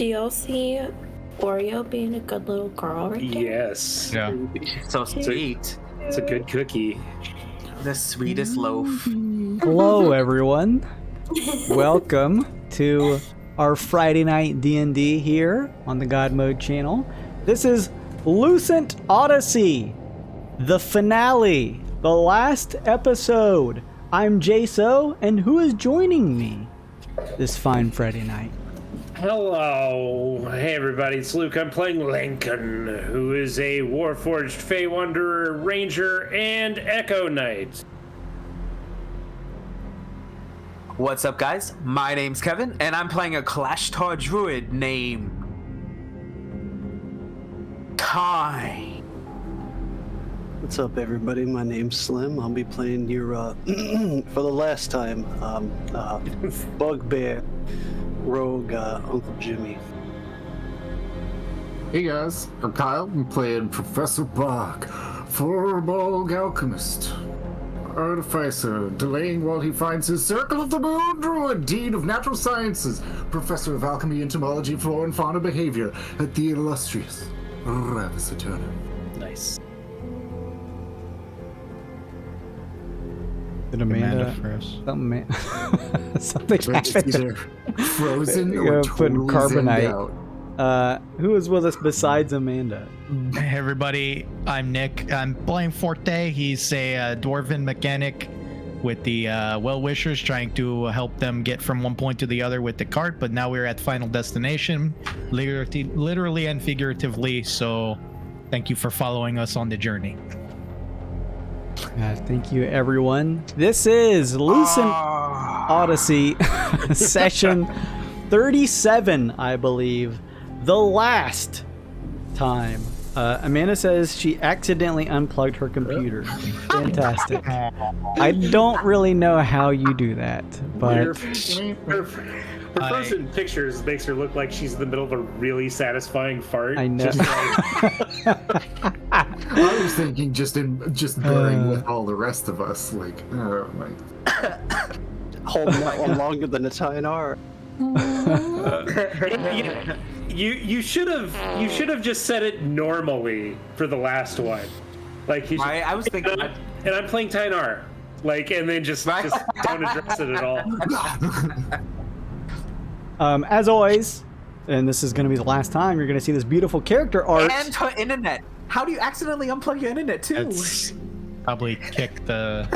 Do y'all see Oreo being a good little girl right there? Yes. Yeah. So sweet. It's a good cookie. The sweetest loaf. Hello, everyone. Welcome to our Friday night D&D here on the God Mode channel. This is Lucent Odyssey, the finale, the last episode. I'm Jayso, and who is joining me this fine Friday night? Hello. Hey, everybody. It's Luke. I'm playing Lincoln, who is a Warforged Fey Wanderer, Ranger, and Echo Knight. What's up, guys? My name's Kevin, and I'm playing a Kalashtar Druid named Kai. What's up, everybody? My name's Slim. I'll be playing your, for the last time, Bugbear Rogue Uncle Jimmy. Hey guys, I'm Kyle. I'm playing Professor Bach, Furball Alchemist, Artificer, delaying while he finds his Circle of the Moon Druid, Dean of Natural Sciences, Professor of Alchemy, Entomology, Flora and Fauna Behavior at the illustrious Ravis Eterna. Nice. Did Amanda first. Something happened. Either frozen You're or putting totally carbonite. zenned out. Who is with us besides Amanda? Hey everybody, I'm Nick. I'm playing Forte. He's a dwarven mechanic with the well-wishers, trying to help them get from one point to the other with the cart, but now we're at final destination, literally and figuratively, so thank you for following us on the journey. Thank you, everyone. This is Lucent Odyssey, session 37, I believe. The last time. Amanda says she accidentally unplugged her computer. Fantastic. I don't really know how you do that, but Her frozen pictures makes her look like she's in the middle of a really satisfying fart. I know. Just I was thinking just bearing with all the rest of us, like, oh my. Holding that one longer than a tie R. you should have just said it normally for the last one. Like I was thinking, and I'm playing Tynar. Like, and then just don't address it at all. as always, and this is going to be the last time you're going to see this beautiful character art. and her internet. How do you accidentally unplug your internet too? That's probably kick the...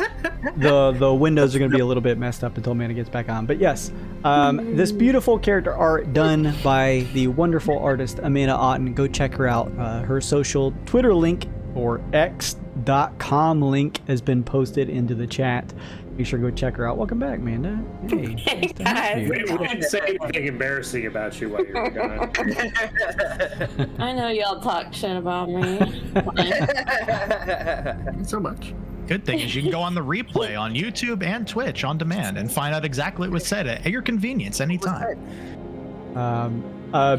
The windows are going to be a little bit messed up until Amanda gets back on. But yes, this beautiful character art done by the wonderful artist Amanda Otten. Go check her out. Her social Twitter link or x.com link has been posted into the chat. Be sure to go check her out. Welcome back, Amanda. Hey, nice to have you. We didn't say anything embarrassing about you while you were gone. I know y'all talk shit about me. So much. Good thing is you can go on the replay on YouTube and Twitch on demand and find out exactly what was said at your convenience anytime.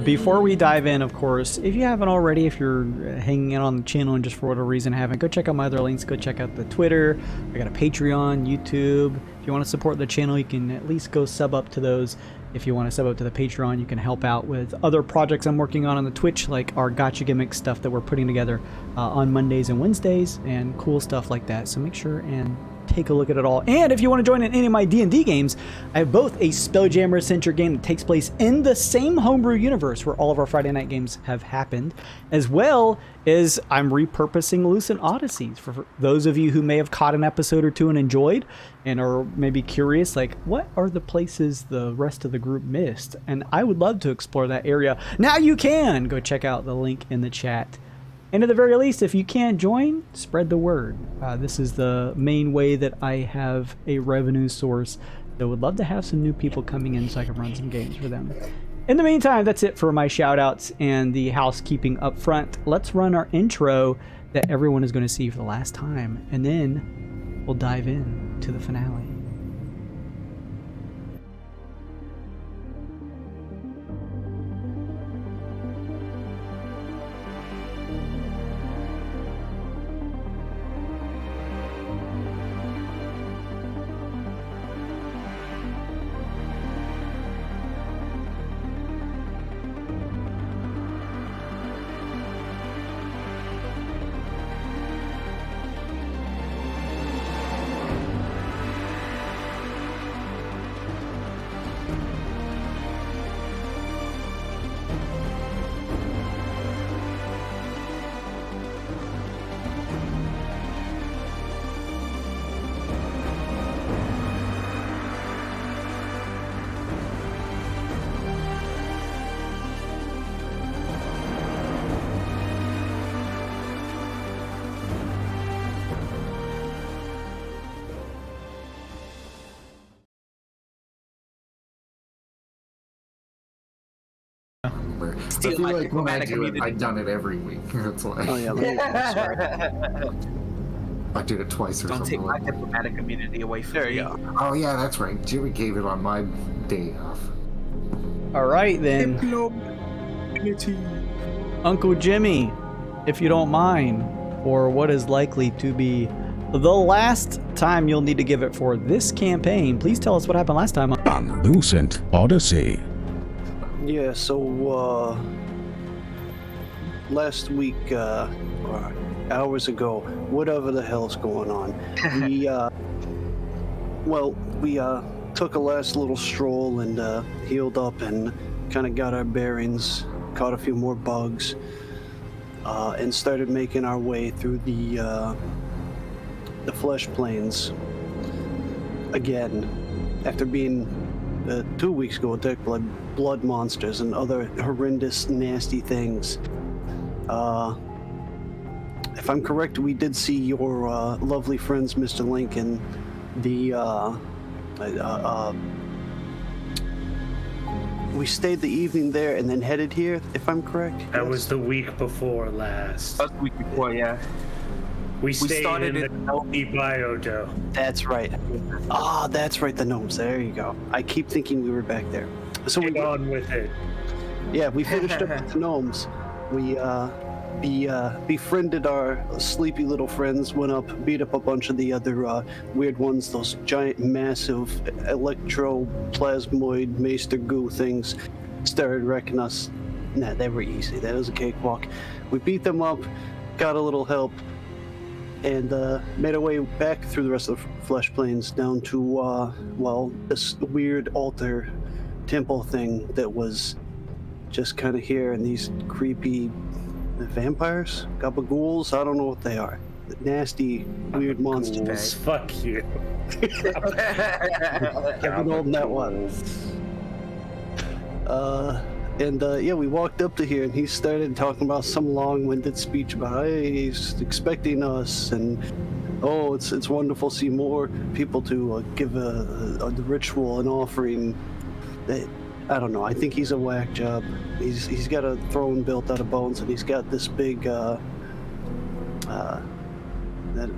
Before we dive in, of course, if you haven't already, if you're hanging out on the channel and just for whatever reason haven't, go check out my other links. Go check out the Twitter. I got a Patreon, YouTube. If you want to support the channel, you can at least go sub up to those. If you want to sub up to the Patreon, you can help out with other projects I'm working on the Twitch, like our gotcha gimmick stuff that we're putting together on Mondays and Wednesdays, and cool stuff like that. So make sure and take a look at it all. And if you want to join in any of my D&D games, I have both a Spelljammer eccentric game that takes place in the same homebrew universe where all of our Friday night games have happened, as well as I'm repurposing Lucent Odysseys for those of you who may have caught an episode or two and enjoyed and are maybe curious, like, what are the places the rest of the group missed? And I would love to explore that area. Now you can go check out the link in the chat. And at the very least, if you can't join, spread the word. This is the main way that I have a revenue source. So would love to have some new people coming in so I can run some games for them. In the meantime, that's it for my shout outs and the housekeeping up front. Let's run our intro that everyone is going to see for the last time. And then we'll dive in to the finale. Steal I feel my like when I diplomatic do it, immunity. I've done it every week. That's why. Oh yeah, I did it twice or Don't something. take my like that. diplomatic immunity away from there me. you go. Oh yeah, that's right. Jimmy gave it on my day off. All right then, Uncle Jimmy, if you don't mind, for what is likely to be the last time you'll need to give it for this campaign, please tell us what happened last time. On Lucent Odyssey. Yeah, so last week, or hours ago, whatever the hell's going on, we took a last little stroll and healed up and kind of got our bearings, caught a few more bugs, and started making our way through the flesh plains again, after being 2 weeks ago attacked by blood monsters and other horrendous, nasty things. If I'm correct, we did see your lovely friends, Mr. Lincoln. We stayed the evening there and then headed here, if I'm correct. That was the week before last. That was the week before, yeah. We stayed started in the Biodo. That's right. Ah, that's right, the gnomes. There you go. I keep thinking we were back there. So Get on with it. Yeah, we finished up with the gnomes. We befriended our sleepy little friends, went up, beat up a bunch of the other weird ones, those giant, massive electroplasmoid maester goo things. Started wrecking us. Nah, they were easy. That was a cakewalk. We beat them up, got a little help, and made our way back through the rest of the flesh plains down to, this weird altar temple thing that was just kind of here, and these creepy vampires, gabagools, I don't know what they are. Nasty, weird monsters. Fuck you. Haven't known that one. Yeah, we walked up to here, and he started talking about some long-winded speech about, hey, he's expecting us, and oh, it's wonderful to see more people to give the ritual an offering. I don't know. I think he's a whack job. He's got a throne built out of bones, and he's got this big. That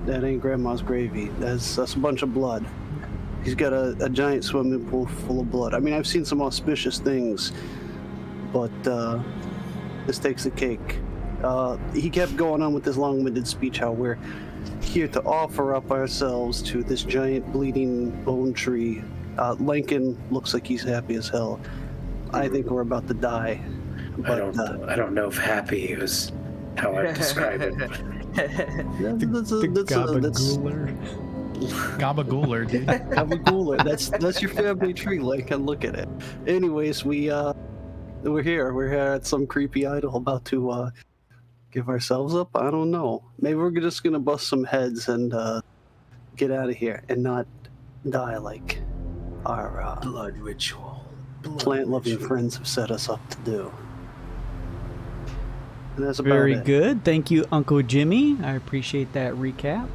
ain't grandma's gravy. That's a bunch of blood. He's got a giant swimming pool full of blood. I mean, I've seen some auspicious things, but this takes the cake. He kept going on with this long-winded speech how we're here to offer up ourselves to this giant bleeding bone tree. Lincoln looks like he's happy as hell. I think we're about to die. But, I don't know if happy is how I describe it. Gabagooler, dude. Gabagooler. That's your family tree, Lincoln. Look at it. Anyways, we're here. We're here at some creepy idol about to give ourselves up. I don't know. Maybe we're just gonna bust some heads and get out of here and not die like our Blood ritual. plant-loving friends have set us up to do. And that's about Very it. good. Thank you, Uncle Jimmy. I appreciate that recap.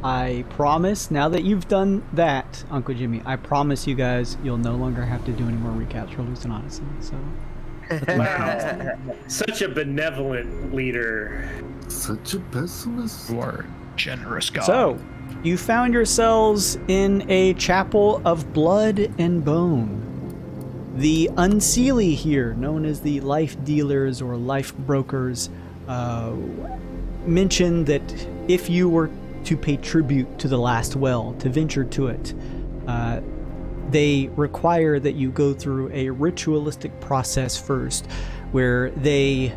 I promise, now that you've done that, Uncle Jimmy, I promise you guys you'll no longer have to do any more recaps for Lucent Odyssey. So, Wow. Such a benevolent leader. Such a pessimist. You are generous God. so you found yourselves in a chapel of blood and bone. The unseelie here, known as the life dealers or life brokers, mentioned that if you were to pay tribute to the last well, to venture to it, they require that you go through a ritualistic process first, where they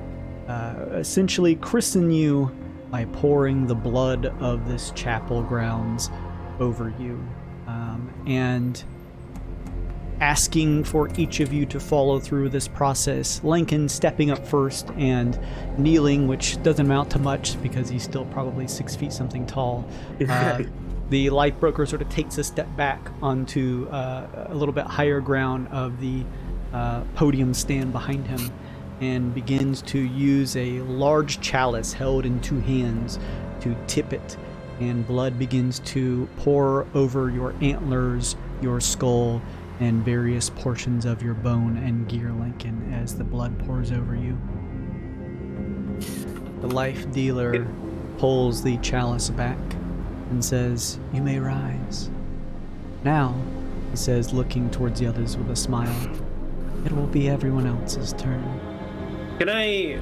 essentially christen you by pouring the blood of this chapel grounds over you, and asking for each of you to follow through this process. Lincoln stepping up first and kneeling, which doesn't amount to much because he's still probably 6 feet something tall. The life broker sort of takes a step back onto a little bit higher ground of the podium stand behind him and begins to use a large chalice held in two hands to tip it, and blood begins to pour over your antlers, your skull, and various portions of your bone and gear, Lincoln, as the blood pours over you. The life dealer pulls the chalice back and says, "You may rise." "Now," he says, looking towards the others with a smile, "it will be everyone else's turn." Can I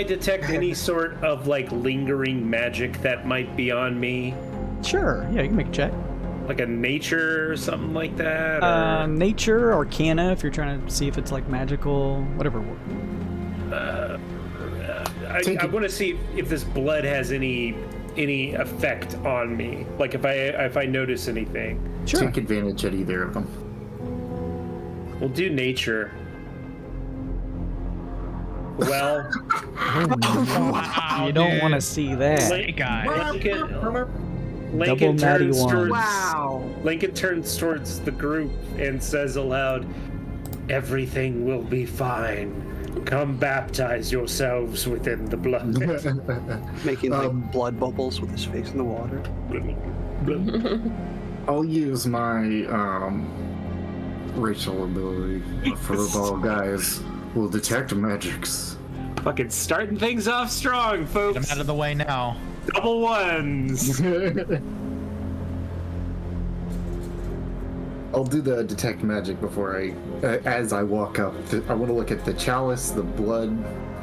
detect any sort of like lingering magic that might be on me? Sure, yeah, you can make a check. Like a nature or something like that? Or... Nature, Arcana, if you're trying to see if it's like magical, whatever. I want to see if this blood has any effect on me. Like if I notice anything. Sure. Take advantage at either of them. We'll do nature. Well, Wow, you don't dude. want to see that. Hey, guy. Lincoln natty turns one. towards Wow. Lincoln turns towards the group and says aloud, "Everything will be fine. Come baptize yourselves within the blood." Making like blood bubbles with his face in the water. I'll use my racial ability for all guys. Will detect magics. Fucking starting things off strong, Get folks. him out of the way now. Double ones. I'll do the detect magic before as I walk up. I want to look at the chalice, the blood,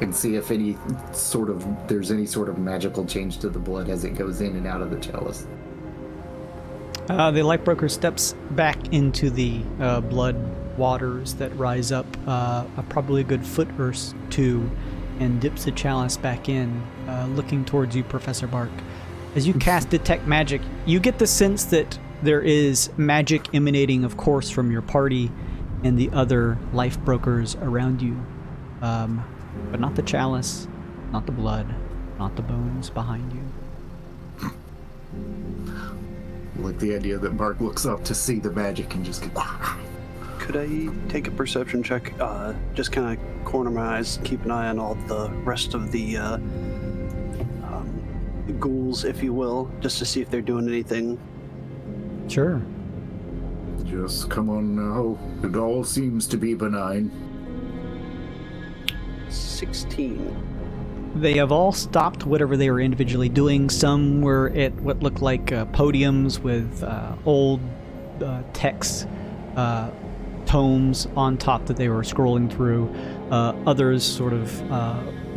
and see if there's any sort of magical change to the blood as it goes in and out of the chalice. The Lightbroker steps back into the blood waters that rise up probably a good foot or two and dips the chalice back in, looking towards you, Professor Bark. As you cast Detect Magic, you get the sense that there is magic emanating, of course, from your party and the other life brokers around you. But not the chalice, not the blood, not the bones behind you. Like the idea that Mark looks up to see the magic and just goes, Could I take a perception check? Just kind of corner my eyes, keep an eye on all the rest of the ghouls, if you will, just to see if they're doing anything. Sure. just come on now. It all seems to be benign. 16. They have all stopped whatever they were individually doing. Some were at what looked like podiums with old text tomes on top that they were scrolling through. Others sort of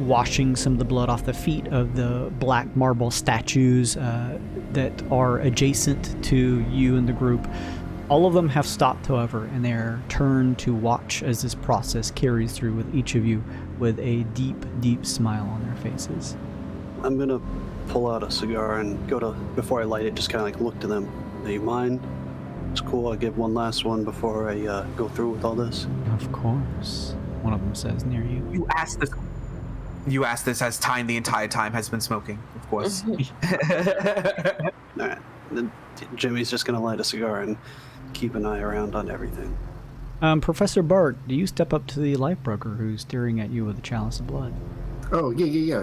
washing some of the blood off the feet of the black marble statues that are adjacent to you and the group. All of them have stopped, however, and they are turned to watch as this process carries through with each of you with a deep, deep smile on their faces. I'm gonna pull out a cigar and go to, before I light it, just kind of like look to them. Do you mind? It's cool, I'll give one last one before I go through with all this. Of course, one of them says near you. You asked this as Tyne the entire time has been smoking, of course. Alright, then Jimmy's just gonna light a cigar and keep an eye around on everything. Professor Bart, do you step up to the life broker who's staring at you with a chalice of blood? Oh, yeah.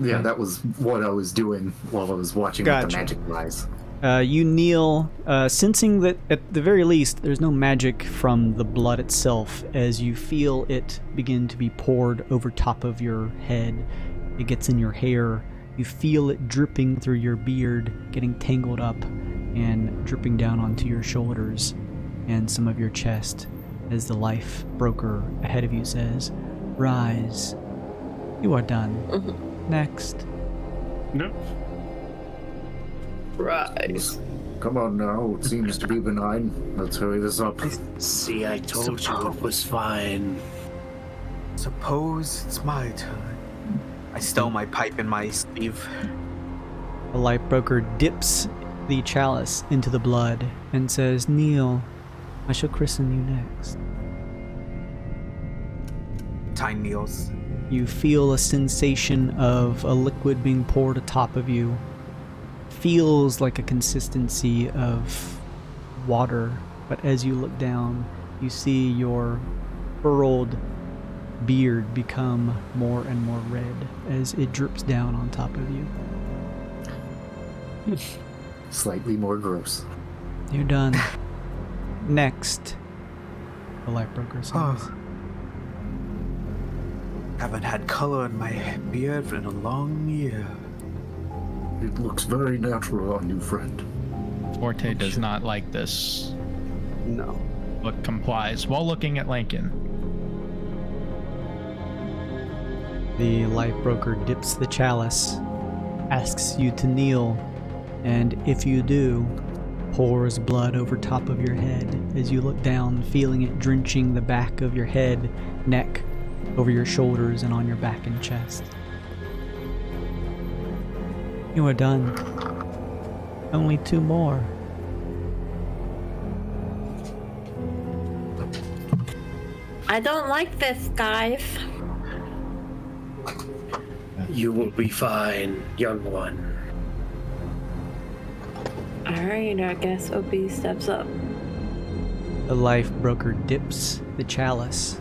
That was what I was doing while I was watching with the magic rise. You kneel, sensing that at the very least there's no magic from the blood itself as you feel it begin to be poured over top of your head. It gets in your hair. You feel it dripping through your beard, getting tangled up and dripping down onto your shoulders and some of your chest as the life broker ahead of you says, "Rise. You are done. Next." No. Rise. Come on now, it seems to be benign. Let's hurry this up. See, I told you it was fine. Suppose it's my turn. I stow my pipe in my sleeve. The life broker dips the chalice into the blood and says, "Kneel. I shall christen you next." Tyne kneels. You feel a sensation of a liquid being poured atop of you. Feels like a consistency of water, but as you look down, you see your furrowed beard become more and more red as it drips down on top of you. Slightly more gross. You're done. next? The light broker says. Haven't had color in my beard in a long year. It looks very natural on you, friend. Forte does not like this, No. but complies while looking at Lincoln. The light broker dips the chalice, asks you to kneel, and if you do, pours blood over top of your head as you look down, feeling it drenching the back of your head, neck, over your shoulders, and on your back and chest. You are done. Only 2 more. I don't like this, guys. You will be fine, young one. Alright, I guess OB steps up. The life broker dips the chalice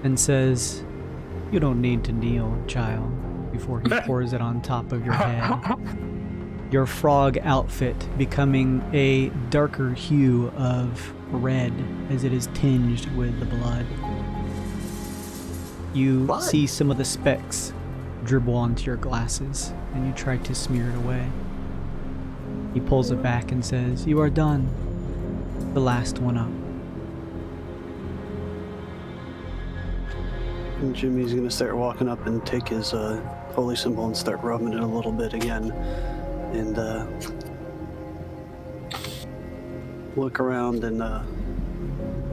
and says, "You don't need to kneel, child," before he pours it on top of your head. Your frog outfit becoming a darker hue of red as it is tinged with the blood. You see some of the specks dribble onto your glasses, and you try to smear it away. He pulls it back and says, "You are done. The last one up." And Jimmy's gonna start walking up and take his holy symbol and start rubbing it a little bit again. And look around and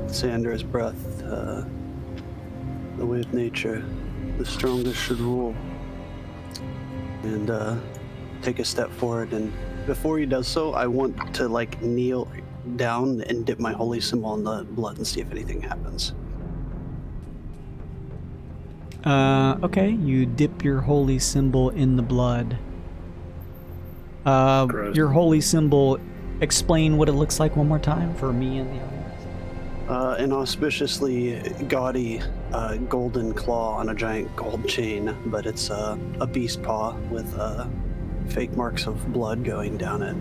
say under his breath, the way of nature, the strongest should rule. And take a step forward, and before he does so, I want to like kneel down and dip my holy symbol in the blood and see if anything happens. Okay, you dip your holy symbol in the blood. Gross. Your holy symbol, explain what it looks like one more time for me and the audience. An auspiciously gaudy golden claw on a giant gold chain, but it's a beast paw with fake marks of blood going down it.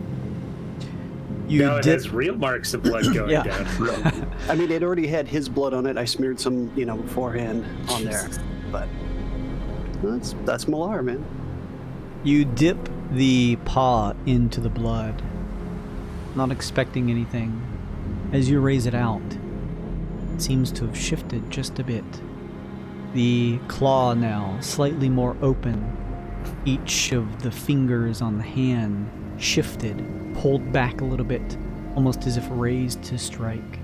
You No, it dip. has real marks of blood going Yeah. down. I mean, it already had his blood on it. I smeared some, beforehand on there, but that's Malar, man. You dip the paw into the blood, not expecting anything. As you raise it out, it seems to have shifted just a bit. The claw now slightly more open. Each of the fingers on the hand shifted, pulled back a little bit, almost as if raised to strike.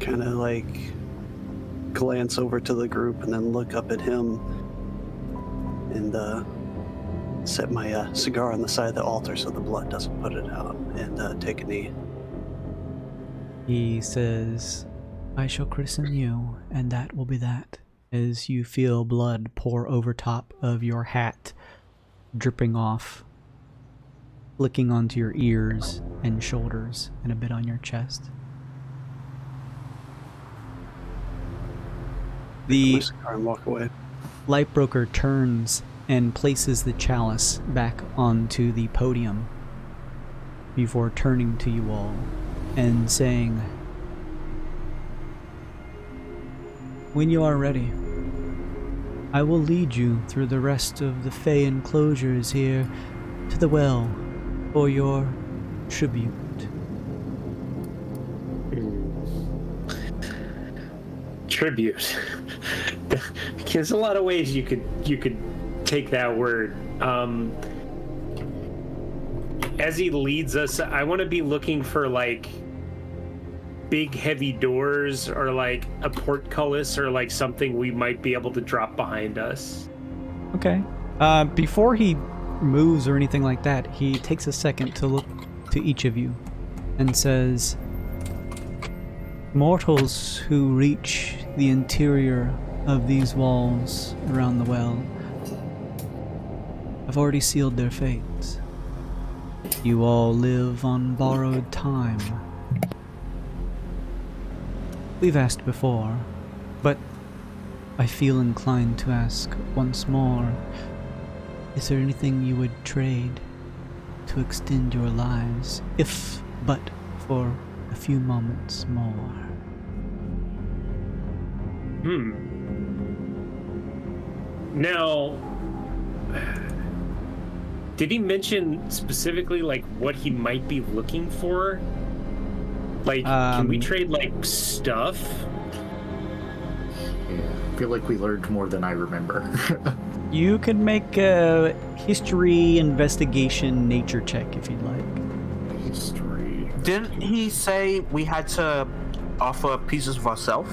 Kind of like glance over to the group and then look up at him and set my cigar on the side of the altar so the blood doesn't put it out, and take a knee. He says, "I shall christen you, and that will be that," as you feel blood pour over top of your hat, dripping off, flicking onto your ears and shoulders, and a bit on your chest. The My cigar and walk away. light broker turns and places the chalice back onto the podium before turning to you all and saying, "When you are ready, I will lead you through the rest of the Fey enclosures here to the well for your tribute." Tribute. There's a lot of ways you could take that word. As he leads us, I want to be looking for like big heavy doors or like a portcullis or like something we might be able to drop behind us. Okay. Before he moves or anything like that, he takes a second to look to each of you and says, "Mortals who reach the interior of these walls around the well have already sealed their fates. You all live on borrowed time. We've asked before, but I feel inclined to ask once more. Is there anything you would trade to extend your lives, if but for a few moments more. Now, did he mention specifically like what he might be looking for? Like, can we trade like stuff? Yeah, I feel like we learned more than I remember. You could make a history investigation nature check if you'd like. History. Didn't he say we had to offer pieces of ourselves?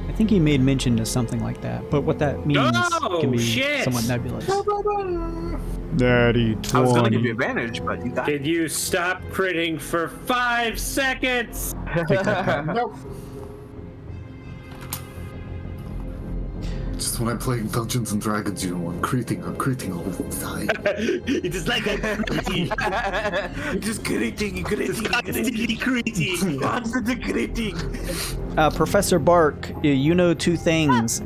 I think he made mention to something like that, but what that means can be shit. somewhat nebulous. Daddy 20. I was gonna give you advantage, but you got it. Did you stop critting for 5 seconds? Nope. Just when I'm playing Dungeons and Dragons, you know, I'm creating all the time. It is like a critting. Just constantly critting. Professor Bark, you know two things.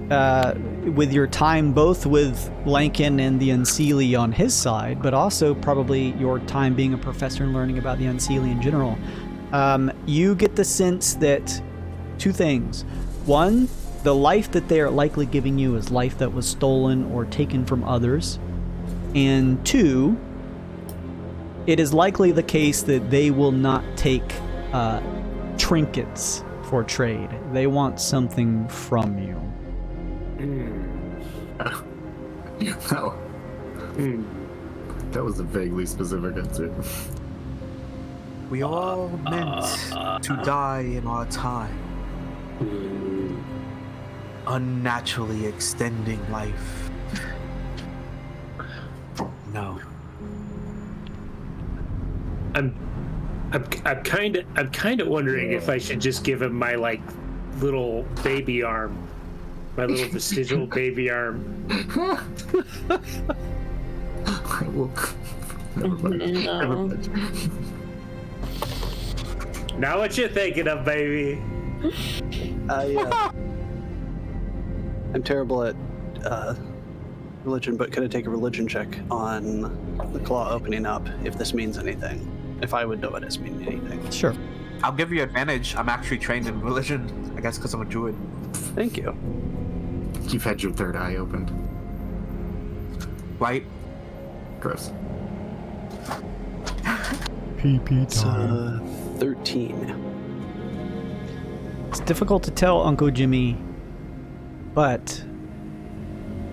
With your time both with Lankin and the Unseelie on his side, but also probably your time being a professor and learning about the Unseelie in general. You get the sense that two things. One, the life that they are likely giving you is life that was stolen or taken from others. And two, it is likely the case that they will not take trinkets for trade. They want something from you. No. That was a vaguely specific answer. We all meant to die in our time. Unnaturally extending life. No. I'm kind of wondering if I should just give him my like little baby arm, my little vestigial baby arm. Never mind. No. Now what you thinking of, baby? I'm terrible at religion, but could I take a religion check on the claw opening up if this means anything? If I would know it as meaning anything. Sure. I'll give you advantage. I'm actually trained in religion, I guess because I'm a druid. Thank you. You've had your third eye opened. Right? Gross. PP It's 13. It's difficult to tell, Uncle Jimmy, but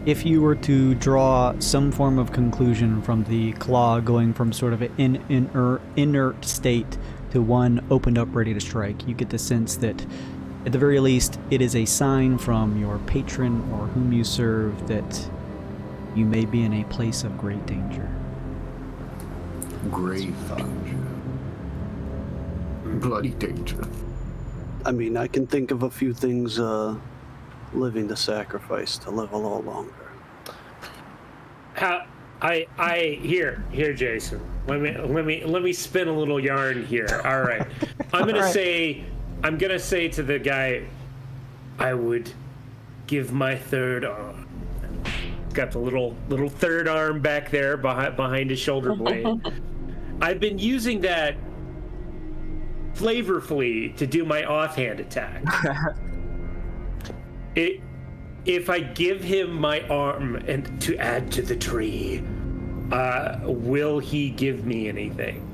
if you were to draw some form of conclusion from the claw going from sort of an inert state to one opened up ready to strike, you get the sense that at the very least it is a sign from your patron or whom you serve that you may be in a place of great danger. Grave danger. Bloody danger. I mean, I can think of a few things living to sacrifice to live a little longer. Here, Jason. Let me spin a little yarn here. All right. I'm gonna say to the guy, I would give my third arm. Got the little third arm back there behind his shoulder blade. I've been using that flavorfully to do my offhand attack. If I give him my arm and to add to the tree, will he give me anything?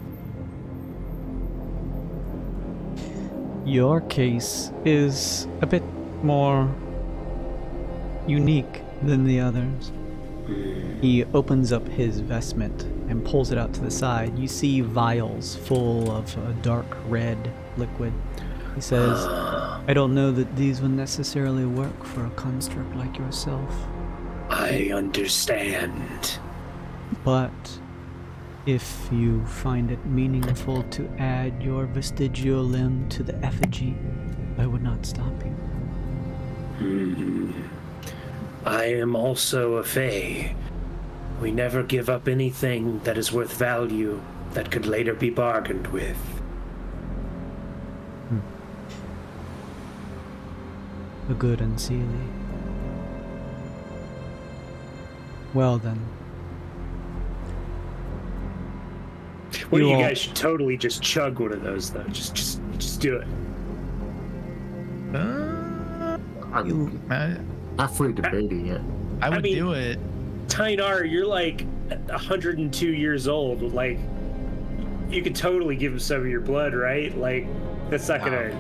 Your case is a bit more unique than the others. He opens up his vestment and pulls it out to the side. You see vials full of a dark red liquid. He says, I don't know that these will necessarily work for a construct like yourself. I understand. But if you find it meaningful to add your vestigial limb to the effigy, I would not stop you. I am also a fae. We never give up anything that is worth value that could later be bargained with. A good Unseelie. Well then, One of you all- guys should totally just chug one of those, though. Just do it. I'm halfway debating it. I would mean- do it. Tynar, you're like 102 years old. Like, you could totally give him some of your blood, right? Like, that's not gonna.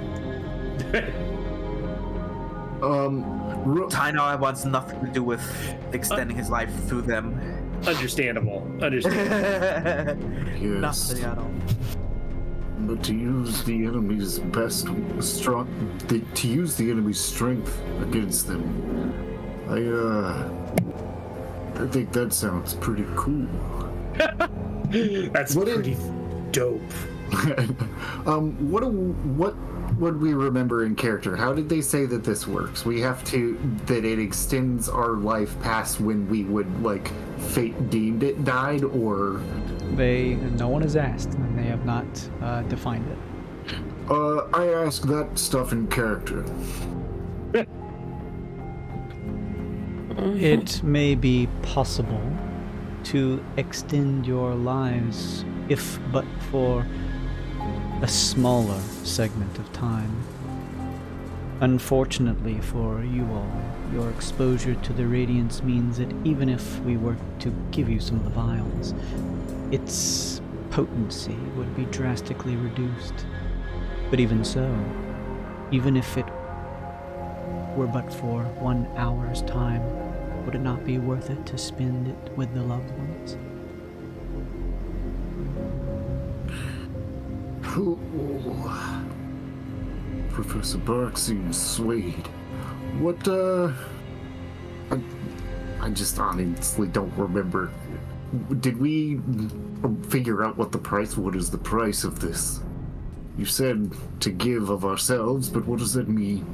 Tynar wants nothing to do with extending his life through them. Understandable. Yes. Nothing at all. But to use the enemy's to use the enemy's strength against them, I think that sounds pretty cool. That's What pretty dope. What would we remember in character? How did they say that this works? We have that it extends our life past when we would, like, fate deemed it died, or... No one has asked, and they have not defined it. I ask that stuff in character. It may be possible to extend your lives, if but for a smaller segment of time. Unfortunately for you all, your exposure to the radiance means that even if we were to give you some of the vials, its potency would be drastically reduced. But even so, even if it were but for 1 hour's time, would it not be worth it to spend it with the loved ones? Professor Burke seems swayed. What, I just honestly don't remember. Did we figure out what the price? What is the price of this? You said to give of ourselves, but what does that mean?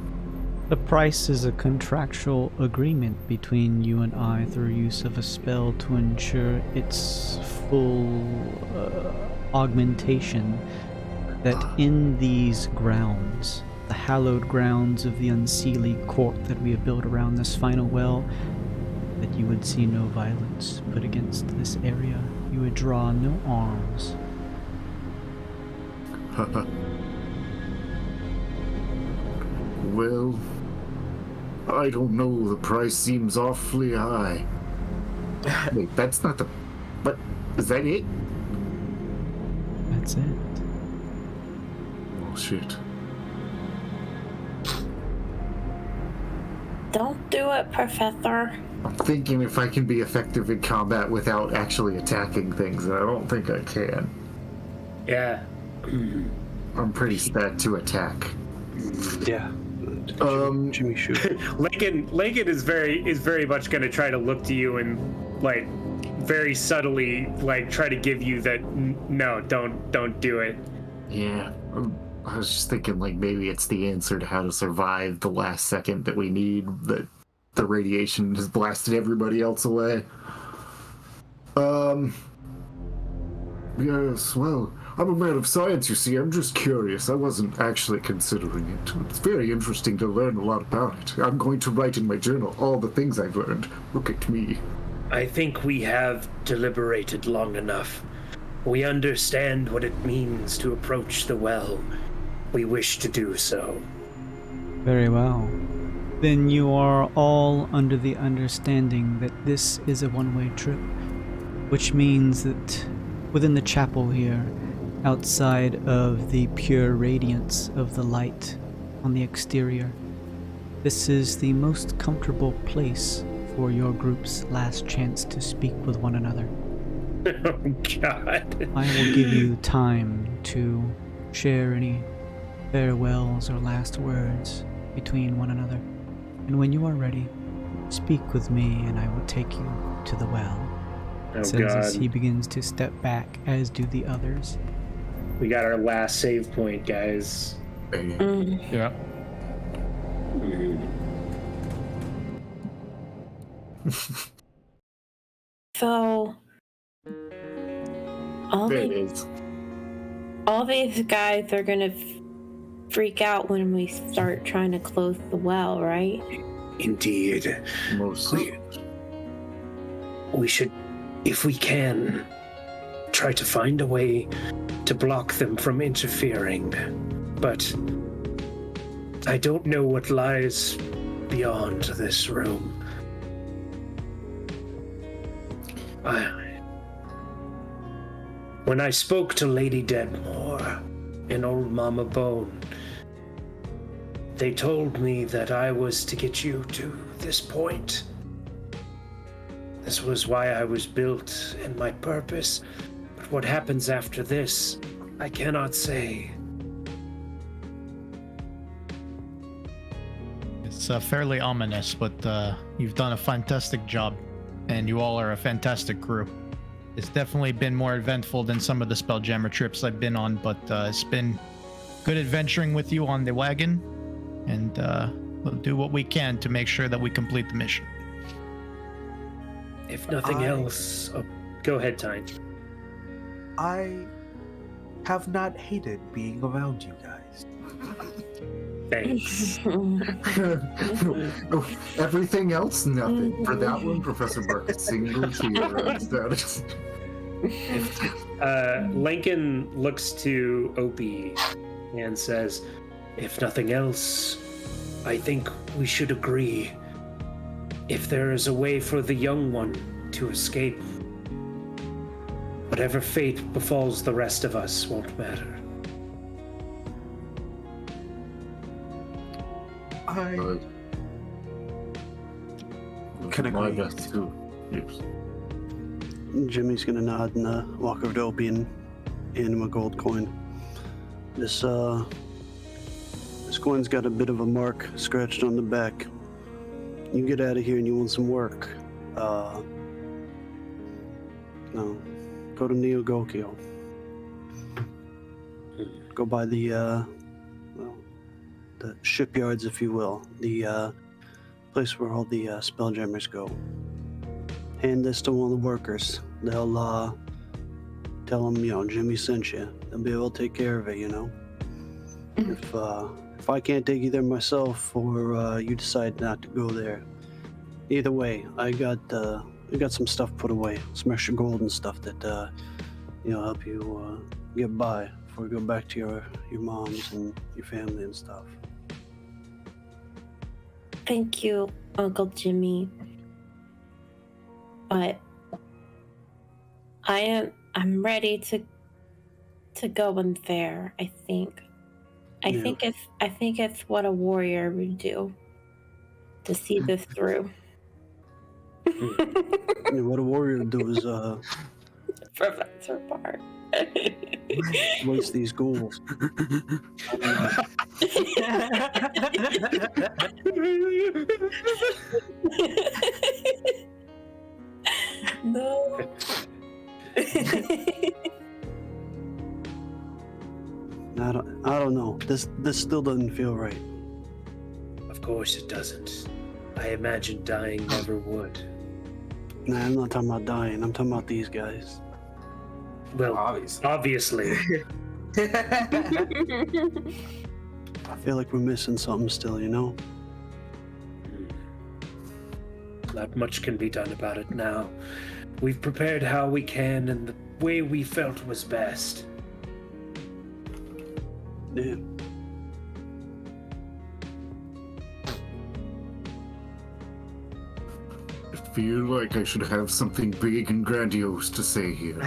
The price is a contractual agreement between you and I through use of a spell to ensure its full augmentation, that in these grounds, the hallowed grounds of the unseelie court that we have built around this final well, that you would see no violence put against this area. You would draw no arms. Well, I don't know. The price seems awfully high. Wait, that's not the... But, is that it? That's it. Oh, shit. Don't do it, Professor. I'm thinking if I can be effective in combat without actually attacking things, and I don't think I can. Yeah. I'm pretty bad to attack. Yeah. Jimmy shoot. Lincoln is very much going to try to look to you and, like, very subtly, like, try to give you that no, don't do it. Yeah. I was just thinking, like, maybe it's the answer to how to survive the last second that we need, that the radiation has blasted everybody else away. Yes, well, I'm a man of science, you see. I'm just curious. I wasn't actually considering it. It's very interesting to learn a lot about it. I'm going to write in my journal all the things I've learned. Look at me. I think we have deliberated long enough. We understand what it means to approach the well. We wish to do so. Very well. Then you are all under the understanding that this is a one-way trip, which means that within the chapel here, outside of the pure radiance of the light on the exterior, this is the most comfortable place for your group's last chance to speak with one another. Oh, God. I will give you time to share any farewells or last words between one another. And when you are ready, speak with me and I will take you to the well. Oh, Says God. as he begins to step back, as do the others. We got our last save point, guys. Yeah. So, all There it these, is. all these guys are gonna freak out when we start trying to close the well, right? Indeed. Most. We should, if we can, try to find a way to block them from interfering. But I don't know what lies beyond this room. When I spoke to Lady Deadmore and Old Mama Bone, they told me that I was to get you to this point. This was why I was built and my purpose. But what happens after this, I cannot say. It's fairly ominous, but you've done a fantastic job, and you all are a fantastic crew. It's definitely been more eventful than some of the spelljammer trips I've been on, but it's been good adventuring with you on the wagon, and we'll do what we can to make sure that we complete the mission. If nothing else... Oh, go ahead, Tyne. I have not hated being around you guys. Thanks. Everything else, nothing. For that one, Professor Burke, single tear. Lincoln looks to Opie and says, if nothing else, I think we should agree. If there is a way for the young one to escape, whatever fate befalls the rest of us won't matter. I can my agree. best too. Yes. Jimmy's gonna nod and walk over to Opie and hand him a gold coin. This coin's got a bit of a mark scratched on the back. You get out of here and you want some work. No, go to Neogokyo. Go by the shipyards, if you will, the place where all the spelljammers go. Hand this to one of the workers. They'll tell them, Jimmy sent you. They'll be able to take care of it, If I can't take you there myself, or you decide not to go there, either way, I got some stuff put away, some extra gold and stuff that help you get by before you go back to your moms and your family and stuff. Thank you, Uncle Jimmy. But I'm ready to go in there, I think. I think it's what a warrior would do to see this through. What a warrior would do is Professor Bart. waste these ghouls. No. I don't know. This still doesn't feel right. Of course it doesn't. I imagine dying never would. Nah, I'm not talking about dying. I'm talking about these guys. Well, obviously. I feel like we're missing something still, Not much can be done about it now. We've prepared how we can and the way we felt was best. Yeah. I feel like I should have something big and grandiose to say here.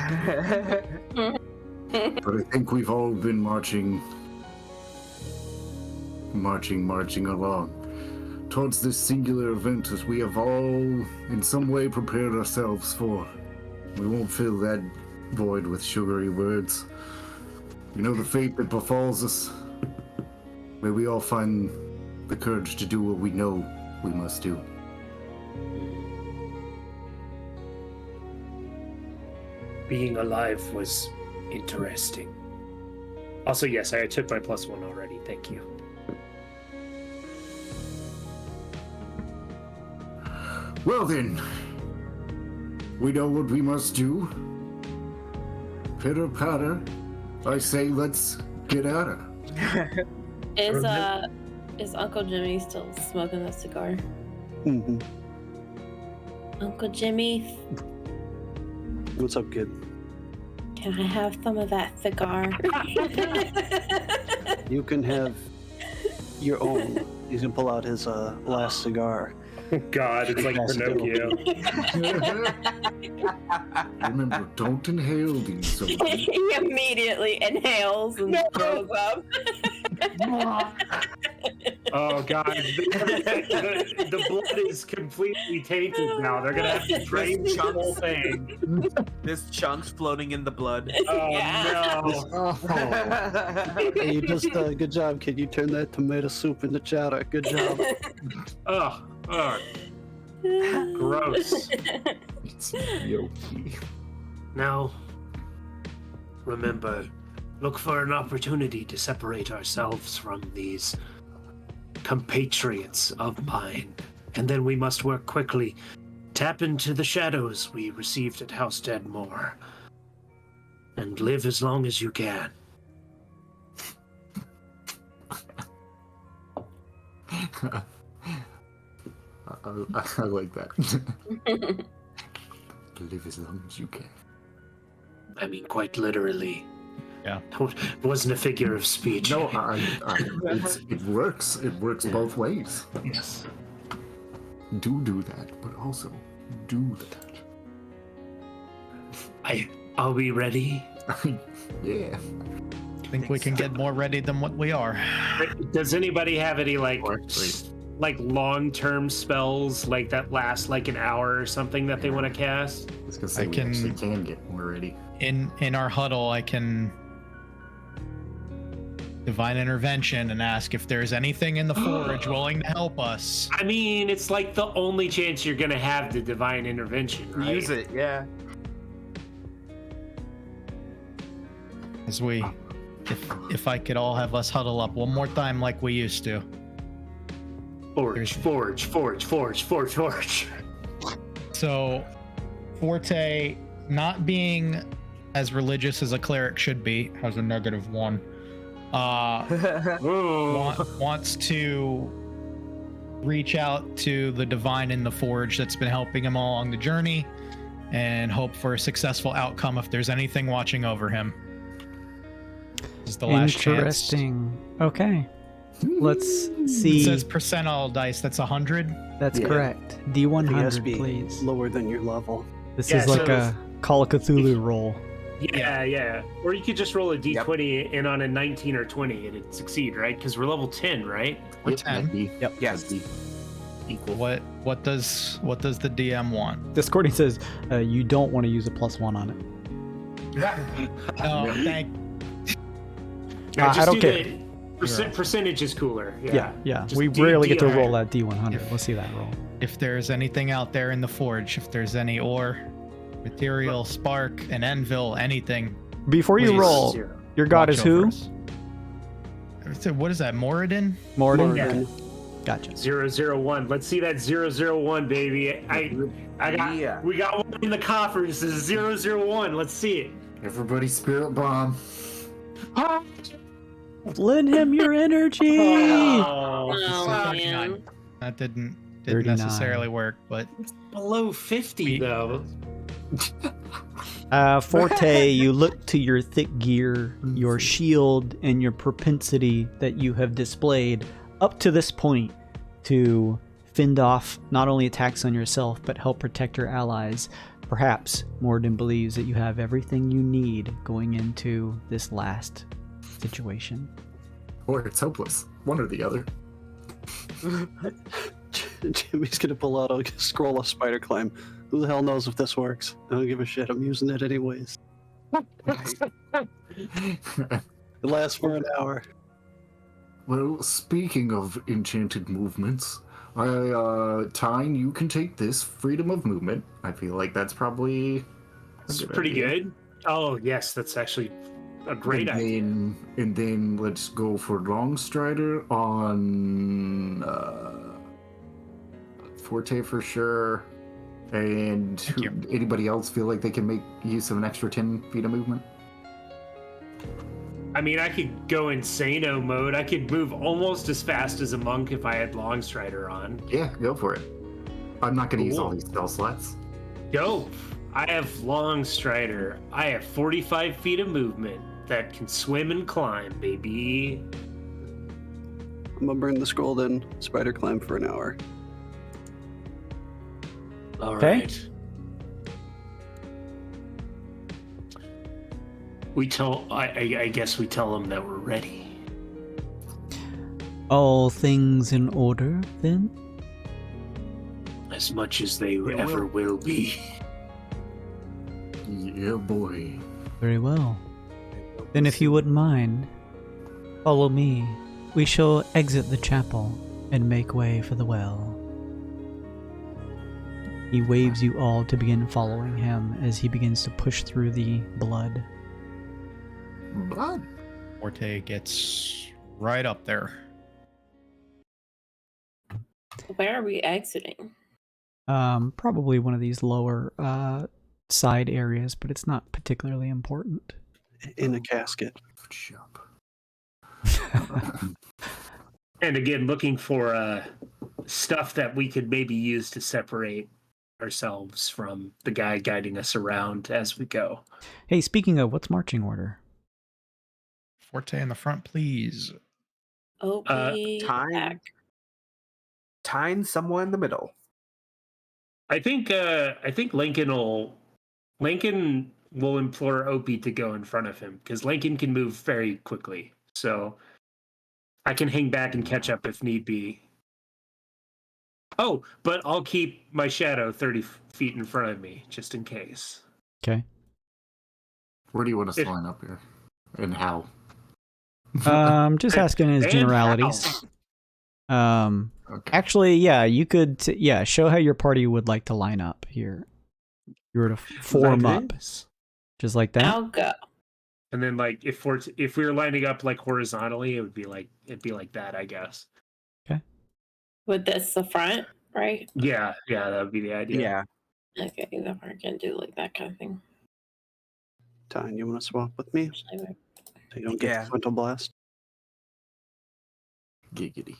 But I think we've all been marching along towards this singular event as we have all in some way prepared ourselves for. We won't fill that void with sugary words. The fate that befalls us. May we all find the courage to do what we know we must do. Being alive was interesting. Also, yes, I took my +1 already. Thank you. Well then, we know what we must do. Pitter patter. I say let's get at her. Is Uncle Jimmy still smoking that cigar? Mm-hmm. Uncle Jimmy, What's up, kid? Can I have some of that cigar? You can have your own. He's gonna pull out his last cigar. God, it's like Pinocchio. Remember, don't inhale these. He immediately inhales and throws up. Oh God, the blood is completely tainted now. They're gonna have to drain the whole thing. There's chunks floating in the blood. Oh Yeah. no! Hey, you just good job, kid. You turned that tomato soup into chowder. Good job. Oh, gross. It's yolky. Now, remember, look for an opportunity to separate ourselves from these compatriots of mine, and then we must work quickly. Tap into the shadows we received at House Deadmore, and live as long as you can. I like that. Live as long as you can. I mean, quite literally. Yeah. It wasn't a figure of speech. No, it works. It works both ways. Yes. Do that, but also do that. Are we ready? Yeah. I think we can get more ready than what we are. Does anybody have any like Actually, long-term spells like that last like an hour or something that they want to cast? I was gonna say I we actually can get more ready. In our huddle, I can divine intervention and ask if there's anything in the forge willing to help us. I mean, it's like the only chance you're gonna have to divine intervention, right? Use it, yeah. As we, if I could all have us huddle up one more time like we used to. Forge. So, Forte, not being as religious as a cleric should be, has a -1. Wants to reach out to the divine in the forge that's been helping him all along the journey and hope for a successful outcome if there's anything watching over him. This is the last chance. Interesting. Okay. Let's see. It says percentile dice, that's 100. That's Yeah. correct. It has to D100, be please. lower than your level. This Yeah, is like so- a Call of Cthulhu roll. Yeah. Or you could just roll a d20 and on a 19 or 20 it'd succeed, right? Because we're level 10, right? We're Yep, 10. that'd be- Yep. Yes. that'd be equal. What does the DM want? Discording says you don't want to use a +1 on it. Oh, thank. Yeah, I don't do care. the percentage is cooler. Yeah. Just We D- rarely get to D- roll that D100. Let's see that roll. If there's anything out there in the forge, if there's any ore, material, spark, an anvil, anything. Before you Please. roll, your god watch is over who? us. So what is that, Moradin? Morden? Yeah. Okay. Gotcha. 001. Let's see that 001, baby. Yeah. We got one in the coffers. This is 001. Let's see it. Everybody, spirit bomb. Lend him your energy! Oh, Oh, man. That didn't 39. necessarily work, but below 50 though. Forte, you look to your thick gear, your shield, and your propensity that you have displayed up to this point to fend off not only attacks on yourself, but help protect your allies. Perhaps Morden believes that you have everything you need going into this last situation. Or it's hopeless. One or the other. Jimmy's gonna pull out a scroll of spider climb. Who the hell knows if this works? I don't give a shit. I'm using it anyways. It lasts for an hour. Well, speaking of enchanted movements, Tyne, you can take this freedom of movement. I feel like that's probably It's good pretty idea. good. Oh, yes, that's actually a great idea. And then let's go for Longstrider on Forte for sure. And anybody else feel like they can make use of an extra 10 feet of movement? I mean, I could go insano mode. I could move almost as fast as a monk if I had Longstrider on. Yeah, go for it. I'm not going to use all Cool. these spell slots. Go. I have long strider. I have 45 feet of movement that can swim and climb, baby. I'm gonna burn the scroll, then spider climb for an hour. All Okay. right. I guess we tell them that we're ready. All things in order, then? As much as they ever will be. Yeah, boy. Very well. Then if you wouldn't mind, follow me. We shall exit the chapel and make way for the well. He waves you all to begin following him as he begins to push through the blood. Blood. Forte gets right up there. Where are we exiting? Probably one of these lower side areas, but it's not particularly important. In a casket. Shop. And again, looking for stuff that we could maybe use to separate ourselves from the guy guiding us around as we go. Hey, speaking of, what's marching order? Forte in the front, please. Okay. Tyne somewhere in the middle. I think Lincoln will implore Opie to go in front of him because Lincoln can move very quickly. So I can hang back and catch up if need be. Oh, but I'll keep my shadow 30 feet in front of me just in case. Okay. Where do you want us to line up here? And how? Just asking his And generalities. Okay. Actually, yeah, you could, show how your party would like to line up here. You were to form up, just like that. I'll go. And then, like, if we were lining up like horizontally, it'd be like that, I guess. With this the front, right? Yeah, that would be the idea. Yeah. Okay, then I can do like that kind of thing. Tyne, you want to swap with me? So you don't get the frontal blast? Giggity.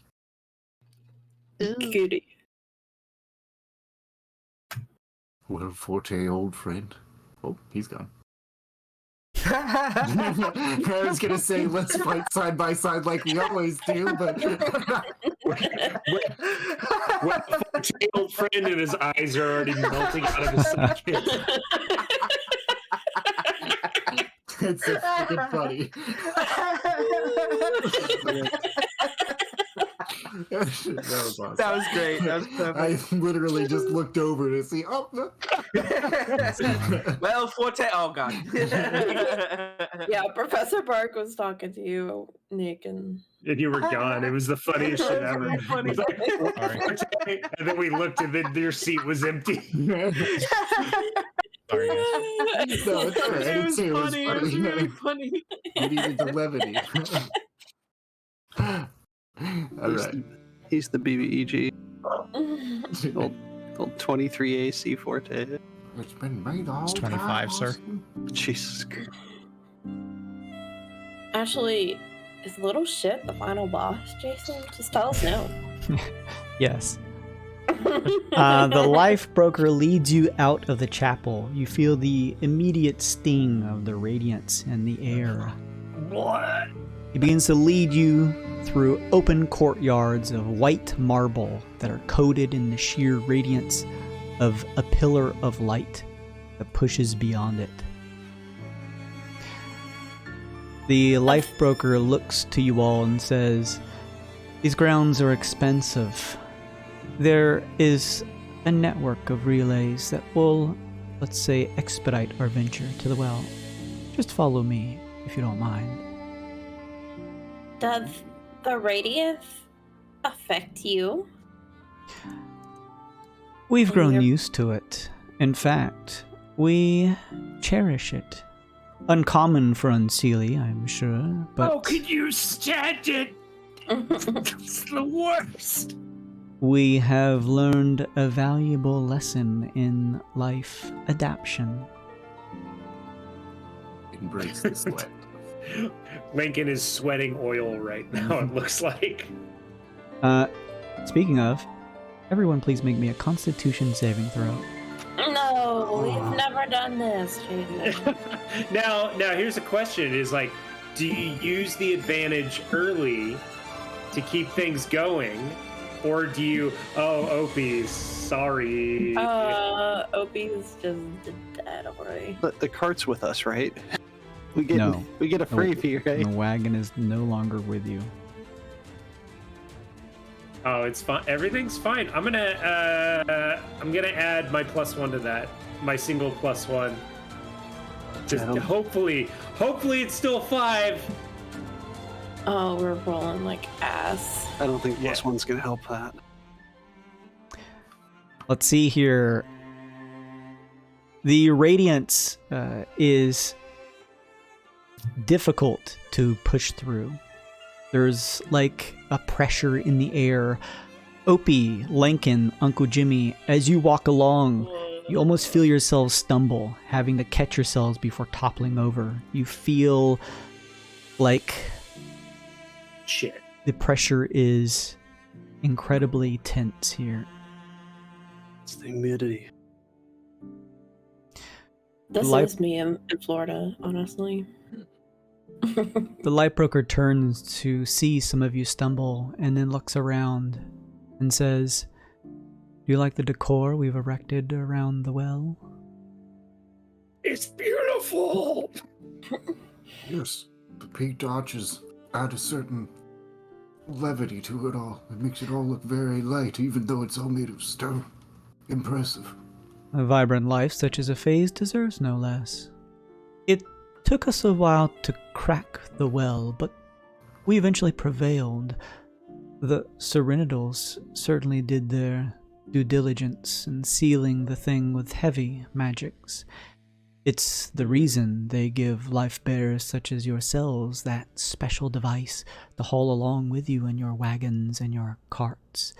Cutie. Well, Forte, old friend. Oh, he's gone. I was gonna say let's fight side by side like we always do, but Forte, old friend, and his eyes are already melting out of his socket. it's so freaking funny. That was awesome. That was great. That was perfect. I literally just looked over to see. Oh, no. Well, Forte. Oh god. Yeah, Professor Bark was talking to you, Nick, and you were gone. It was the funniest shit ever. That's funny. It was like, Forte, and then we looked, and then your seat was empty. Sorry, guys. No, it's all right. It was It funny. It was really funny. We needed the levity. All right. He's the BBEG. Old 23 AC Forte. It's been made all It's 25, sir. Jesus Christ. actually, is little shit the final boss, Jason? Just tell us no. Yes. The life broker leads you out of the chapel. You feel the immediate sting of the radiance in the air. What? He begins to lead you through open courtyards of white marble that are coated in the sheer radiance of a pillar of light that pushes beyond it. The life broker looks to you all and says, "These grounds are expensive. There is a network of relays that will, let's say, expedite our venture to the well. Just follow me, if you don't mind." Does the radius affect you? We've grown Yep. used to it. In fact, we cherish it. Uncommon for Unseelie, I'm sure, but How could you stand it? It's the worst. we have learned a valuable lesson in life adaptation. Embrace the sweat. Lincoln is sweating oil right now, it looks like. Speaking of, everyone please make me a Constitution saving throw. No. Oh, we've never done this, Jaydra. Now here's a question: is like, do you use the advantage early to keep things going, or do you? Oh, Opie, sorry. Opie's just dead already. But the cart's with us, right? We get No. we get a freebie, right? The wagon is no longer with you. Oh, it's fine. Everything's fine. I'm gonna add my +1 to that. My single +1. Just hopefully it's still 5. Oh, we're rolling like ass. I don't think +1's gonna help that. Let's see here. The radiance is difficult to push through. There's like a pressure in the air. Opie, Lincoln, Uncle Jimmy, as you walk along, you almost feel yourselves stumble, having to catch yourselves before toppling over. You feel like shit. The pressure is incredibly tense here. It's the humidity. This is me in Florida, honestly. The light broker turns to see some of you stumble and then looks around and says, "Do you like the decor we've erected around the well?" It's beautiful! Yes, the peaked arches add a certain levity to it all. It makes it all look very light, even though it's all made of stone. Impressive. A vibrant life such as a phase deserves no less. It took us a while to crack the well, but we eventually prevailed. The Serenitals certainly did their due diligence in sealing the thing with heavy magics. It's the reason they give life bearers such as yourselves that special device to haul along with you in your wagons and your carts.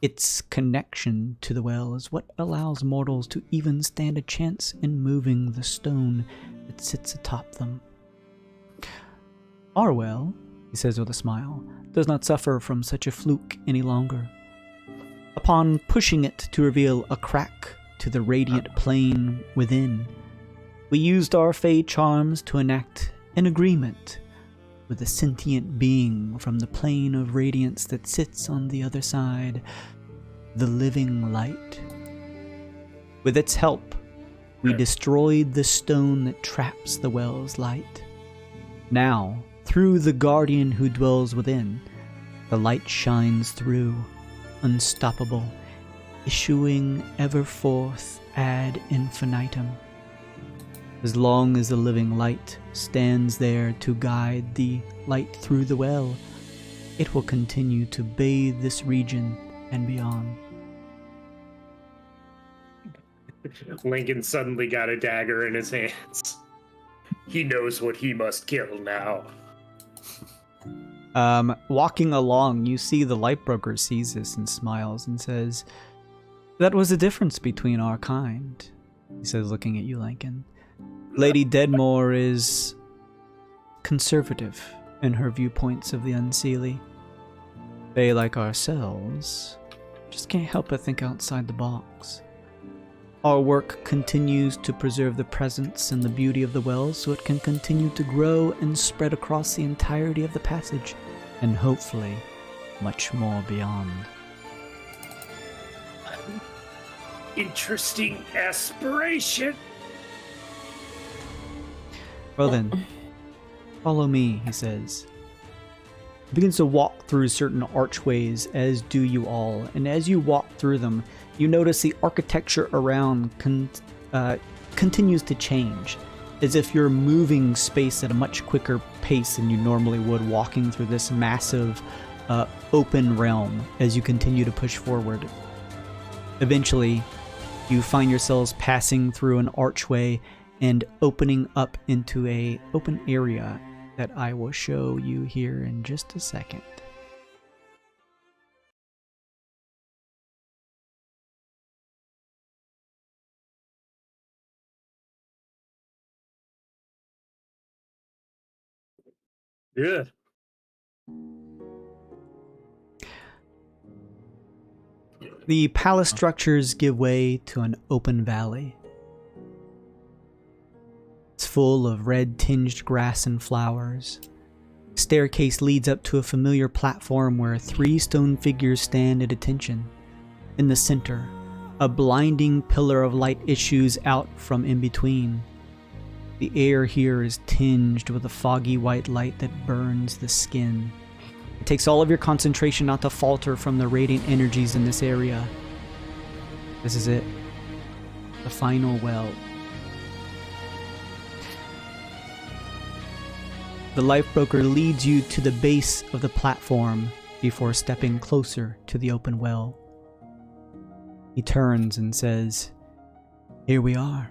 Its connection to the well is what allows mortals to even stand a chance in moving the stone that sits atop them. Our well, he says with a smile, does not suffer from such a fluke any longer. Upon pushing it to reveal a crack to the radiant plane within, we used our fey charms to enact an agreement with a sentient being from the plane of radiance that sits on the other side, the living light. With its help, we destroyed the stone that traps the well's light. Now, through the guardian who dwells within, the light shines through, unstoppable, issuing ever forth ad infinitum. As long as the living light stands there to guide the light through the well, it will continue to bathe this region and beyond. Lincoln suddenly got a dagger in his hands. He knows what he must kill now. Walking along, you see the light broker sees this and smiles and says, "That was the difference between our kind," he says, looking at you, Lincoln. Lady Deadmore is conservative in her viewpoints of the unseelie. They, like ourselves, just can't help but think outside the box. Our work continues to preserve the presence and the beauty of the well so it can continue to grow and spread across the entirety of the passage, and hopefully much more beyond. Interesting aspiration. Well then, follow me, he says. He begins to walk through certain archways, as do you all, and as you walk through them, you notice the architecture around continues to change, as if you're moving space at a much quicker pace than you normally would walking through this massive open realm as you continue to push forward. Eventually, you find yourselves passing through an archway and opening up into a open area that I will show you here in just a second. Yeah. The palace structures give way to an open valley. full of red-tinged grass and flowers. Staircase leads up to a familiar platform where 3 stone figures stand at attention. In the center, a blinding pillar of light issues out from in between. The air here is tinged with a foggy white light that burns the skin. It takes all of your concentration not to falter from the radiant energies in this area. This is it. The final well. The life broker leads you to the base of the platform before stepping closer to the open well. He turns and says, "Here we are.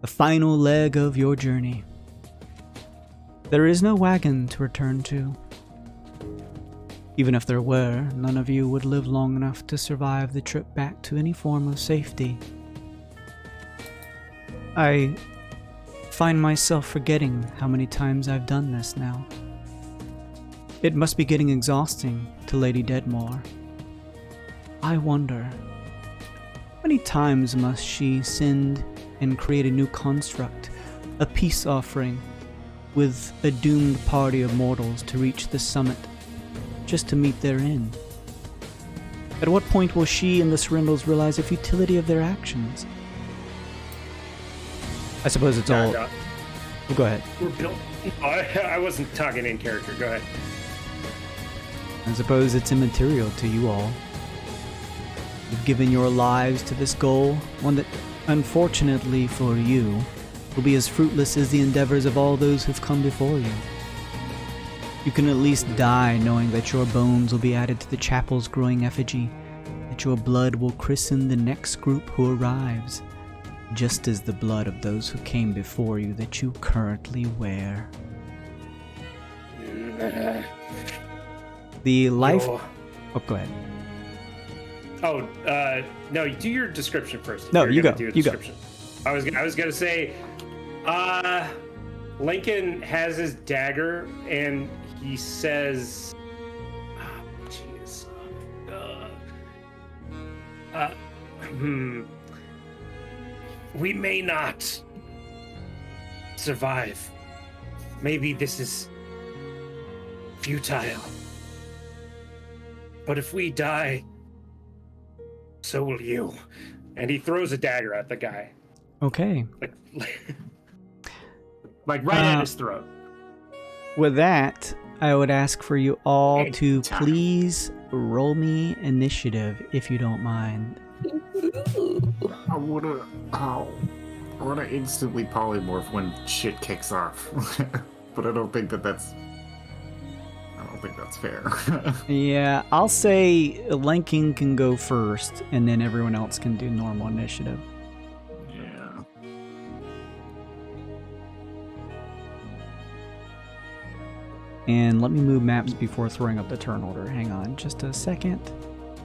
The final leg of your journey. There is no wagon to return to. Even if there were, none of you would live long enough to survive the trip back to any form of safety. I find myself forgetting how many times I've done this now. It must be getting exhausting to Lady Deadmore. I wonder, how many times must she send and create a new construct, a peace offering, with a doomed party of mortals to reach the summit, just to meet their end? At what point will she and the Serindals realize the futility of their actions? I suppose it's all... No. Oh, go ahead. We're built. I wasn't talking in character. Go ahead. I suppose it's immaterial to you all. You've given your lives to this goal, one that, unfortunately for you, will be as fruitless as the endeavors of all those who've come before you. You can at least die knowing that your bones will be added to the chapel's growing effigy, that your blood will christen the next group who arrives, just as the blood of those who came before you that you currently wear. The life... Oh, go ahead. Oh, no, do your description first. No, you go. You go. I was gonna say, Lincoln has his dagger and he says, oh, jeez, we may not survive. Maybe this is futile. But if we die, so will you. And he throws a dagger at the guy. Okay. Like right at his throat. With that, I would ask for you all to please roll me initiative, if you don't mind. I wanna instantly polymorph when shit kicks off. But I don't think that's fair. Yeah, I'll say Lincoln can go first, and then everyone else can do normal initiative. Yeah. And let me move maps before throwing up the turn order. Hang on just a second.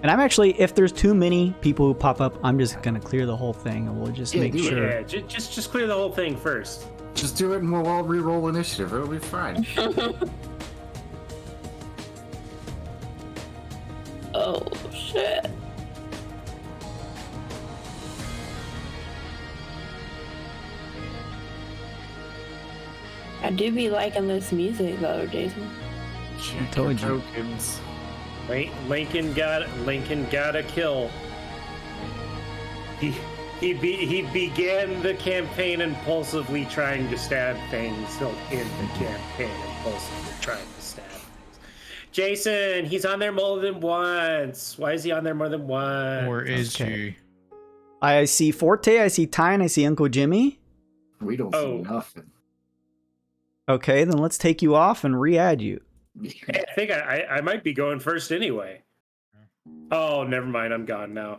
And I'm actually, if there's too many people who pop up, I'm just gonna clear the whole thing, and we'll just make sure. Yeah, just clear the whole thing first. Just do it and we'll all re-roll initiative. It'll be fine. Oh, shit. I do be liking this music though, Jason. I told you. Tokens. Lincoln got a kill. He began the campaign impulsively trying to stab things. He'll end the campaign impulsively trying to stab things. Jason, he's on there more than once. Why is he on there more than once? Or is he? I see Forte, I see Tyne, I see Uncle Jimmy. We don't see nothing. Okay, then let's take you off and re-add you. Hey, I think I might be going first anyway. Oh, never mind. I'm gone now.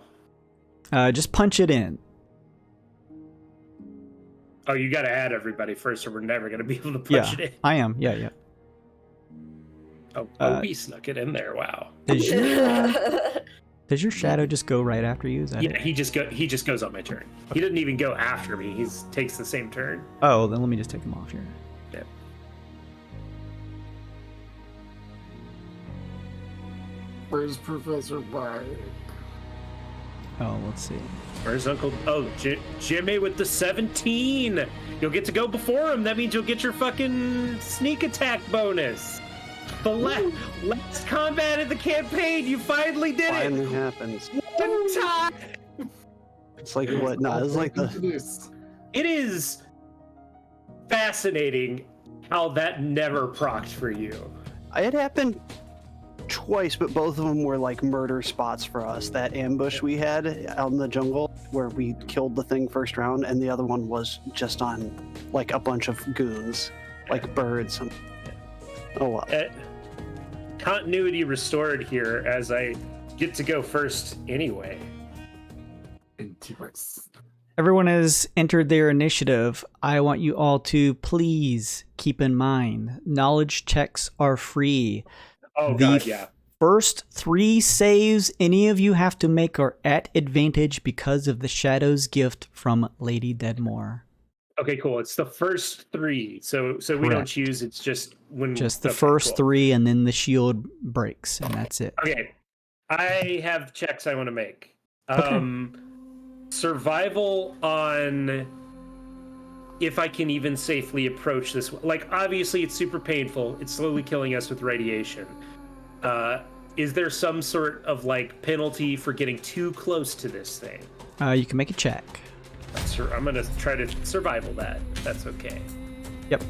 Just punch it in. Oh, you got to add everybody first, or we're never going to be able to punch it in. I am. Yeah. Oh, we snuck it in there. Wow. Does your shadow just go right after you? Is that it? He just goes on my turn. He doesn't even go after me. He takes the same turn. Oh, then let me just take him off here. Yep. Where's Professor Bike? Oh, let's see. Where's Uncle? Oh, Jimmy with the 17. You'll get to go before him. That means you'll get your fucking sneak attack bonus. The last combat of the campaign, you finally did it. Finally happens. One time. It's like what? No, it's like the. It is fascinating how that never procced for you. It happened twice, but both of them were like murder spots for us. That ambush we had out in the jungle where we killed the thing first round, and the other one was just on like a bunch of goons, like birds. Oh wow. Continuity restored here as I get to go first anyway. Everyone has entered their initiative. I want you all to please keep in mind, knowledge checks are free. Oh, God, yeah. First 3 saves any of you have to make are at advantage because of the Shadow's gift from Lady Deadmore. Okay, cool. It's the first 3. So we don't choose. It's just when. Just the first 3, and then the shield breaks, and that's it. Okay. I have checks I want to make. Survival on if I can even safely approach this. Like, obviously, it's super painful. It's slowly killing us with radiation. Is there some sort of, like, penalty for getting too close to this thing? You can make a check. I'm going to try to survival that. That's okay. Yep.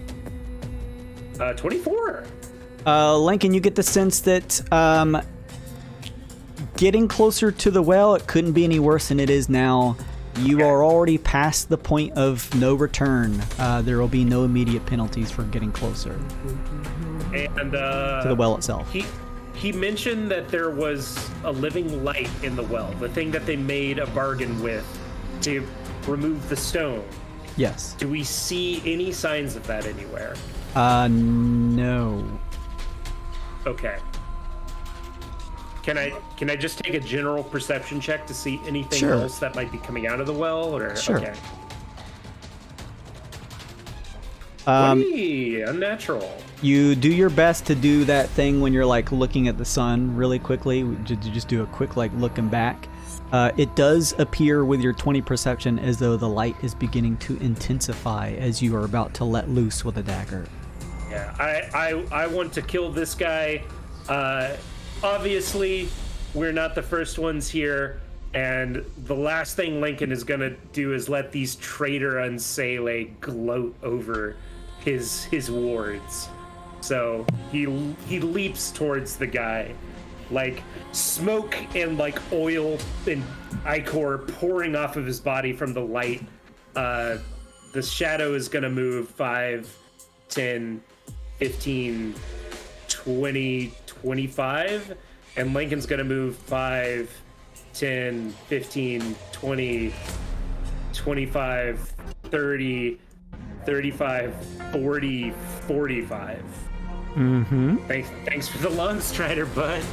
24. Lincoln, you get the sense that getting closer to the well, it couldn't be any worse than it is now. You are already past the point of no return. There will be no immediate penalties for getting closer. And to the well itself. He mentioned that there was a living light in the well, the thing that they made a bargain with to remove the stone. Yes. Do we see any signs of that anywhere? No. Okay. Can I just take a general perception check to see anything else that might be coming out of the well? Or sure. Okay. 20, unnatural. You do your best to do that thing when you're like looking at the sun really quickly. To just do a quick like looking back. It does appear with your 20 perception as though the light is beginning to intensify as you are about to let loose with a dagger. Yeah, I want to kill this guy. Obviously, we're not the first ones here, and the last thing Lincoln is gonna do is let these traitor Unsele gloat over his wards. So he leaps towards the guy, like smoke and like oil and ichor pouring off of his body from the light. The shadow is gonna move 5, 10, 15, 20, 25, and Lincoln's gonna move 5, 10, 15, 20, 25, 30, 35, 40, 45. Mm-hmm. Thanks for the long strider, bud.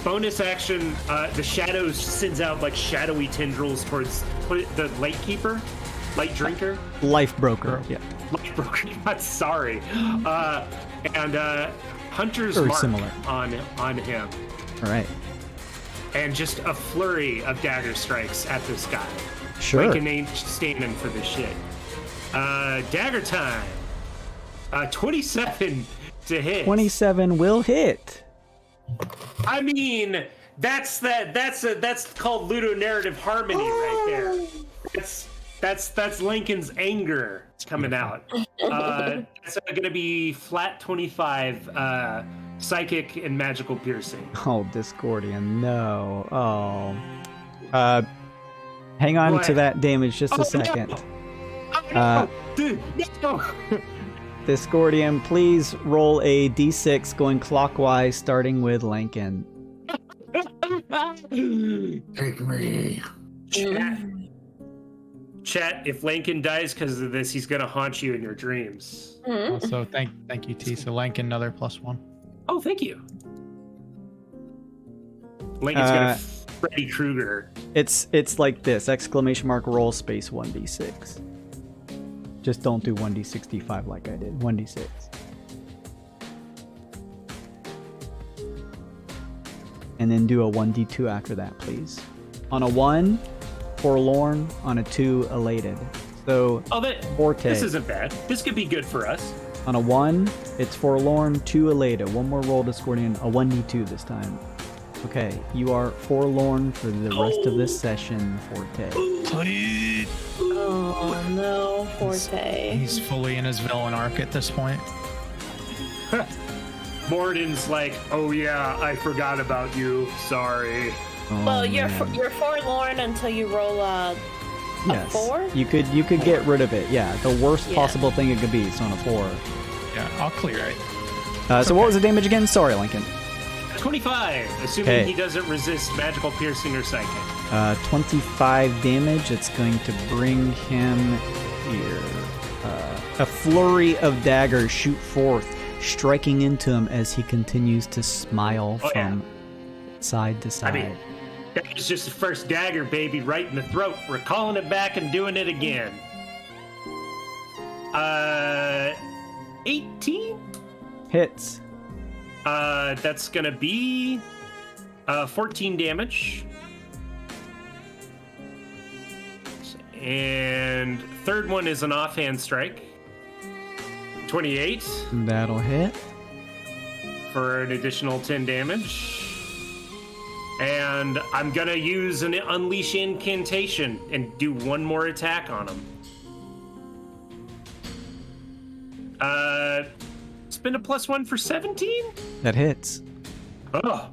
Bonus action, the shadow sends out like shadowy tendrils towards the light keeper, light drinker, life broker. Yeah, life broker. Not sorry. And Hunter's very mark similar on him. All right. And just a flurry of dagger strikes at this guy. Sure. Lincoln ain't standing for this shit. Dagger time. 27 to hit. 27 will hit. I mean, that's called ludonarrative harmony right there. That's Lincoln's anger coming out. That's going to be flat 25 psychic and magical piercing. Oh, Discordian, no. Oh. Hang on to that damage just a second. No. Oh, no. Dude, no. Discordian, please roll a d6 going clockwise, starting with Lincoln. Take me. Chat, if Lincoln dies because of this, he's gonna haunt you in your dreams. Also, thank you, T. So Lincoln, another +1. Oh, thank you. Lincoln's gonna Freddy Krueger. It's like this: ! Roll space 1d6. Just don't do 1d65 like I did. 1d6. And then do a 1d2 after that, please. On a 1, Forlorn. On a 2, Elated. So, Forte. This isn't bad. This could be good for us. On a 1, it's Forlorn, 2 Elated. One more roll Discordian, a 1d2 this time. Okay, you are Forlorn for the rest of this session, Forte. Please. Oh no, Forte. He's fully in his villain arc at this point. Morden's like, oh yeah, I forgot about you. Sorry. Oh, Well, you're man. you're forlorn until you roll a Yes. 4? You could get rid of it. Yeah, the worst possible thing it could be. It's on a 4. Yeah, I'll clear it. So what was the damage again? Sorry, Lincoln. 25, assuming he doesn't resist magical piercing or psychic. 25 damage. It's going to bring him here. A flurry of daggers shoot forth, striking into him as he continues to smile from side to side. I mean, that was just the first dagger, baby, right in the throat. We're calling it back and doing it again. 18? Hits. That's gonna be 14 damage. And third one is an offhand strike. 28 That'll hit. for an additional 10 damage. And I'm gonna use an unleash incantation and do one more attack on him. Spend a +1 for 17? That hits. Oh,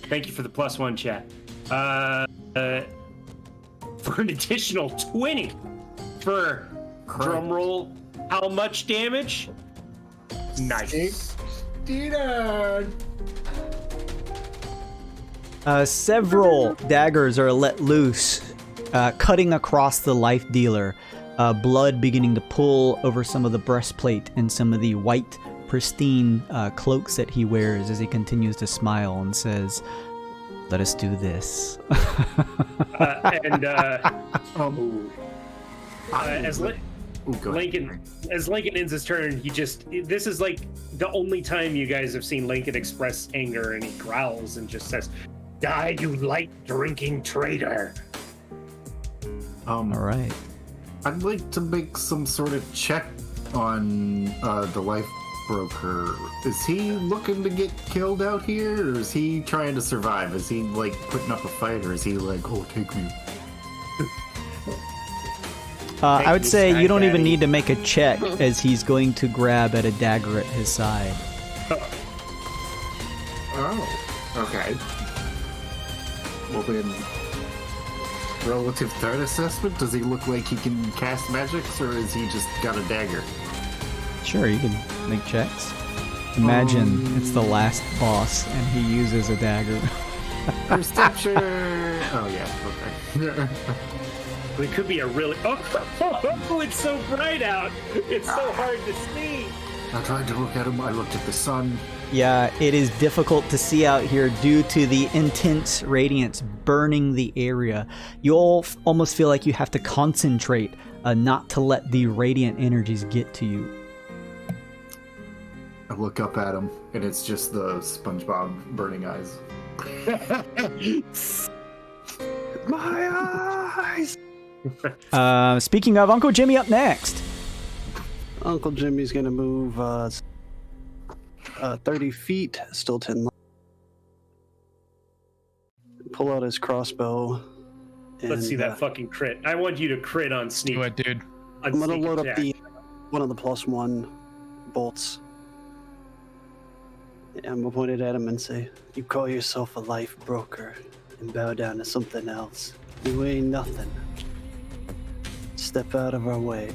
thank you for the +1, chat. For an additional 20 for drum roll. How much damage? Nice. Several daggers are let loose, cutting across the life dealer. Blood beginning to pool over some of the breastplate and some of the white, pristine cloaks that he wears as he continues to smile and says, "Let us do this." As Lincoln ends his turn, this is like the only time you guys have seen Lincoln express anger, and he growls and just says, "Die, you light drinking traitor." All right. I'd like to make some sort of check on the life broker. Is he looking to get killed out here, or is he trying to survive? Is he like putting up a fight, or is he like, "Oh, take me"? I would say you don't even need to make a check, as he's going to grab at a dagger at his side. Oh, okay. Well then, relative threat assessment, does he look like he can cast magics, or is he just got a dagger? Sure, you can make checks. Imagine it's the last boss and he uses a dagger. Perception! Oh yeah, okay. It could be a really... Oh, it's so bright out. It's so hard to see. I tried to look at him. I looked at the sun. Yeah, it is difficult to see out here due to the intense radiance burning the area. You all almost feel like you have to concentrate not to let the radiant energies get to you. I look up at him, and it's just the SpongeBob burning eyes. My eyes! Speaking of, Uncle Jimmy up next. Uncle Jimmy's gonna move 30 feet, still 10 left. Pull out his crossbow. Let's see that fucking crit. I want you to crit on sneak. Do it, dude. I'm gonna load up one of the +1 bolts. I'm gonna point it at him and say, "You call yourself a life broker and bow down to something else. You ain't nothing. Step out of our way."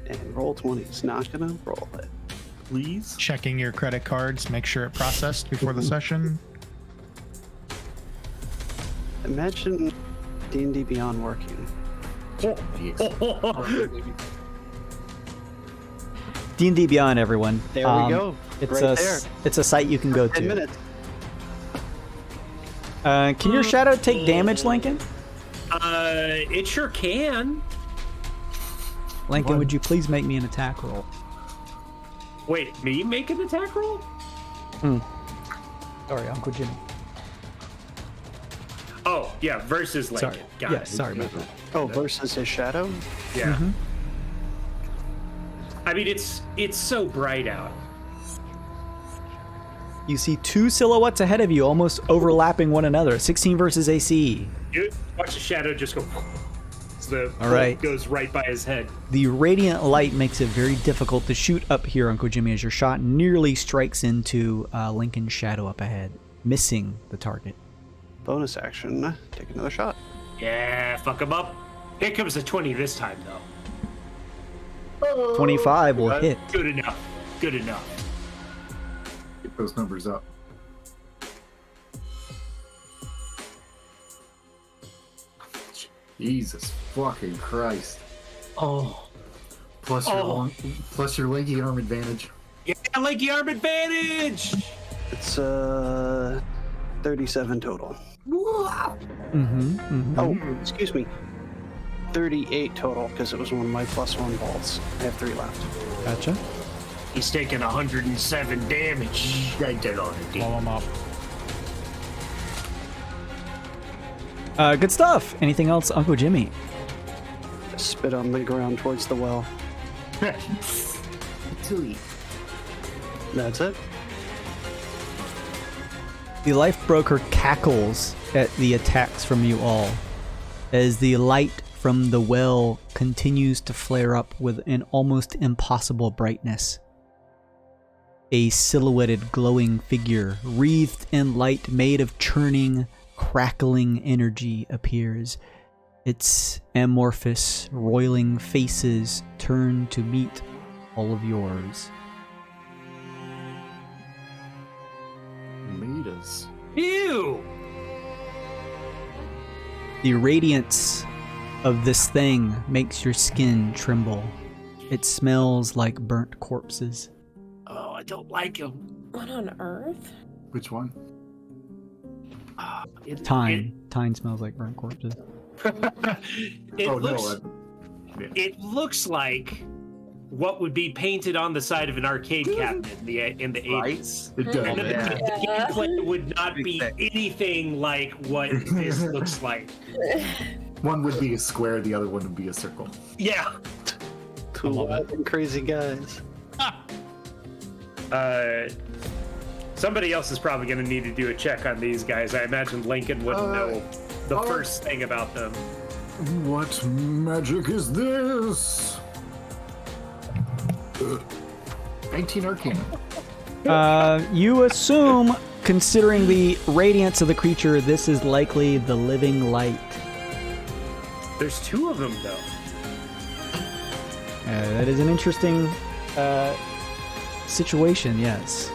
And roll 20. It's not gonna roll it. Please? Checking your credit cards, make sure it processed before the session. Imagine D&D Beyond working. D&D Beyond, everyone. There we go. It's Right there. It's a site you can go 10 to. minutes. Can your shadow take damage, Lincoln? It sure can. Lincoln, would you please make me an attack roll? Wait, me make an attack roll? Sorry, Uncle Jimmy. Oh, yeah, versus Lincoln. Sorry. Got Yeah, it. sorry about that. Oh, versus his shadow? Yeah. Mhm. I mean, it's so bright out. You see two silhouettes ahead of you, almost overlapping one another. 16 versus AC. You watch the shadow just go. The All right. goes right by his head. The radiant light makes it very difficult to shoot up here, Uncle Jimmy, as your shot nearly strikes into Lincoln's shadow up ahead, missing the target. Bonus action. Take another shot. Yeah, fuck him up. Here comes a 20 this time, though. 25 will hit. Good enough. Good enough. Get those numbers up. Jesus fucking Christ. Oh. Plus your lanky arm advantage. Yeah, lanky arm advantage! It's 37 total. Oh, excuse me. 38 total, because it was one of my +1 bolts. I have 3 left. Gotcha. He's taking 107 damage. Blow him up. Good stuff. Anything else, Uncle Jimmy? Spit on the ground towards the well. That's it. The Life Broker cackles at the attacks from you all as the light from the well continues to flare up with an almost impossible brightness. A silhouetted glowing figure wreathed in light made of churning, crackling energy appears. Its amorphous, roiling faces turn to meet all of yours. Leaders. Ew! The radiance of this thing makes your skin tremble. It smells like burnt corpses. Oh, I don't like him. What on earth? Which one? Time smells like burnt corpses. It looks like what would be painted on the side of an arcade cabinet in the 80s. It does. And the gameplay would not be anything like what this looks like. One would be a square, the other one would be a circle. Yeah. Two wild and crazy guys. Somebody else is probably going to need to do a check on these guys. I imagine Lincoln wouldn't know the first thing about them. What magic is this? 19 Arcana. You assume, considering the radiance of the creature, this is likely the living light. There's 2 of them, though. That is an interesting situation, yes.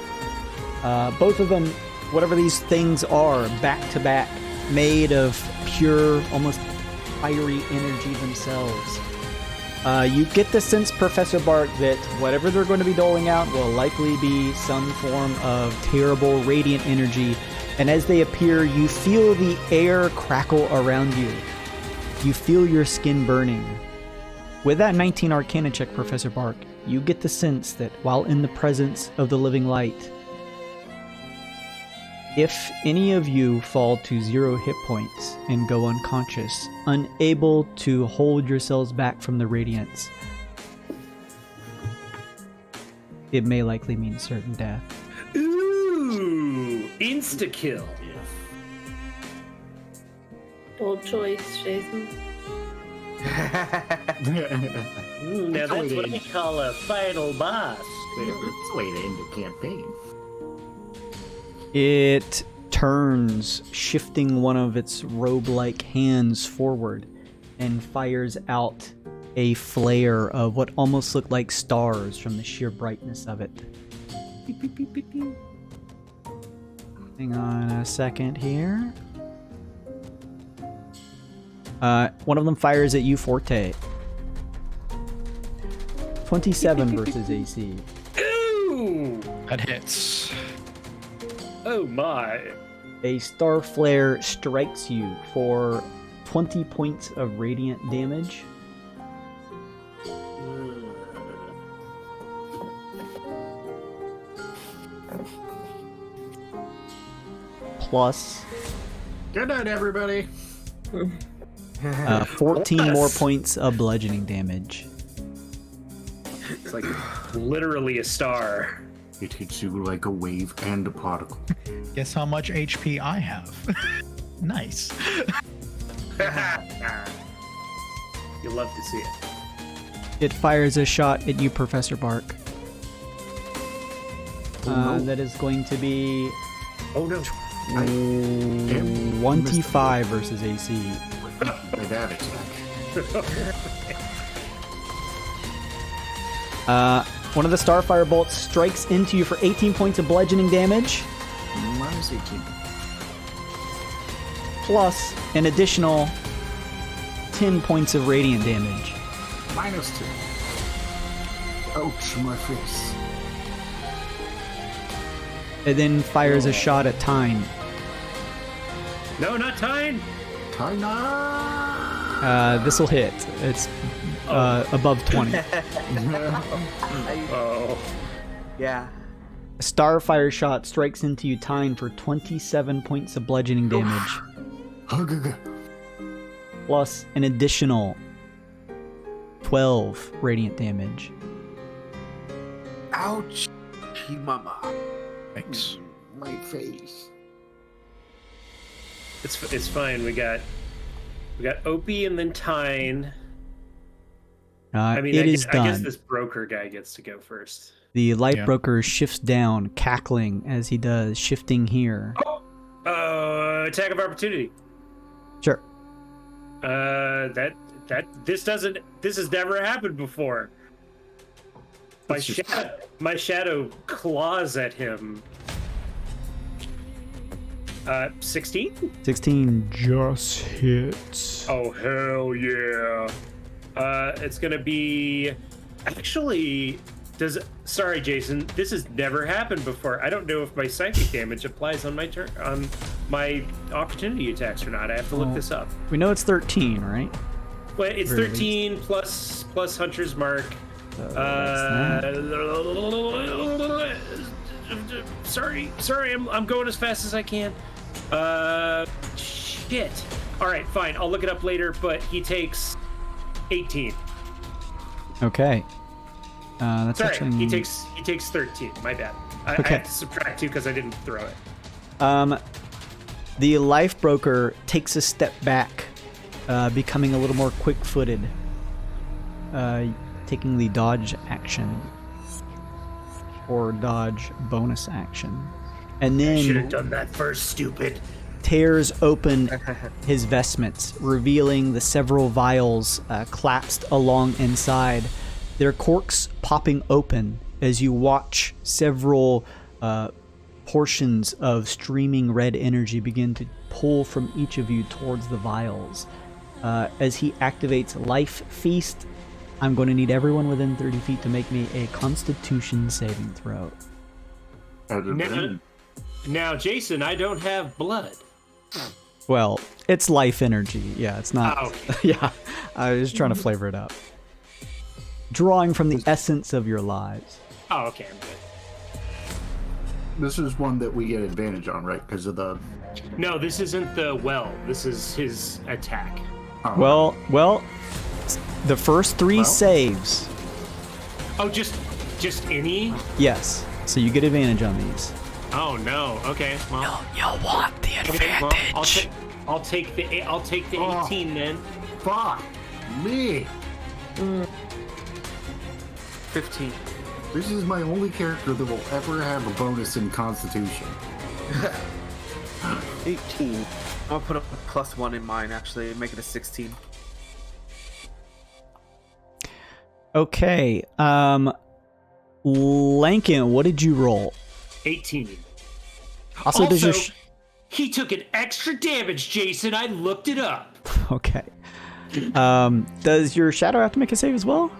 Both of them, whatever these things are, back to back, made of pure, almost fiery energy themselves. You get the sense, Professor Bark, that whatever they're going to be doling out will likely be some form of terrible radiant energy, and as they appear, you feel the air crackle around you. You feel your skin burning. With that 19 Arcana check, Professor Bark, you get the sense that while in the presence of the living light, if any of you fall to 0 hit points and go unconscious, unable to hold yourselves back from the radiance, it may likely mean certain death. Ooh, insta-kill. Bold choice, Jason. Now that's what we call a final boss. It's a way to end the campaign. It turns, shifting one of its robe-like hands forward, and fires out a flare of what almost look like stars from the sheer brightness of it. Hang on a second here. One of them fires at you, Forte. 27 versus AC. Ooh! That hits. Oh my. A star flare strikes you for 20 points of radiant damage. plus Good night, everybody. 14 more points of bludgeoning damage. It's like literally a star. It hits you like a wave and a particle. Guess how much HP I have? Nice. You'll love to see it. It fires a shot at you, Professor Bark. That is going to be Oh no. 25 versus AC. By that attack. One of the Starfire bolts strikes into you for 18 points of bludgeoning damage, Minus 18. plus an additional 10 points of radiant damage. Minus 2. Ouch, my face. It then fires a shot at Tyne. No, not Tyne. Tyna! This will hit. It's above 20. Oh. Yeah. A Starfire shot strikes into you, Tyne, for 27 points of bludgeoning damage, plus an additional 12 radiant damage. Ouch. Mama. Thanks. My face. It's fine. We got Opie and then Tyne. I mean, It is I guess done. this broker guy gets to go first. The light Yeah. broker shifts down, cackling as he does, shifting here. Attack of opportunity. Sure. This has never happened before. My shadow claws at him. 16? 16 just hits. Oh hell yeah! It's gonna be. Actually, sorry, Jason. This has never happened before. I don't know if my psychic damage applies on my turn on my opportunity attacks or not. I have to look this up. We know it's 13, right? Well, it's Or at 13 plus Hunter's Mark. Sorry, I'm going as fast as I can. Shit. All right, fine. I'll look it up later. But he takes 18. Okay. That's Sorry, actually... he takes 13. My bad. I Okay. have to subtract 2 because I didn't throw it. The life broker takes a step back, becoming a little more quick-footed, taking the dodge action or dodge bonus action, and I should have then done that first, stupid. tears open his vestments, revealing the several vials collapsed along inside. Their corks popping open as you watch several portions of streaming red energy begin to pull from each of you towards the vials. As he activates Life Feast, I'm going to need everyone within 30 feet to make me a Constitution saving throw. Now, Jason, I don't have blood. Well, it's life energy. Yeah, it's not. Oh. Yeah, I was just trying to flavor it up. Drawing from the essence of your lives. Oh, okay, I'm good. This is one that we get advantage on, right? Because of the... No, this isn't the well. This is his attack. Well, the first 3 saves. Oh, just any? Yes, so you get advantage on these. Oh no. Okay. Well, You'll want the okay, well, I'll take the 18 then. Fuck me! 15. This is my only character that will ever have a bonus in Constitution. 18. I'll put a +1 in mine, actually, and make it a 16. Okay, Lankin, what did you roll? 18. Also, does your he took an extra damage, Jason. I looked it up. okay. Does your shadow have to make a save as well?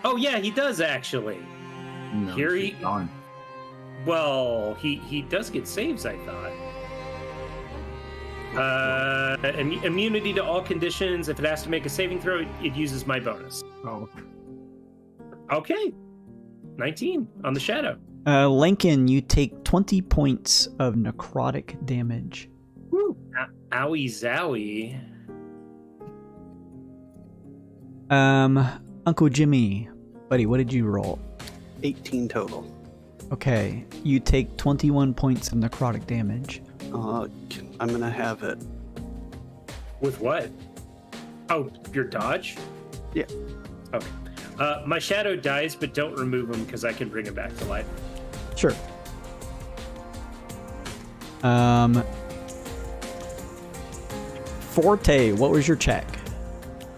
Oh yeah, he does actually. No, Here he- she's gone. Well, he does get saves, I thought. Immunity to all conditions. If it has to make a saving throw, it uses my bonus. Oh. Okay. 19 on the shadow. Lincoln, you take 20 points of necrotic damage. Owie zowie. Uncle Jimmy, buddy, what did you roll? 18 total. Okay, you take 21 points of necrotic damage. I'm gonna have it. With what? Oh, your dodge? Yeah. Okay. My shadow dies, but don't remove him because I can bring him back to life. Sure. Forte, what was your check?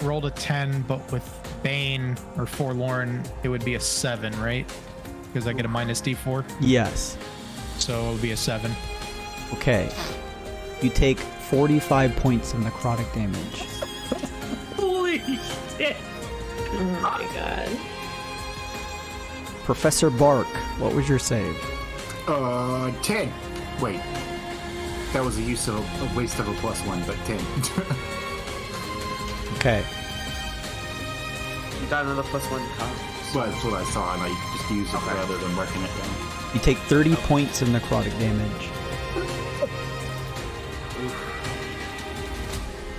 Rolled a 10, but with Bane or Forlorn, it would be a 7, right? Because I get a minus D4. Yes. So it would be a 7. Okay. You take 45 points of necrotic damage. Holy shit! Oh my god. Professor Bark, what was your save? 10. Wait. That was a use of a waste of a +1, but 10. Okay. You got another +1 con. Well, that's what I saw, and I just used it rather than marking it down. You take 30 points of necrotic damage.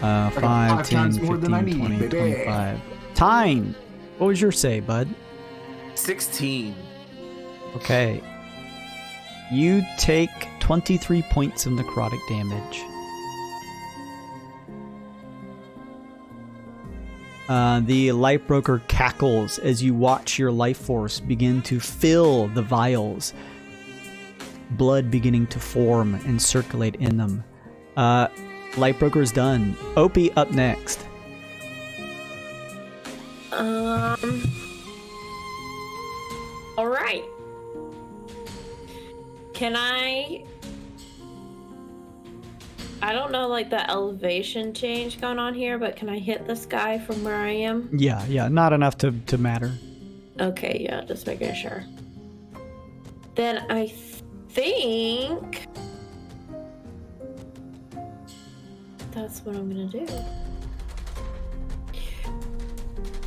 5, 5 10, times more 15, than I need, 20, baby. 25. Time! What was your save, bud? 16. Okay. You take 23 points of necrotic damage. The life broker cackles as you watch your life force begin to fill the vials, blood beginning to form and circulate in them. Life broker is done. Opie up next. All right. Can I don't know, like, the elevation change going on here, but can I hit this guy from where I am? Yeah, not enough to matter. Okay, yeah, just making sure. Then I think that's what I'm gonna do.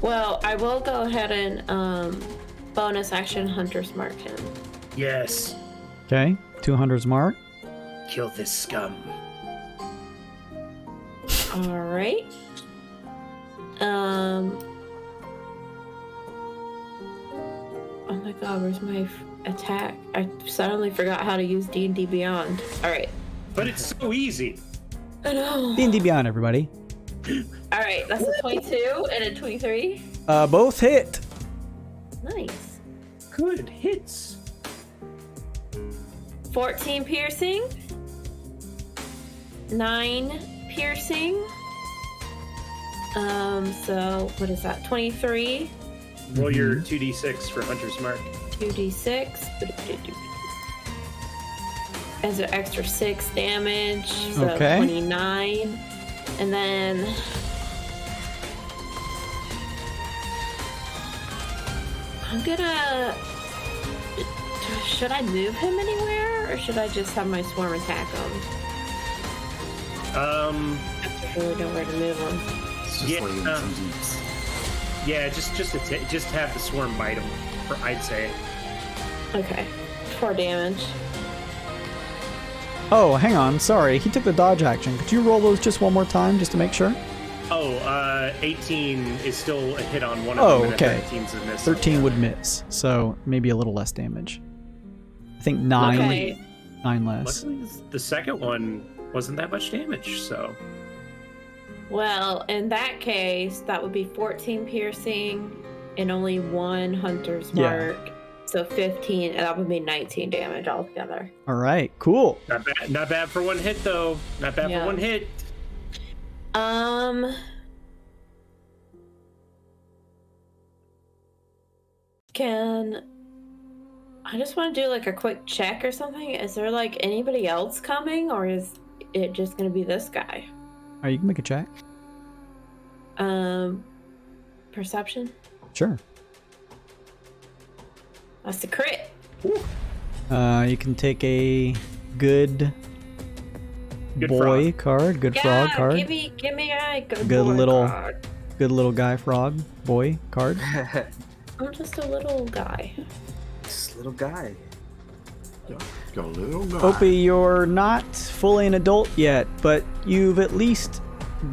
Well, I will go ahead and bonus action Hunter's Mark him. Yes. Okay, 200's mark. Kill this scum. All right. Oh my god, where's my attack? I suddenly forgot how to use D&D Beyond. All right. But it's so easy. I know. D&D Beyond, everybody. All right, that's a 22 and a 23. Both hit. Nice. Good hits. 14 piercing. 9 piercing. So what is that? 23. Roll your 2d6 for Hunter's Mark. 2d6. As an extra 6 damage. So Okay. 29. And then I'm gonna. Should I move him anywhere, or should I just have my swarm attack him? I really know where to move him. It's just laying some deeps. Yeah, just have the swarm bite him. I'd say. Okay, 4 damage. Oh, hang on. Sorry. He took the dodge action. Could you roll those just one more time just to make sure? 18 is still a hit on one of Oh, them. and okay. 13's a miss. 13 would miss, so maybe a little less damage. I think 9, Okay. 9 less. Luckily, the second one wasn't that much damage, so. Well, in that case, that would be 14 piercing and only 1 hunter's Yeah. mark. So 15, and that would be 19 damage altogether. All right, cool. Not bad for one hit, though. Not bad Yeah. for one hit. I just want to do like a quick check or something. Is there like anybody else coming, or is it just gonna be this guy? All right, you can make a check. Perception? Sure. That's the crit. You can take a good boy frog. card, good frog card, Give me a good Good boy little- card. good little guy frog boy card. I'm just a little guy. This little guy. Got a little guy. Opie, you're not fully an adult yet, but you've at least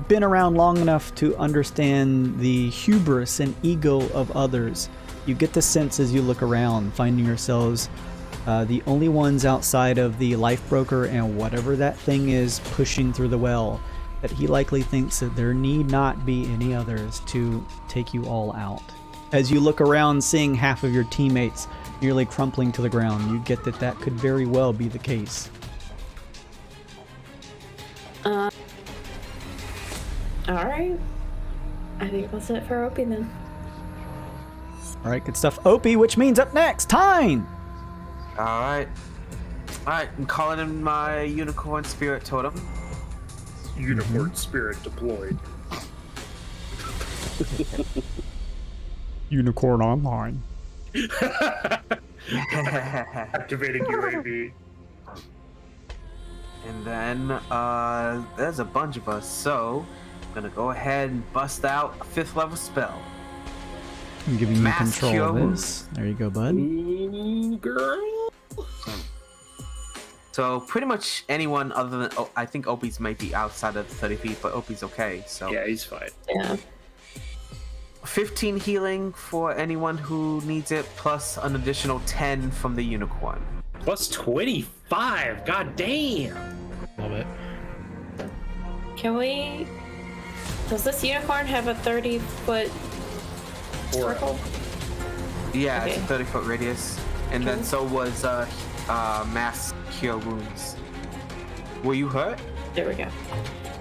been around long enough to understand the hubris and ego of others. You get the sense as you look around, finding yourselves the only ones outside of the life broker and whatever that thing is pushing through the well, that he likely thinks that there need not be any others to take you all out. As you look around, seeing half of your teammates nearly crumpling to the ground, you get that that could very well be the case. Alright. I think that's it for Opie then. Alright, good stuff. Opie, which means up next, Tyne! Alright, I'm calling in my unicorn spirit totem. Unicorn spirit deployed. Unicorn Online. Activating UAV. And then, there's a bunch of us, so I'm gonna go ahead and bust out a 5th level spell. I'm giving you Mass control cure of wounds. this. There you go, bud. Ooh, girl. So pretty much anyone other than, I think Opie's might be outside of 30 feet, but Opie's okay, so. Yeah, he's fine. Yeah. 15 healing for anyone who needs it, plus an additional 10 from the unicorn. Plus 25. God damn. Love it. Can we... Does this unicorn have a 30-foot circle? Yeah, Okay. it's a 30-foot radius. And then Okay. so was mass cure wounds. Were you hurt? There we go.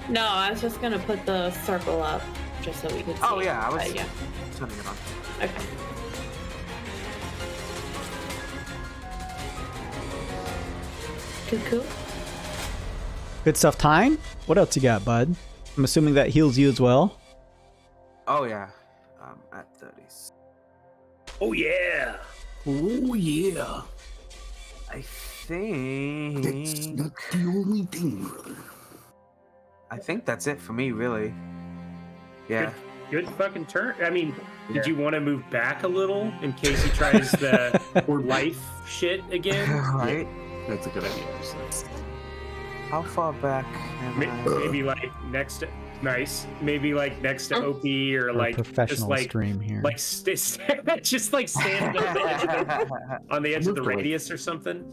No, I was just gonna put the circle up just so we could see. Oh yeah, I was Yeah. turning it on. Okay. Cool. Good stuff, Tyne. What else you got, bud? I'm assuming that heals you as well. Oh yeah, at 30s. Oh, yeah. Oh yeah. I think. That's not the only thing. I think that's it for me, really. Yeah. Good fucking turn. I mean, did you want to move back a little in case he tries the life shit again? Right. That's a good idea. How far back am I? Maybe like next to, nice. Maybe like next to OP or Or like a professional just like stream here. like just like stand on the edge of the, on the edge of the Moved away. radius or something.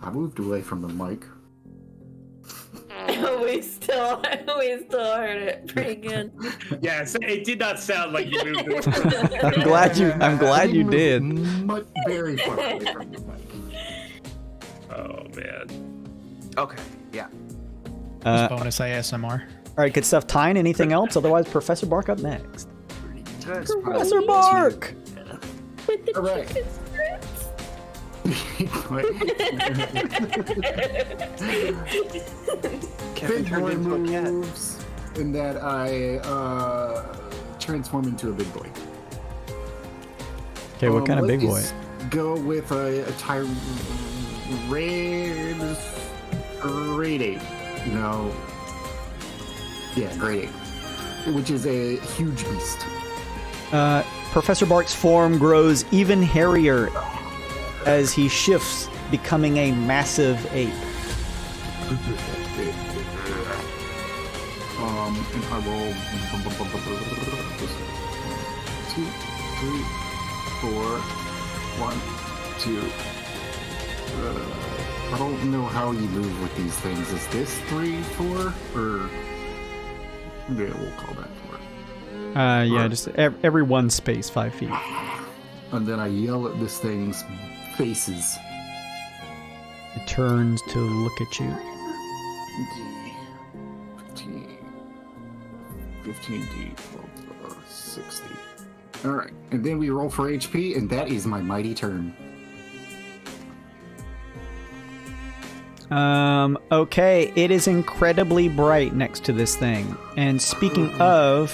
I moved away from the mic. we still heard it pretty good. Yeah, it did not sound like you moved away. I'm glad you did. Much very far away from the mic. Oh man. Okay, yeah. Bonus ASMR. All right, good stuff. Tyne, anything else? Otherwise, Professor Bark up next. Good. Professor Bark! With the All right. chicken strips. Kevin Big turned boy into a cat. moves in that I transform into a big boy. Okay, what kind of big boy? let's Go with a grade 8. No. Yeah, grade 8. Which is a huge beast. Professor Bark's form grows even hairier as he shifts, becoming a massive ape. And I roll 2, 3, 4, 1, 2. I don't know how you move with these things. Is this 3, 4, or yeah, we'll call that 4. Yeah, just every one space, 5 feet. And then I yell at this thing's faces. It turns to look at you. 15D, 60. Alright, and then we roll for HP, and that is my mighty turn. Okay, it is incredibly bright next to this thing. And speaking of,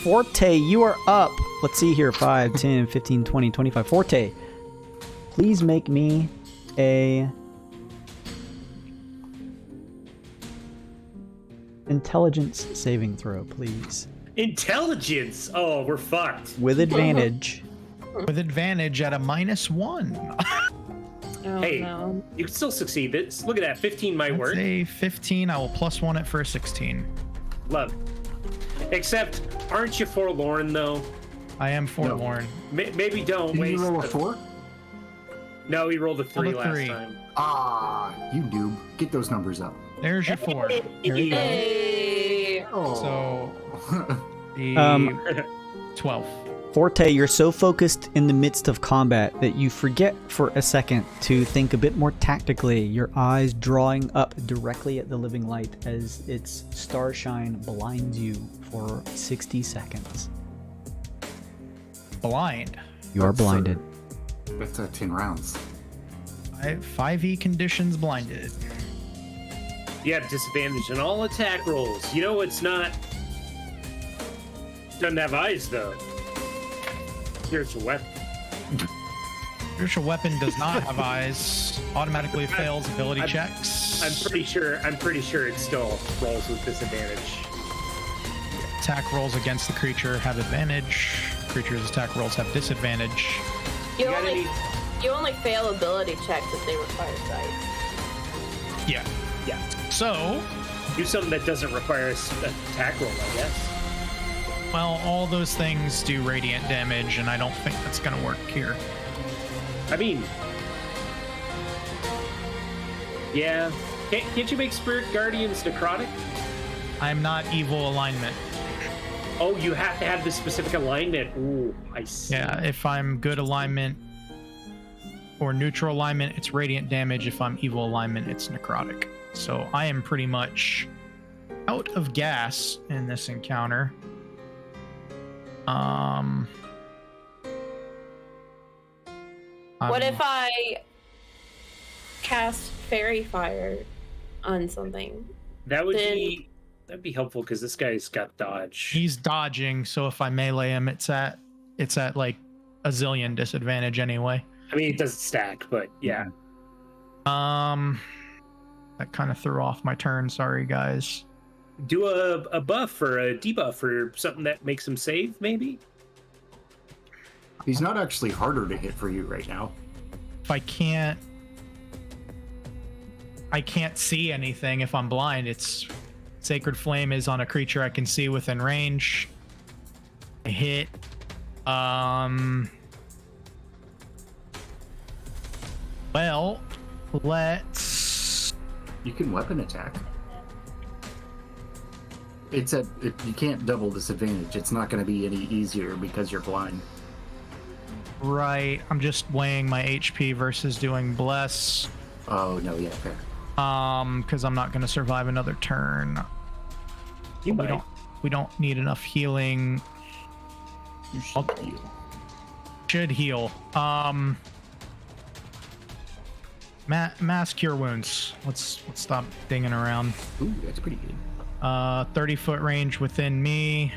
Forte, you are up. Let's see here, 5, 10, 15, 20, 25. Forte, please make me a intelligence saving throw, please. Intelligence. Oh, we're fucked. With advantage. With advantage at a -1. Oh, Hey, no. you can still succeed. Look at that. 15 might That's work. a 15. I will +1 it for a 16. Love. Except, aren't you forlorn, though? I am forlorn. Maybe don't Did waste. you roll a 4? No, he rolled a 3 Rolled a last 3. time. Ah, you noob. Get those numbers up. There's your 4. There you go. Hey. Oh. So the 12. Forte, you're so focused in the midst of combat that you forget for a second to think a bit more tactically, your eyes drawing up directly at the living light as its starshine blinds you for 60 seconds. Blind. You are blinded. That's 10 rounds. 5e conditions blinded. You have disadvantage on all attack rolls. You know it's not. Doesn't have eyes, though. Spiritual weapon. Spiritual weapon does not have eyes. Automatically fails ability checks. I'm pretty sure it still rolls with disadvantage. Attack rolls against the creature have advantage. Creature's attack rolls have disadvantage. You got only, any- you only fail ability checks if they require sight. Yeah. Yeah. So, Do something that doesn't require an attack roll, I guess. well, all those things do radiant damage, and I don't think that's going to work here. I mean, yeah. Can't you make Spirit Guardians necrotic? I'm not evil alignment. Oh, you have to have the specific alignment. Ooh, I see. Yeah, if I'm good alignment or neutral alignment, it's radiant damage. If I'm evil alignment, it's necrotic. So I am pretty much out of gas in this encounter. What if I cast Fairy Fire on something? That'd be helpful because this guy's got dodge. He's dodging, so if I melee him, it's at like a zillion disadvantage anyway. I mean, it doesn't stack, but yeah. That kind of threw off my turn. Sorry, guys. Do a buff or a debuff or something that makes him save, maybe? He's not actually harder to hit for you right now. If I can't see anything if I'm blind. It's Sacred Flame is on a creature I can see within range. I hit. Well, let's. You can weapon attack. You can't double disadvantage. It's not going to be any easier because you're blind. Right. I'm just weighing my HP versus doing bless. Oh no, yeah, fair. Because I'm not going to survive another turn. You might. We don't need enough healing. You should heal. Should heal. Mass cure wounds. Let's stop dinging around. Ooh, that's pretty good. 30-foot range within me.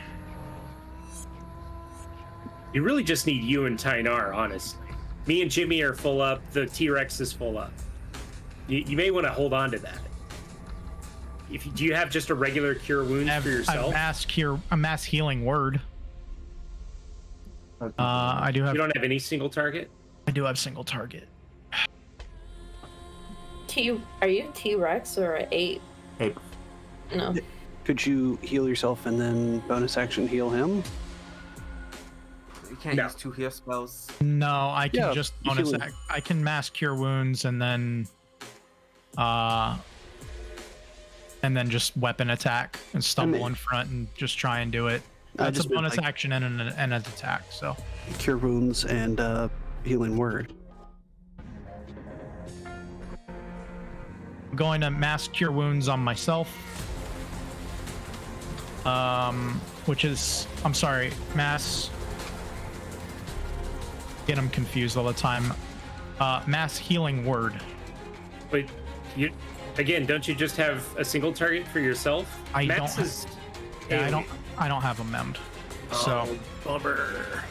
You really just need you and Tynar, honestly. Me and Jimmy are full up. The T-Rex is full up. You may want to hold on to that. Do you have just a regular cure wounds for yourself? A mass healing word. I do have. You don't have any single target? I do have single target. Are you T-Rex or an ape? Ape. No. Could you heal yourself and then bonus action heal him? You can't No. use 2 heal spells. No, I can Yeah, just bonus healing. act. I can mass cure wounds and then just weapon attack and stumble in front and just try and do it. I That's a just meant, bonus like- action and an attack. So Cure wounds and healing word. I'm going to mass cure wounds on myself. Which is, I'm sorry, mass. Get them confused all the time. Mass healing word. But don't you just have a single target for yourself? I Max don't is Yeah, I don't have a memmed. So bummer.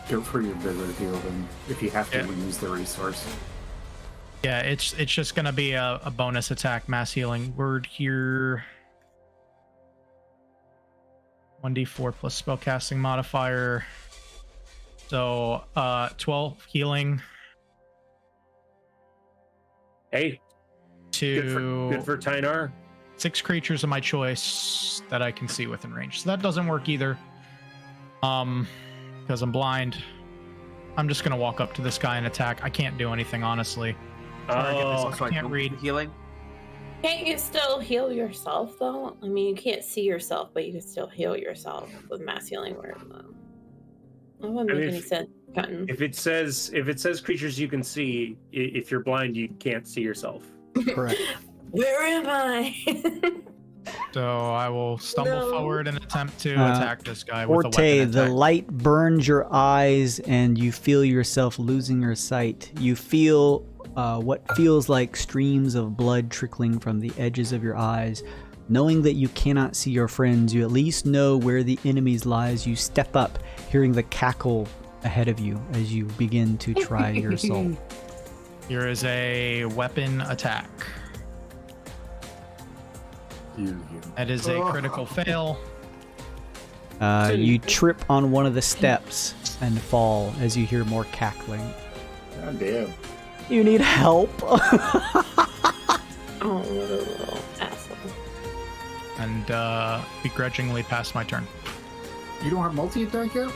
Go for your bigger heal, then if you have to use the resource. yeah, it's just gonna be a bonus attack mass healing word here. 1d4 plus spellcasting modifier. So 12 healing. Hey, to good for Tynar. 6 creatures of my choice that I can see within range. So that doesn't work either. Because I'm blind. I'm just gonna walk up to this guy and attack. I can't do anything, honestly. Oh, Also, I can't read. Healing. Can't you still heal yourself though? I mean, you can't see yourself, but you can still heal yourself with mass healing word. That wouldn't make any sense. Cutting. If it says creatures you can see, if you're blind, you can't see yourself. Correct. Where am I? So I will stumble forward and attempt to attack this guy with a Forte, weapon the attack. light burns your eyes and you feel yourself losing your sight. You feel what feels like streams of blood trickling from the edges of your eyes. Knowing that you cannot see your friends, you at least know where the enemies lies. You step up, hearing the cackle ahead of you as you begin to try your soul. Here is a weapon attack. That is a critical fail. You trip on one of the steps and fall as you hear more cackling. God damn. You need help. Oh, what a little asshole. And begrudgingly pass my turn. You don't have multi-attack yet?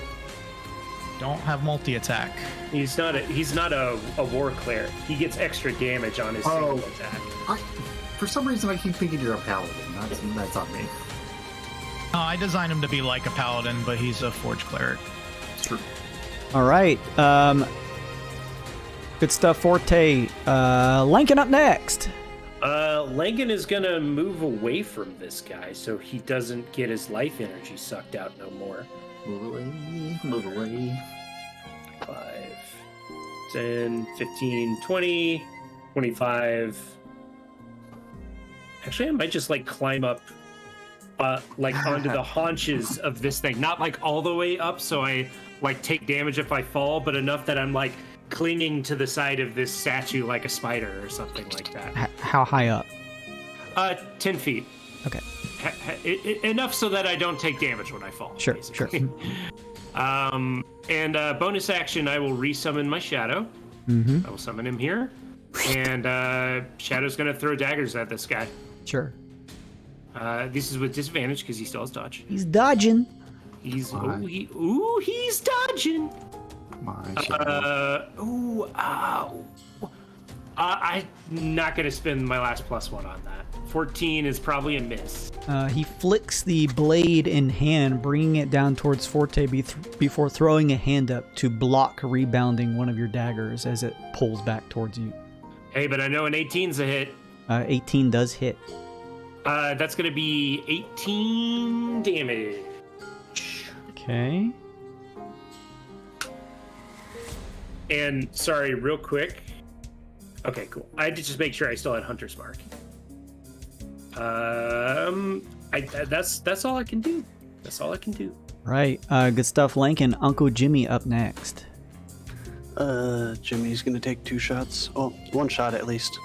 Don't have multi-attack. He's not a war cleric. He gets extra damage on his single attack. For some reason, I keep thinking you're a paladin. That's on me. Oh, I designed him to be like a paladin, but he's a forge cleric. It's true. All right. Good stuff, Forte. Lankin up next. Langan is gonna move away from this guy so he doesn't get his life energy sucked out no more. Move away, move away. 5, 10, 15, 20, 25. Actually, I might just like climb up like onto the haunches of this thing. Not like all the way up so I like take damage if I fall, but enough that I'm like clinging to the side of this statue like a spider or something like that. How high up? 10 feet. Okay. Enough so that I don't take damage when I fall. Sure, basically. sure. And bonus action, I will resummon my shadow. Mm-hmm. I will summon him here. And Shadow's going to throw daggers at this guy. Sure. This is with disadvantage because he still has dodge. He's dodging. He's dodging. My shadow. I'm not going to spend my last +1 on that. 14 is probably a miss. He flicks the blade in hand, bringing it down towards Forte before throwing a hand up to block rebounding one of your daggers as it pulls back towards you. Hey, but I know an 18's a hit. 18 does hit. That's going to be 18 damage. Okay. And sorry, real quick. Okay, cool. I had to just make sure I still had Hunter's Mark. That's all I can do. That's all I can do. Right. Good stuff, Lankin. Uncle Jimmy up next. Jimmy's gonna take 2 shots. Oh, 1 shot at least.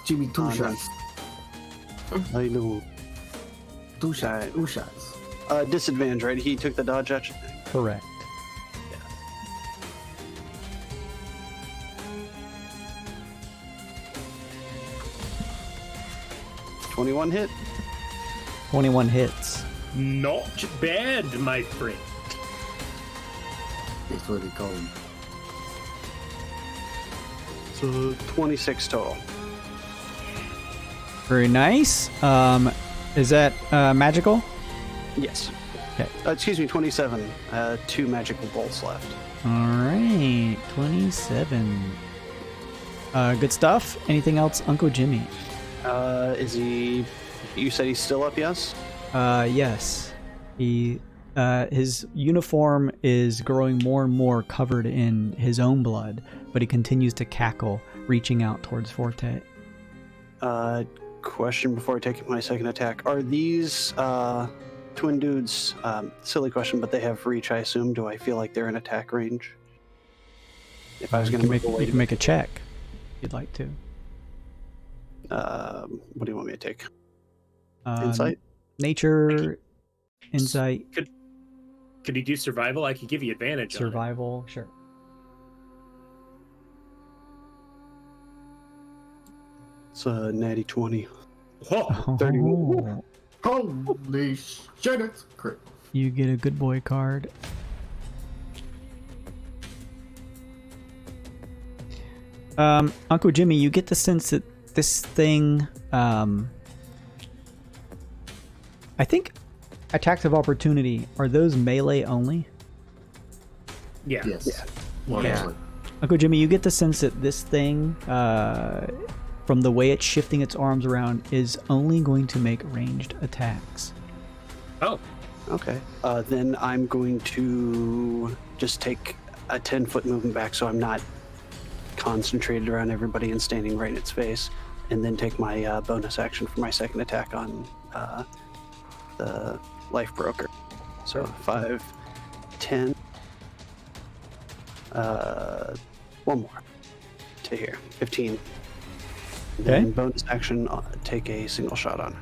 Jimmy, 2 shots. I know. 2 shots. 2 shots. Disadvantage, right? He took the dodge action. Correct. 21 hit. 21 hits. Not bad, my friend. That's what they call him. So 26 total. Very nice. Is that magical? Yes. Okay. Excuse me, 27. 2 magical bolts left. All right. 27. Good stuff. Anything else, Uncle Jimmy? Is he... You said he's still up, yes? Yes. His uniform is growing more and more covered in his own blood, but he continues to cackle, reaching out towards Forte. Question before I take my second attack. Are these twin dudes, silly question, but they have reach, I assume. Do I feel like they're in attack range? If I was going to move away... You can make a check if you'd like to. What do you want me to take? Insight? Nature, insight, Could he do survival? I could give you advantage. survival, sure. It's a natty 20. Oh, 31. Holy shit, it's crit. You get a good boy card. Uncle Jimmy, you get the sense that this thing, I think attacks of opportunity, are those melee only? yeah. Yes. Yeah. Largely. Uncle Jimmy, you get the sense that this thing, from the way it's shifting its arms around, is only going to make ranged attacks. Oh, Okay. Then I'm going to just take a 10-foot movement back so I'm not concentrated around everybody and standing right in its face. And then take my bonus action for my second attack on the life broker. So 5, 10. One more to here. 15. Then Okay. bonus action, take a single shot on her.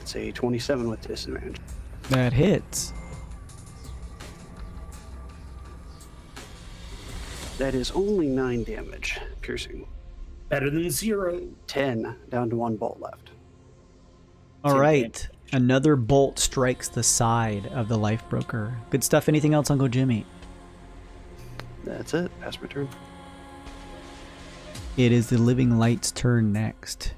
It's a 27 with disadvantage. That hits. That is only 9 damage, piercing. better than 0. 10, down to 1 bolt left. All right. Another bolt strikes the side of the life broker. Good stuff. Anything else, Uncle Jimmy? That's it. Pass my turn. It is the Living Light's turn next.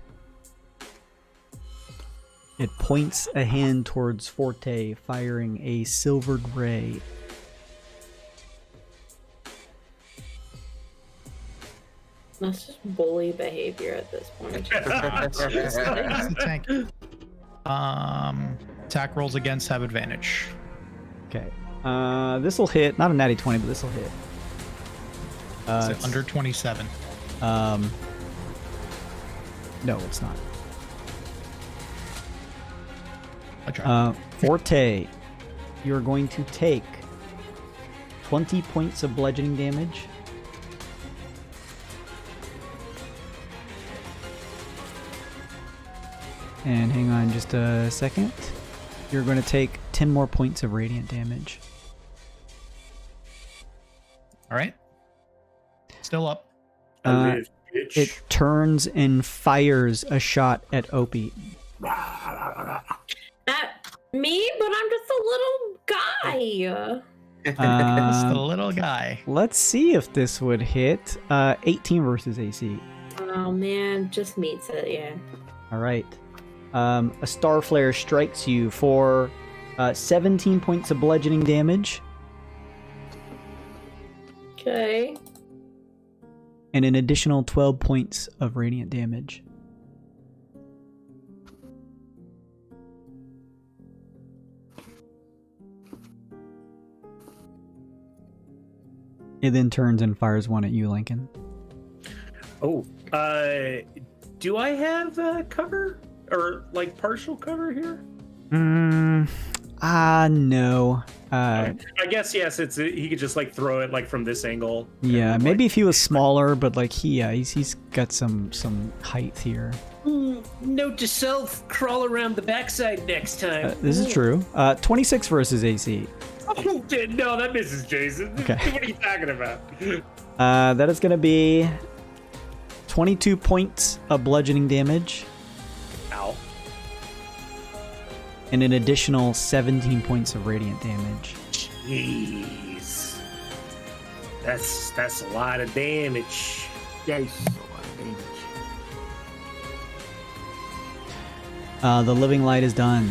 It points a hand towards Forte, firing a silvered ray. That's just bully behavior at this point. It's the tank. Attack rolls against have advantage. Okay. This will hit. Not a natty 20, but this will hit. Is it It's- under 27? No, it's not. I try. Forte, you're going to take 20 points of bludgeoning damage. And hang on just a second. You're going to take 10 more points of radiant damage. All right. Still up. It turns and fires a shot at Opie. At me, but I'm just a little guy. It's the little guy. Let's see if this would hit. 18 versus AC. Oh man, just meets it, yeah. All right. A star flare strikes you for 17 points of bludgeoning damage Okay. and an additional 12 points of radiant damage. It then turns and fires one at you, Lincoln. Oh, do I have cover or like partial cover here? No. I guess yes. He could just like throw it like from this angle. Yeah, and, maybe like, if he was smaller, but like he's got some height here. Note to self: crawl around the backside next time. This is true. 26 versus AC. Oh, no, that misses, Jason. Okay. What are you talking about? That is going to be 22 points of bludgeoning damage Ow. and an additional 17 points of radiant damage. Jeez. That's a lot of damage. Yes, a lot of damage. The living light is done.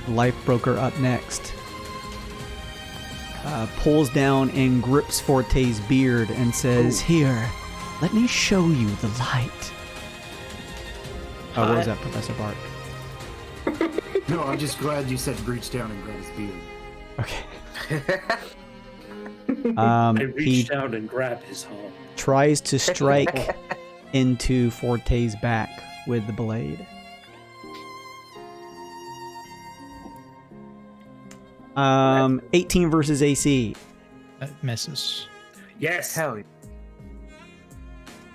Life broker up next. Pulls down and grips Forte's beard and says, "Here, let me show you the light." Oh, what was that, Professor Bark? No, I'm just glad you said reach down and grab his beard. Okay. I He reached out and grabbed his home. tries to strike into Forte's back with the blade. 18 versus AC. That misses. Yes. Hell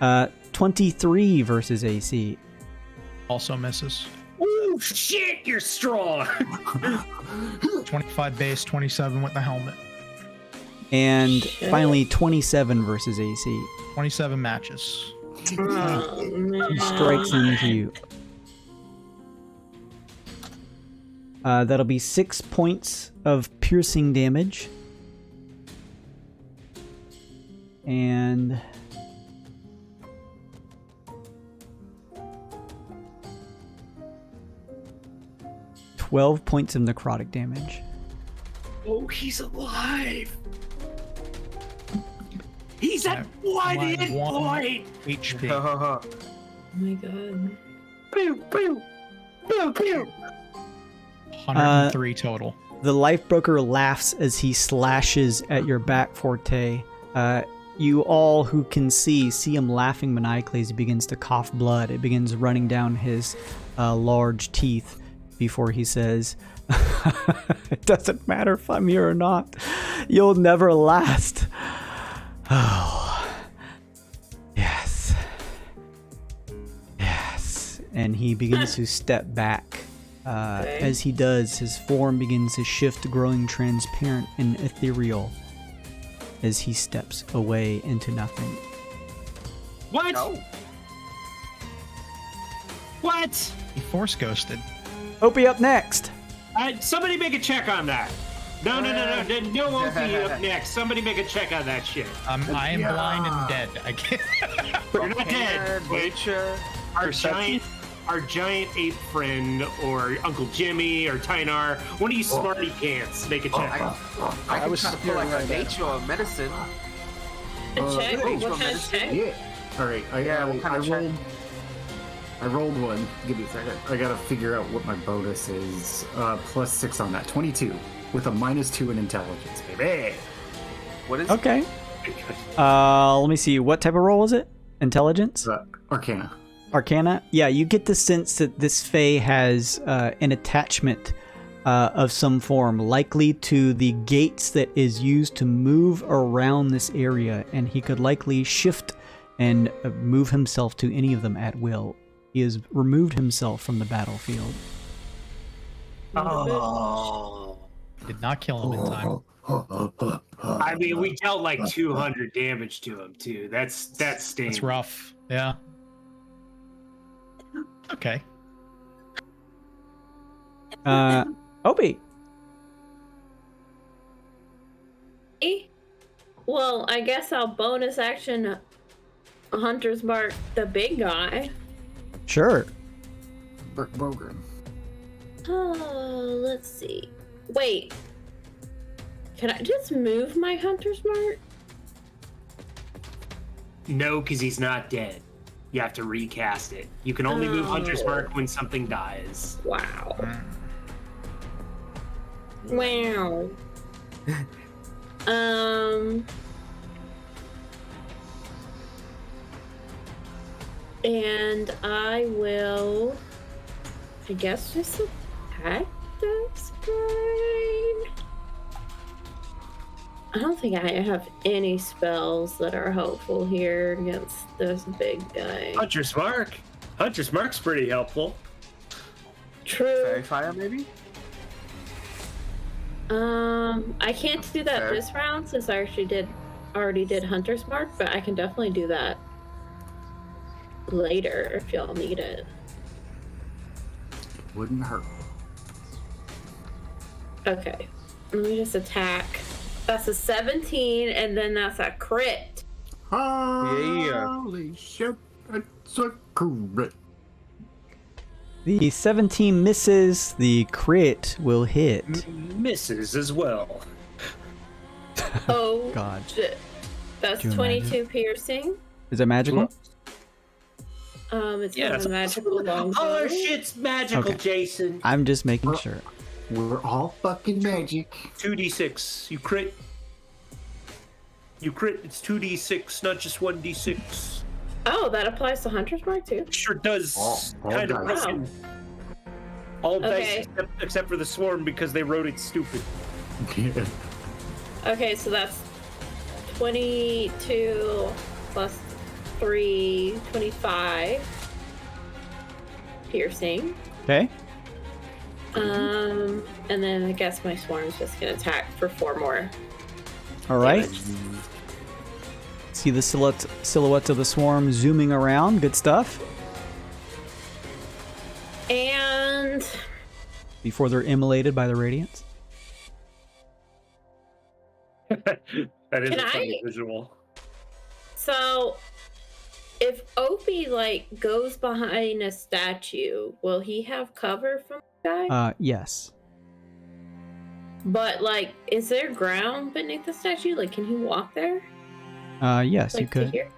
yeah. 23 versus AC. Also misses. Ooh, shit, you're strong. 25 base, 27 with the helmet. And finally, 27 versus AC. 27 matches. He strikes into you. That'll be 6 points of piercing damage. And... $12 points of necrotic damage. Oh, he's alive! He's at one hit point! HP. Oh my god. Pew, pew, pew, pew. 103 total. The Lifebroker laughs as he slashes at your back, Forte. You all who can see him laughing maniacally as he begins to cough blood. It begins running down his large teeth before he says, "It doesn't matter if I'm here or not. You'll never last." Oh, yes. Yes. And he begins to step back. Okay. As he does, his form begins to shift, growing transparent and ethereal as he steps away into nothing. What? No. What? He force ghosted. Opie up next. Somebody make a check on that. No won't be up next. Somebody make a check on that shit. I am blind and dead. I can't. You're not dead. Wait. Nature. Our giant ape friend, or Uncle Jimmy, or Tynar, one of you smarty pants, make a check. I was trying to feel like a nature or medicine. A check? wait, What kind of check? Yeah. All right. I rolled one. Give me a second. I gotta figure out what my bonus is. +6 on that. 22 with a -2 in intelligence, baby. What is Okay. Let me see. What type of roll is it? Intelligence? Arcana. Arcana? Yeah, you get the sense that this Fae has an attachment of some form, likely to the gates that is used to move around this area, and he could likely shift and move himself to any of them at will. He has removed himself from the battlefield. Oh. Did not kill him in time. I mean, we dealt like 200 damage to him too. That's stings. That's rough. Yeah. Okay. Opie. Well, I guess I'll bonus action Hunter's Mark the big guy. Sure. Bogren. Let's see. Wait. Can I just move my Hunter's Mark? No, because he's not dead. You have to recast it. You can only move Hunter's Mark when something dies. Wow. Wow. And I will, I guess, just attack this guy. I don't think I have any spells that are helpful here against this big guy. Hunter's Mark. Hunter's Mark's pretty helpful. True. Fairy fire, maybe? I can't do that this round since I already did Hunter's Mark, but I can definitely do that later if y'all need it. Wouldn't hurt. Okay, let me just attack. That's a 17, and then that's a crit. Holy shit, that's a crit. The 17 misses. The crit will hit. Misses as well. Oh, God. shit. That's Can you 22 imagine? piercing. Is it magical? It's Yeah, got a magical longbow. Oh, shit's magical, Okay. Jason. I'm just making sure. We're all fucking magic. 2d6. You crit. You crit. It's 2d6, not just 1d6. Oh, that applies to Hunter's Mark too? Sure does. All Kind of dice. broken. All Okay. dice except for the swarm because they wrote it stupid. Okay, so that's 22 plus 3, 25 piercing. Okay. And then I guess my swarm's just gonna attack for 4 more. All right. See the silhouettes of the swarm zooming around. Good stuff. And before they're immolated by the radiance. That is Can a funny I- visual. so, if Opie like goes behind a statue, will he have cover from the guy? Yes. But like, is there ground beneath the statue? Like, can he walk there? Yes, you Like to could. here?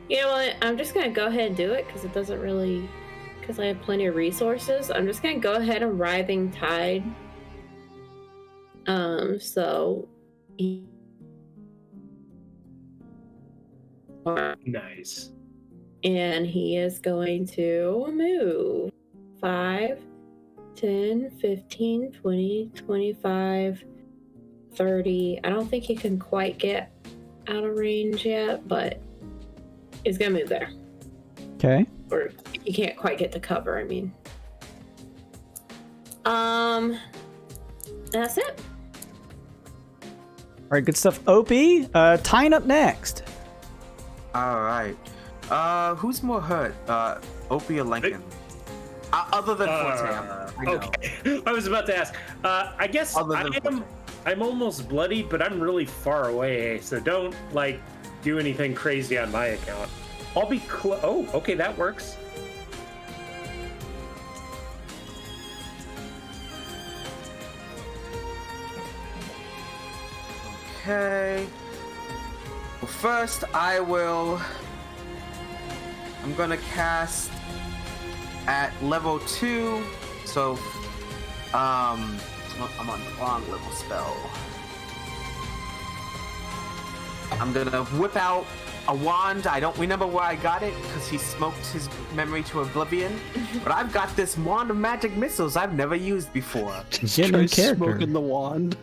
You know what? I'm just gonna go ahead and do it because it doesn't really. Because I have plenty of resources. I'm just gonna go ahead and Writhing Tide. So. Nice. And he is going to move 5, 10, 15, 20, 25, 30. I don't think he can quite get out of range yet, but he's going to move there. Okay. Or he can't quite get to cover, I mean. That's it. All right, good stuff. Opie, tying up next. All right. Who's more hurt, Opie or Lincoln? Other than Forte, I know. Okay. I was about to ask. I guess I'm almost bloody, but I'm really far away, so don't like do anything crazy on my account. I'll be oh, okay, that works. Okay. Well, first I'm gonna cast at level 2. So, I'm on the wrong level spell. I'm gonna whip out a wand. I don't remember where I got it because he smoked his memory to oblivion. But I've got this wand of magic missiles I've never used before. Getting in character. Smoking the wand.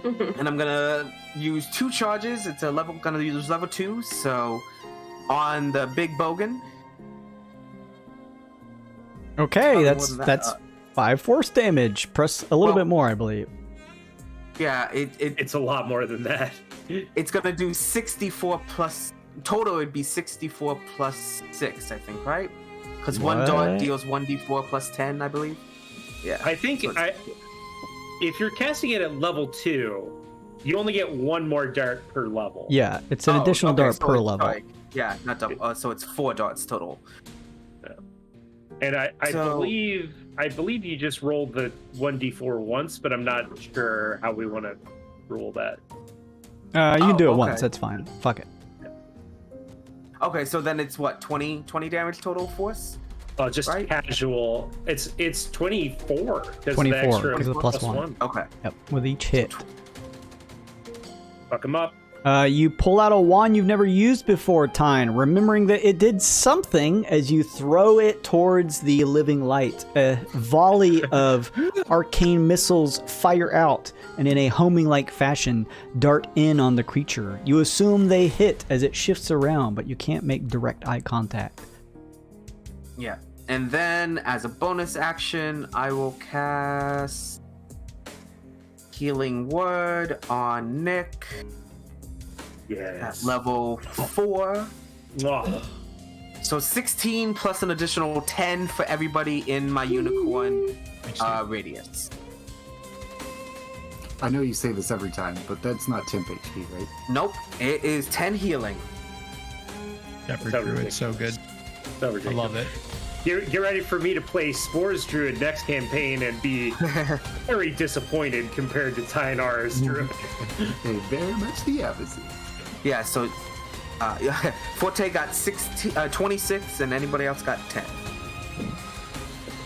And I'm gonna use 2 charges. It's gonna use level 2. So on the big bogan. Okay, that's 5 force damage. Press a little bit more, I believe. Yeah, It's a lot more than that. it's gonna do 64 plus. Total would be 64 plus 6, I think, right? Because one dart deals 1d4 plus 10, I believe. Yeah. I think if you're casting it at level 2, you only get 1 more dart per level. Yeah, it's an additional dart per level. Sorry. Yeah, not double. So it's 4 darts total. And I believe you just rolled the 1d4 once, but I'm not sure how we want to rule that. You can do it once. That's fine. Fuck it. Okay, so then it's what, 20 damage total force? Just right? Casual. It's 24. 24 because of the plus 1. Okay. Yep. With each hit. Fuck him up. You pull out a wand you've never used before, Tyne, remembering that it did something as you throw it towards the living light. A volley of arcane missiles fire out and in a homing-like fashion dart in on the creature. You assume they hit as it shifts around, but you can't make direct eye contact. Yeah. And then as a bonus action, I will cast Healing Word on Nick. Yes. At level 4. Oh. So 16 plus an additional 10 for everybody in my unicorn radius. I know you say this every time, but that's not temp HP, right? Nope, it is 10 healing. Shepherd Druid, so good. So I love it. Get ready for me to play Spores Druid next campaign and be very disappointed compared to Tynar's Druid. Hey, very much the opposite. Yeah, so Forte got 26 and anybody else got 10.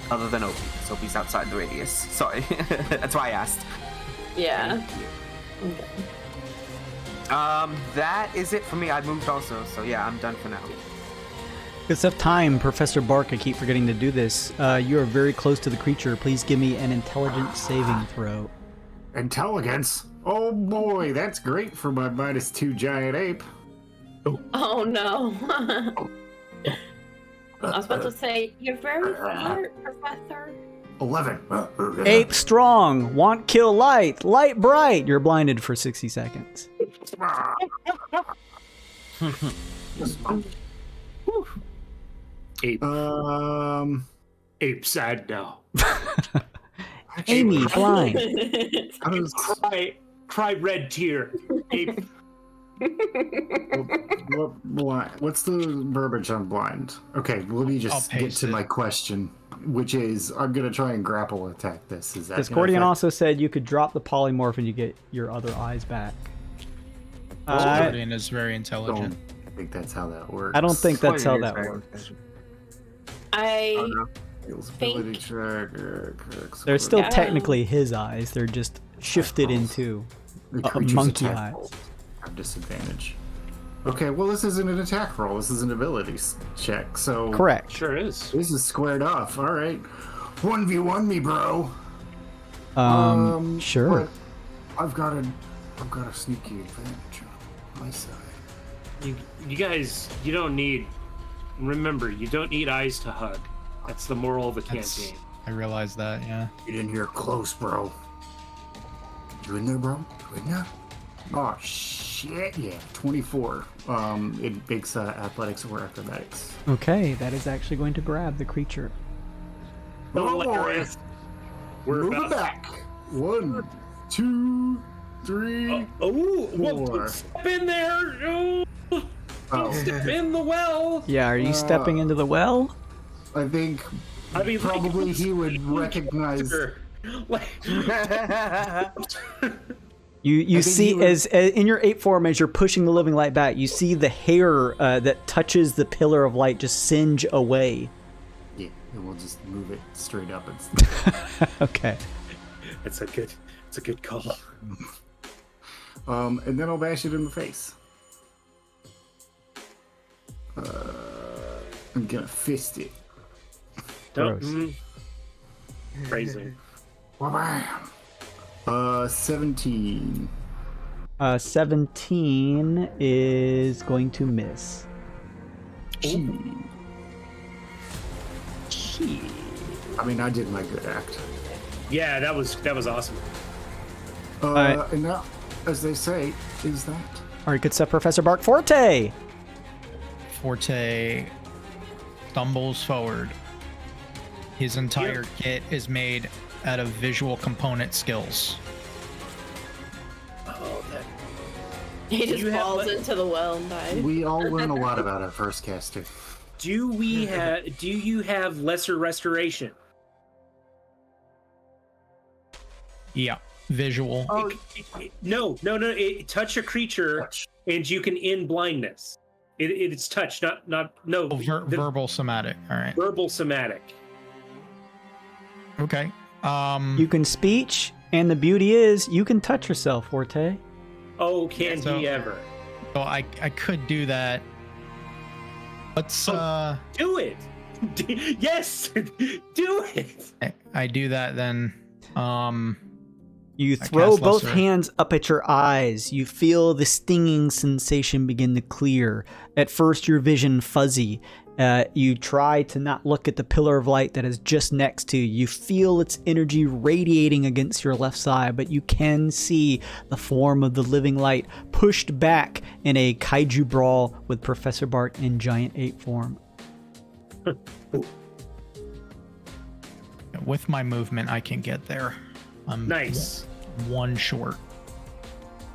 Other than Opie. So Opie's outside the radius. Sorry. That's why I asked. Yeah. That is it for me. I moved also, so yeah, I'm done for now. Good stuff. Time, Professor Bark. I keep forgetting to do this. You are very close to the creature. Please give me an intelligence saving throw. Intelligence? Oh boy, that's great for my -2 giant ape. Oh no. I was about to say, you're very smart, Professor. 11. Ape strong. Want kill light. Light bright. You're blinded for 60 seconds. Ape. Ape sad now. Amy blind. Cry red tear. Ape. What's the verbiage on blind? Okay, let me just get to my question, which is, I'm going to try and grapple attack this. Is that Discordian also said you could drop the polymorph and you get your other eyes back. Discordian is very intelligent. I think that's how that works. I don't think that's how that works. I Ability check. They're still technically his eyes. They're just shifted into a monkey eyes. Have disadvantage. Okay, well, this isn't an attack roll. This is an ability check. So correct. Sure is. This is squared off. All right, 1v1 me, bro. Sure. I've got a sneaky advantage on my side. You guys, you don't need. Remember, you don't need eyes to hug. That's the moral of the campaign. I realize that. Yeah. Get in here close, bro. You in there, bro? You in there? Oh shit! Yeah, 24. It makes athletics or acrobatics. Okay, that is actually going to grab the creature. Hilarious. We're Move it back. 1, 2, 3. Four. Step in there. Step in the well. Yeah, are you stepping into the well? I think probably he would recognize. You see, as in your ape form, as you're pushing the living light back, you see the hair that touches the pillar of light just singe away. Yeah, and we'll just move it straight up. Okay. It's a good call. And then I'll bash it in the face. I'm gonna fist it. Phrasing. 17. 17 is going to miss. I mean, I did my good act. Yeah, that was awesome. And now, as they say, is that? All right, good stuff, Professor Bark. Forte! Forte stumbles forward. His entire kit is made out of visual component skills. He just falls into the well and dies. We all learn a lot about our first caster. Do you have lesser restoration? Yeah, visual. No. Touch a creature and you can end blindness. It's touch, not verbal somatic. All right. Verbal somatic. Okay. You can speech, and the beauty is you can touch yourself, Forte. Oh, can he ever? So I could do that. Let's do it. Yes, do it. I do that then. You throw both hands up at your eyes. You feel the stinging sensation begin to clear. At first, your vision fuzzy. You try to not look at the pillar of light that is just next to you. You feel its energy radiating against your left side, but you can see the form of the living light pushed back in a kaiju brawl with Professor Bart in giant ape form. With my movement, I can get there. Nice. One short.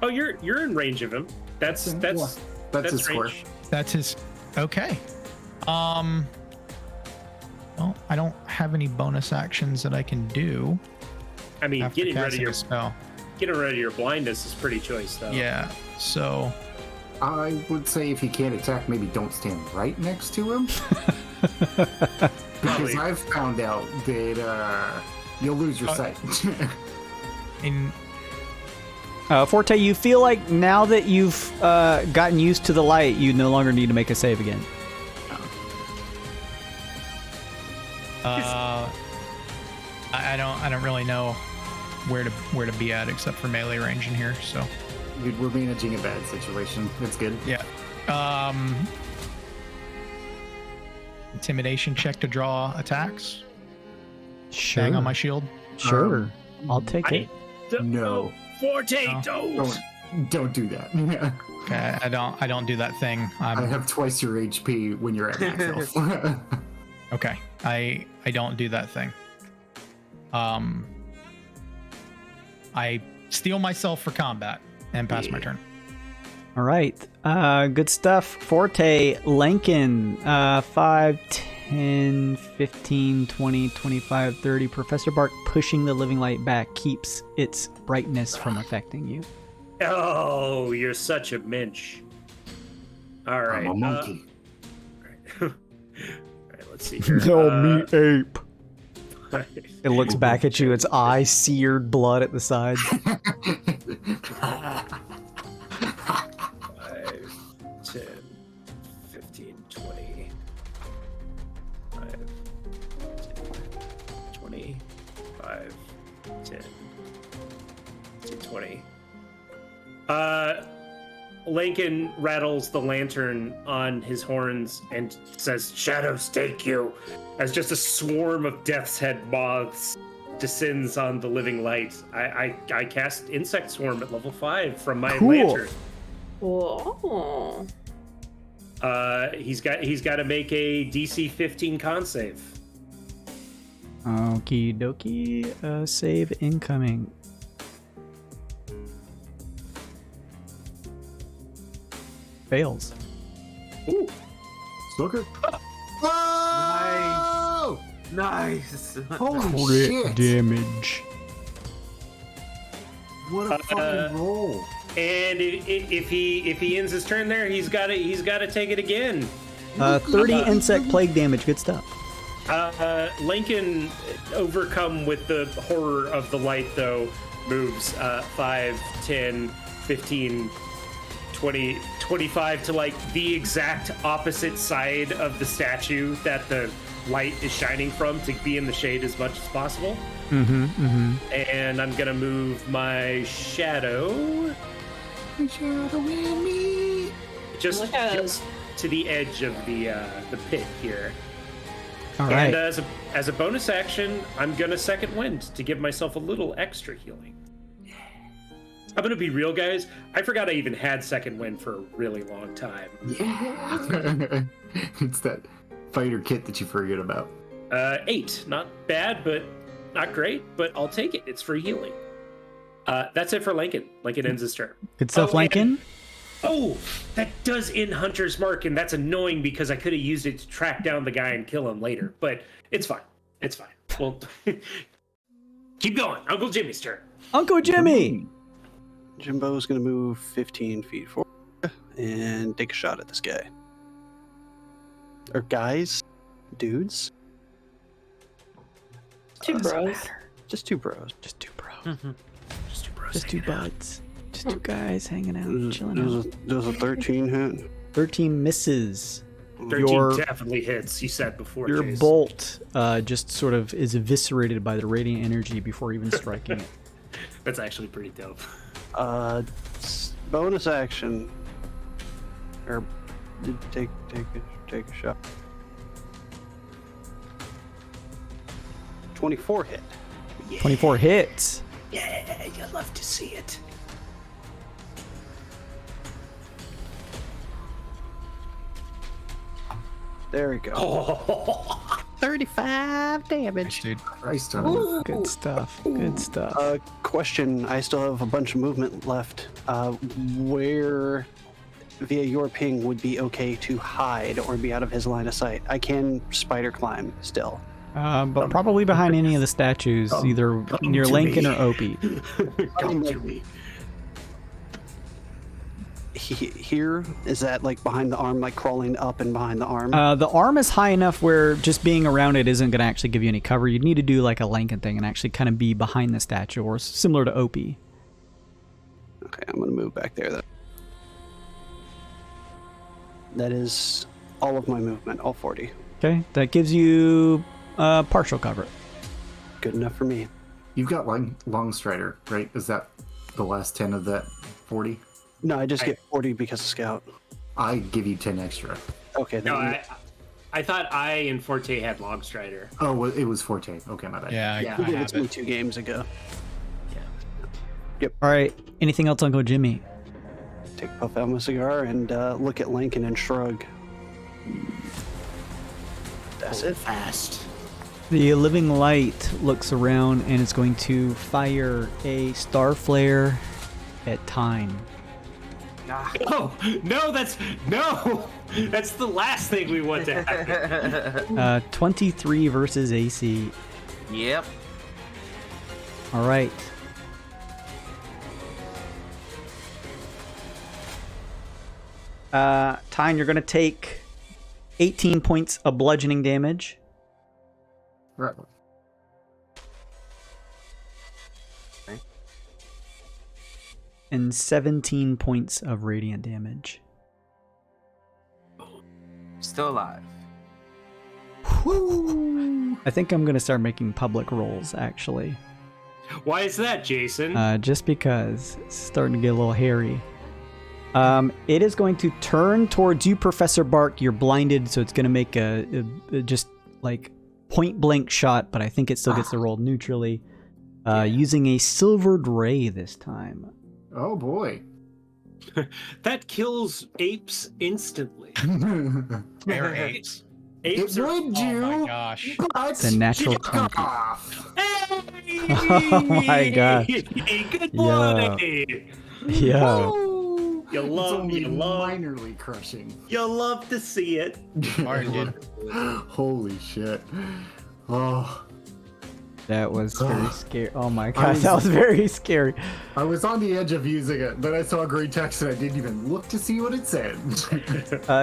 Oh, you're in range of him. That's his score. That's his. Okay. Well, I don't have any bonus actions that I can do. I mean, getting rid of your blindness is pretty choice, though. Yeah. So. I would say if you can't attack, maybe don't stand right next to him. Because I've found out that you'll lose your sight. Forte, you feel like now that you've gotten used to the light, you no longer need to make a save again. I don't really know where to be at except for melee range in here. So we're managing a bad situation. That's good. Yeah. Intimidation check to draw attacks. Sure. Bang on my shield? Sure. I'll take it. No. Forte, Oh. Don't do that. Okay, I don't do that thing. I have twice your HP when you're at max health. Okay, I don't do that thing. I steel myself for combat and pass my turn. All right. Good stuff. Forte, Lankin, 5, 10, 15, 20, 25, 30. Professor Bark pushing the living light back keeps its brightness from affecting you. Oh, you're such a minch. All right. I'm a monkey. All right, let's see here. ape. It looks back at you, its eye seared blood at the side. 5, 10, 15, 20. 5, 25, 10, 20. Lincoln rattles the lantern on his horns and says, "Shadows take you," as just a swarm of death's head moths descends on the living light. I cast Insect Swarm at level 5 from my lantern. Whoa. He's got to make a DC 15 con save. Okie dokie. Save incoming. Fails. Ooh. Sucker. Nice. Nice. Holy shit. Damage. What a fucking roll. And if he ends his turn there, he's got to take it again. 30 insect plague damage. Good stuff. Lincoln, overcome with the horror of the light, though, moves 5, 10, 15, 20, 25 to like the exact opposite side of the statue that the light is shining from to be in the shade as much as possible. And I'm gonna move my shadow. Just to the edge of the pit here. All right. And as a bonus action, I'm gonna second wind to give myself a little extra healing. I'm gonna be real, guys. I forgot I even had second wind for a really long time. Yeah. It's that fighter kit that you forget about. 8, not bad, but not great. But I'll take it. It's for healing. That's it for Lincoln. Lincoln ends his turn. Good stuff, Lincoln. That does end Hunter's Mark, and that's annoying because I could have used it to track down the guy and kill him later. But it's fine. It's fine. Well, keep going. Uncle Jimmy's turn. Uncle Jimmy. Jimbo's gonna move 15 feet forward and take a shot at this guy. Or guys? Dudes? Two bros. Just two bros. Just two bros. Just two bros. Just two buds. Just two guys hanging out, chilling out. Does a 13 hit? 13 misses. 13 definitely hits, you said before. Your Chase. bolt just sort of is eviscerated by the radiant energy before even striking it. That's actually pretty dope. Bonus action. Or take a shot. 24 hit. 24 hits. Yeah, you love to see it. There we go. 35 damage. Dude. Christ, Good stuff. Good stuff. Question, I still have a bunch of movement left. Where, via your ping, would be okay to hide or be out of his line of sight? I can spider climb still. But probably behind any of the statues, either near to Lincoln me. or Opie. Come to me. Here, is that like behind the arm, like crawling up and behind the arm? The arm is high enough where just being around it isn't going to actually give you any cover. You'd need to do like a Lincoln thing and actually kind of be behind the statue, or similar to Opie. Okay, I'm going to move back there then. That is all of my movement, all 40. Okay, that gives you partial cover. Good enough for me. You've got long strider, right? Is that the last 10 of that 40? No, I just get 40 because of scout. I give you 10 extra. Okay, then I thought I and Forte had Logstrider. Oh, well, it was Forte. Okay, my bad. Yeah, We I gave it have to me it. 2 games ago. All right. Anything else, Uncle Jimmy? Take a puff out of my cigar and look at Lincoln and shrug. That's it. Fast. The living light looks around and is going to fire a star flare at Tyne. Oh no, that's the last thing we want to happen. 23 versus AC. Yep. All right. Tyne, you're going to take 18 points of bludgeoning damage. Right. And 17 points of radiant damage. Still alive. I think I'm going to start making public rolls, actually. Why is that, Jason? Just because it's starting to get a little hairy. It is going to turn towards you, Professor Bark. You're blinded, so it's going to make a just like point blank shot, but I think it still gets to roll neutrally. Using a silvered ray this time. Oh boy. That kills apes instantly. They're apes. Apes It are. would you. Oh my gosh. But It's a natural fuck 20. off. Hey! Oh my gosh. Good Yeah. boy. Yeah. You It's only love minorly crushing. you love to see it. Martin, dude. Holy shit. Oh, That was very scary. Oh my gosh, that was very scary. I was on the edge of using it, then I saw green text and I didn't even look to see what it said.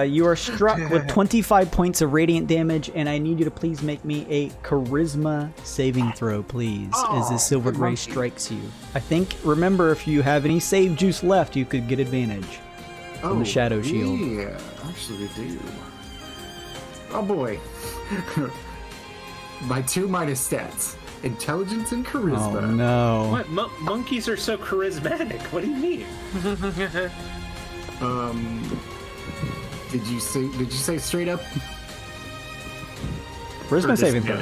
You are struck with 25 points of radiant damage, and I need you to please make me a charisma saving throw, please, as this silvered ray strikes you. I think, remember, if you have any save juice left, you could get advantage from the shadow shield. Yeah, actually we do. Oh boy. My 2 minus stats. Intelligence and charisma. Oh no. What? Monkeys are so charismatic. What do you mean? Did you say straight up? Charisma Or saving throw.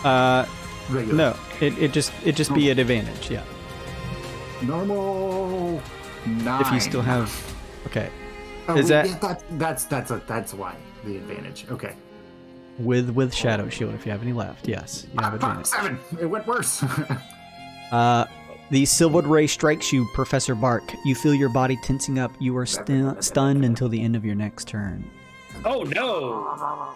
disadvantage? Regular. No, it just be at advantage, yeah. Normal 9. If you still have, okay. Oh, Is that yeah, that's why the advantage. Okay. with shadow shield? If you have any left, yes, you have advantage. 7. It went worse. The silvered ray strikes you, Professor Bark. You feel your body tensing up. You are stunned until the end of your next turn. Oh no!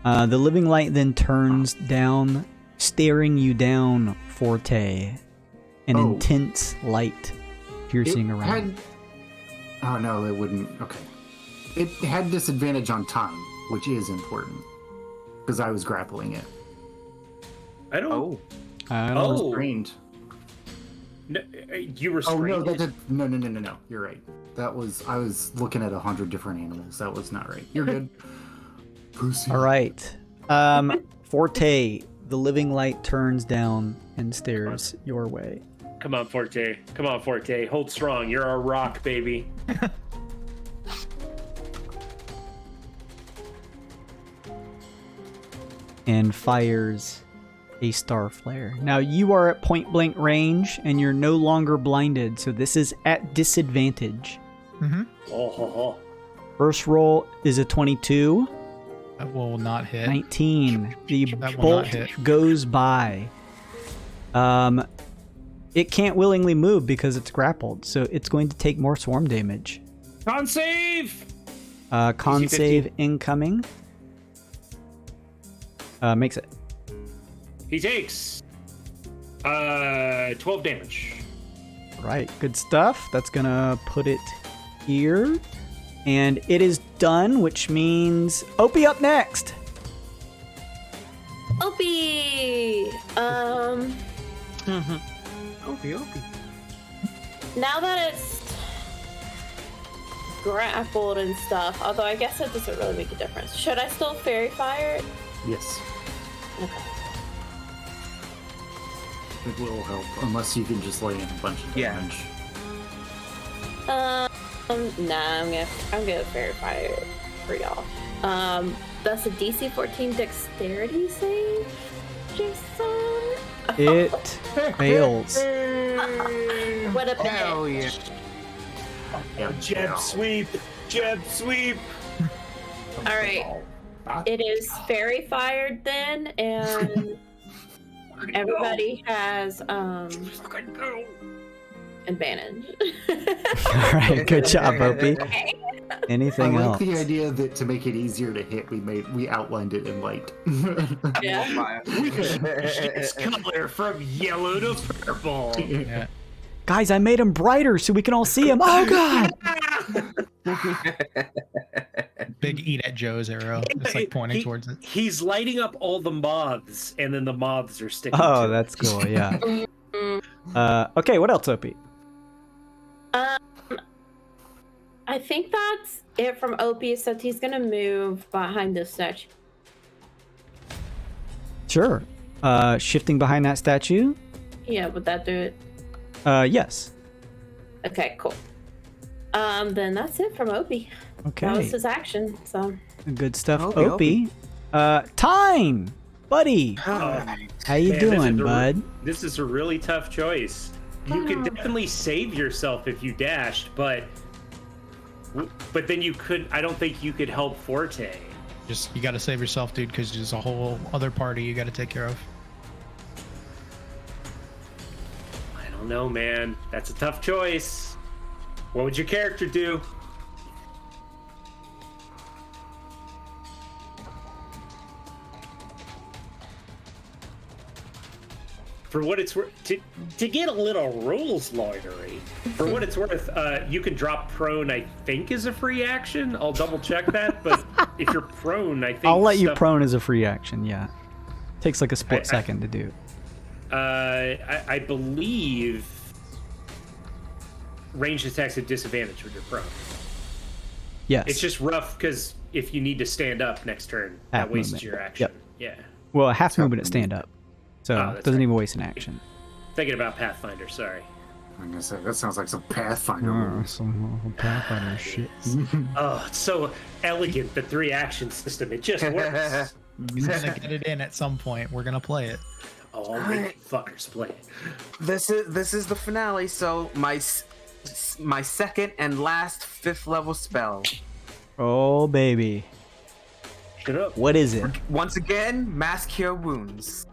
The living light then turns down, staring you down, Forte. An intense light piercing around. Oh no, it wouldn't. Okay. It had disadvantage on time, which is important. Because I was grappling it. I don't. Restrained. No, you were. Oh no, no. You're right. I was looking at 100 different animals. That was not right. You're good. Pussy. All right. Forte, the living light turns down and stares your way. Come on, Forte. Come on, Forte. Hold strong. You're our rock, baby. And fires a star flare. Now you are at point blank range and you're no longer blinded, so this is at disadvantage. Oh. First roll is a 22. That will not hit. 19. The That will bolt not hit. goes by. It can't willingly move because it's grappled, so it's going to take more swarm damage. Con save! Con DC 15. save incoming. Makes it. He takes 12 damage. Right, good stuff. That's gonna put it here. And it is done, which means Opie up next. Opie! Opie. Now that it's grappled and stuff, although I guess it doesn't really make a difference. Should I still fairy fire it? Yes. Okay. It will help, unless you can just lay in a bunch of Yeah. damage. Nah, I'm gonna verify it for y'all. That's a DC 14 dexterity save, Jason. It fails. What a Hell yeah. Jeb sweep. All right. It is fairy fired then, and everybody has advantage. All right, good job, Opie. Anything I like else? the idea that to make it easier to hit, we outlined it in light. Yeah. We changed its color from yellow to purple. Yeah. Guys, I made him brighter so we can all see him. Oh God! Big eat at Joe's arrow. It's like pointing towards it. He's lighting up all the moths, and then the moths are sticking. Oh, to that's cool. Yeah. Okay, what else, Opie? I think that's it from Opie, except he's gonna move behind this statue. Sure. Shifting behind that statue. Yeah, would that do it? Yes. Okay, cool. Then that's it from Opie. That was Okay. his action. So Good stuff, Opie, Opie. Time, buddy. Oh, How you man, doing, bud? This is a really tough choice. You could definitely save yourself if you dashed, but then you could. I don't think you could help Forte. Just you got to save yourself, dude, because there's a whole other party you got to take care of. I don't know, man. That's a tough choice. What would your character do? For what it's worth, to get a little rules lawyery, for what it's worth, you can drop prone, I think, is a free action. I'll double check that, but if you're prone, I think I'll let you stuff- prone as a free action. Yeah. Takes like a split I- second to do. I believe ranged attacks at disadvantage when you're prone. Yes. It's just rough because if you need to stand up next turn, Half that wastes movement. your action. Yep. Yeah. Well, half movement at stand up. So Oh, it that's doesn't right. even waste an action. Thinking about Pathfinder, sorry. I'm gonna say that sounds like some Pathfinder rules. Some Pathfinder shit. Oh, it's so elegant, the 3-action system. It just works. He's gonna get it in at some point. We're gonna play it. Oh, I'll make you fuckers play it. This is the finale. So my second and last 5th level spell. Oh baby, Shut up. what is it? Once again, Mass Cure Wounds.